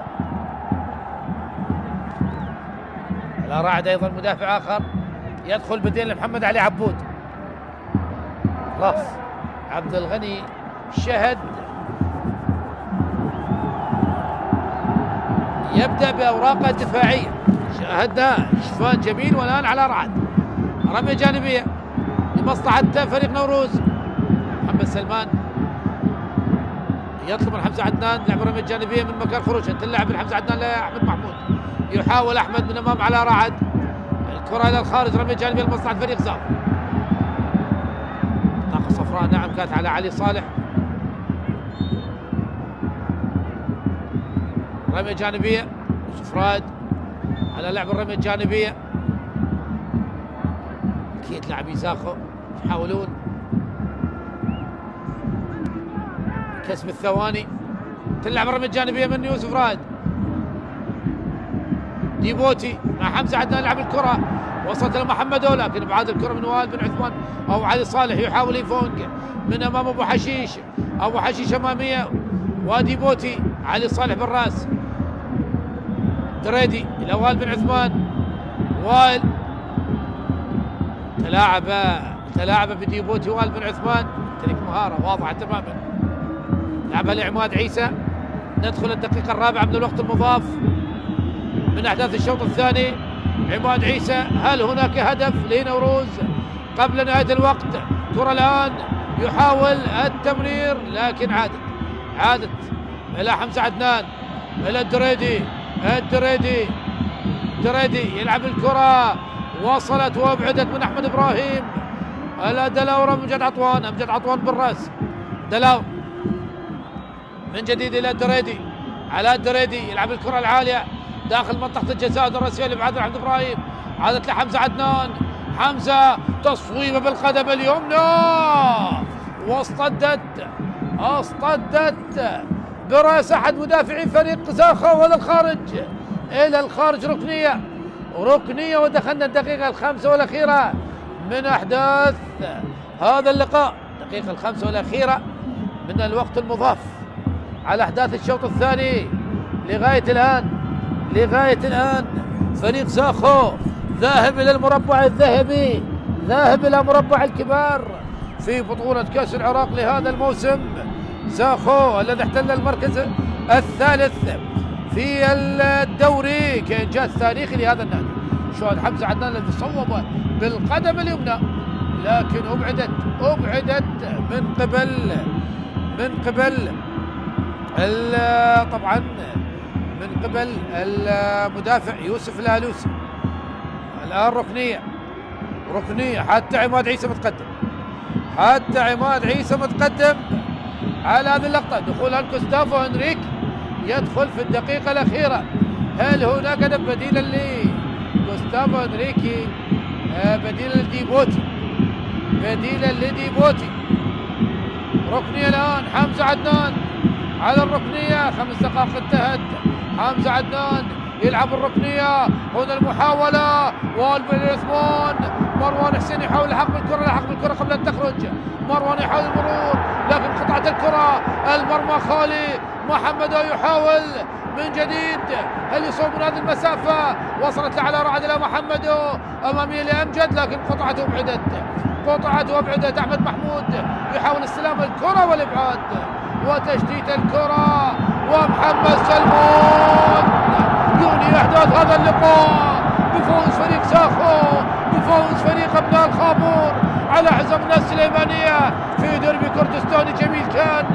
على راعد، أيضا مدافع آخر يدخل بدين لمحمد علي عبود. خلاص عبد الغني شهد، يبدأ بأوراقه الدفاعية. شاهدنا شفان جميل، والآن على رعد. رمية جانبية لمصلحة فريق نوروز. محمد سلمان يطلب من حمزة عدنان لعب رمية جانبية من مكان خروجها. تلعب من حمزة عدنان لأحمد محمود، يحاول أحمد من أمام على رعد. الكرة إلى الخارج، رمية جانبية لمصلحة فريق زاخو. بطاقة صفراء نعم كانت على علي صالح. رمية جانبية يوسف رائد على لعب الرمية الجانبية. أكيد لاعبي زاخو يحاولون كسب الثواني. تلعب الرمية الجانبية من يوسف رائد. ديبوتي مع حمزة عدنان يلعب الكرة، وصلت لمحمدو، لكن بعاد الكرة من وائل بن عثمان أو علي صالح. يحاول يفونق من أمام أبو حشيش أمامية، وديبوتي علي صالح بالراس. دريدي إلى وائل بن عثمان. وائل تلاعب بديبوتي. وائل بن عثمان تلك مهارة واضحة تماما. لعبها لعماد عيسى. ندخل الدقيقة الرابعة من الوقت المضاف من أحداث الشوط الثاني. عماد عيسى، هل هناك هدف لنوروز قبل نهاية الوقت؟ كرة الآن يحاول التمرير، لكن عادت إلى حمزة عدنان، إلى الدريدي يلعب الكرة، وصلت وابعدت من أحمد إبراهيم إلى دلاور. أمجد عطوان بالرأس. دلاور من جديد إلى الدريدي، على الدريدي يلعب الكرة العالية داخل منطقة الجزاء الرأسية لبعاد أحمد إبراهيم. عادت لحمزة عدنان. حمزة تصويبه بالقدم اليمنى، واصطدت برأس أحد مدافعي فريق زاخو إلى الخارج. ركنية. ودخلنا الدقيقة 5 والأخيرة من أحداث هذا اللقاء. الدقيقة 5 والأخيرة من الوقت المضاف على أحداث الشوط الثاني. لغاية الآن فريق زاخو ذاهب إلى المربع الذهبي، ذاهب إلى مربع الكبار في بطولة كأس العراق لهذا الموسم. زاخو الذي احتل المركز الثالث في الدوري كإنجاز تاريخي لهذا النادي. شاهد حمزة عدنان الذي صوب بالقدم اليمنى، لكن أبعدت من قبل المدافع يوسف الهالوسي. الآن ركنية حتى عماد عيسى متقدم على هذه اللقطة. دخول الكوستافو هنريك يدخل في الدقيقة الأخيرة. هل هناك بديلا لكوستافو هنريكي؟ بديلا لديبوتي. ركنية الآن حمزة عدنان على الركنية، 5 دقائق انتهت. حمزة عدنان يلعب الركنية، هنا المحاولة والبن عثمان. مروان حسين يحاول الحق بالكرة قبل أن تخرج. مروان يحاول المرور لكن قطعت الكرة، المرمى خالي. محمد يحاول من جديد، هل يصوب من هذه المسافة؟ وصلت على رعد إلى محمد أمامية لأمجد لكن قطعت وابعدت. أحمد محمود يحاول استلام الكرة والإبعاد وتشتيت الكرة، ومحمد سلمون يغني أحداث هذا اللقاء بفوز فريق زاخو، بفوز فريق أبناء الخابور على حزمنا السليمانية في ديربي كردستاني جميل كان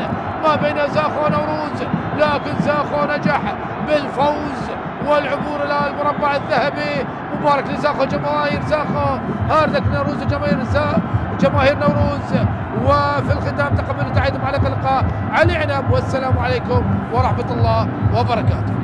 ما بين زاخو ونوروز، لكن زاخو نجح بالفوز والعبور إلى المربع الذهبي. مبارك لزاخو، جماهير زاخو، هاردك نوروز جماهير نوروز. وفي الختام تقبلوا تحياتي معلق اللقاء علي عنب، والسلام عليكم ورحمة الله وبركاته.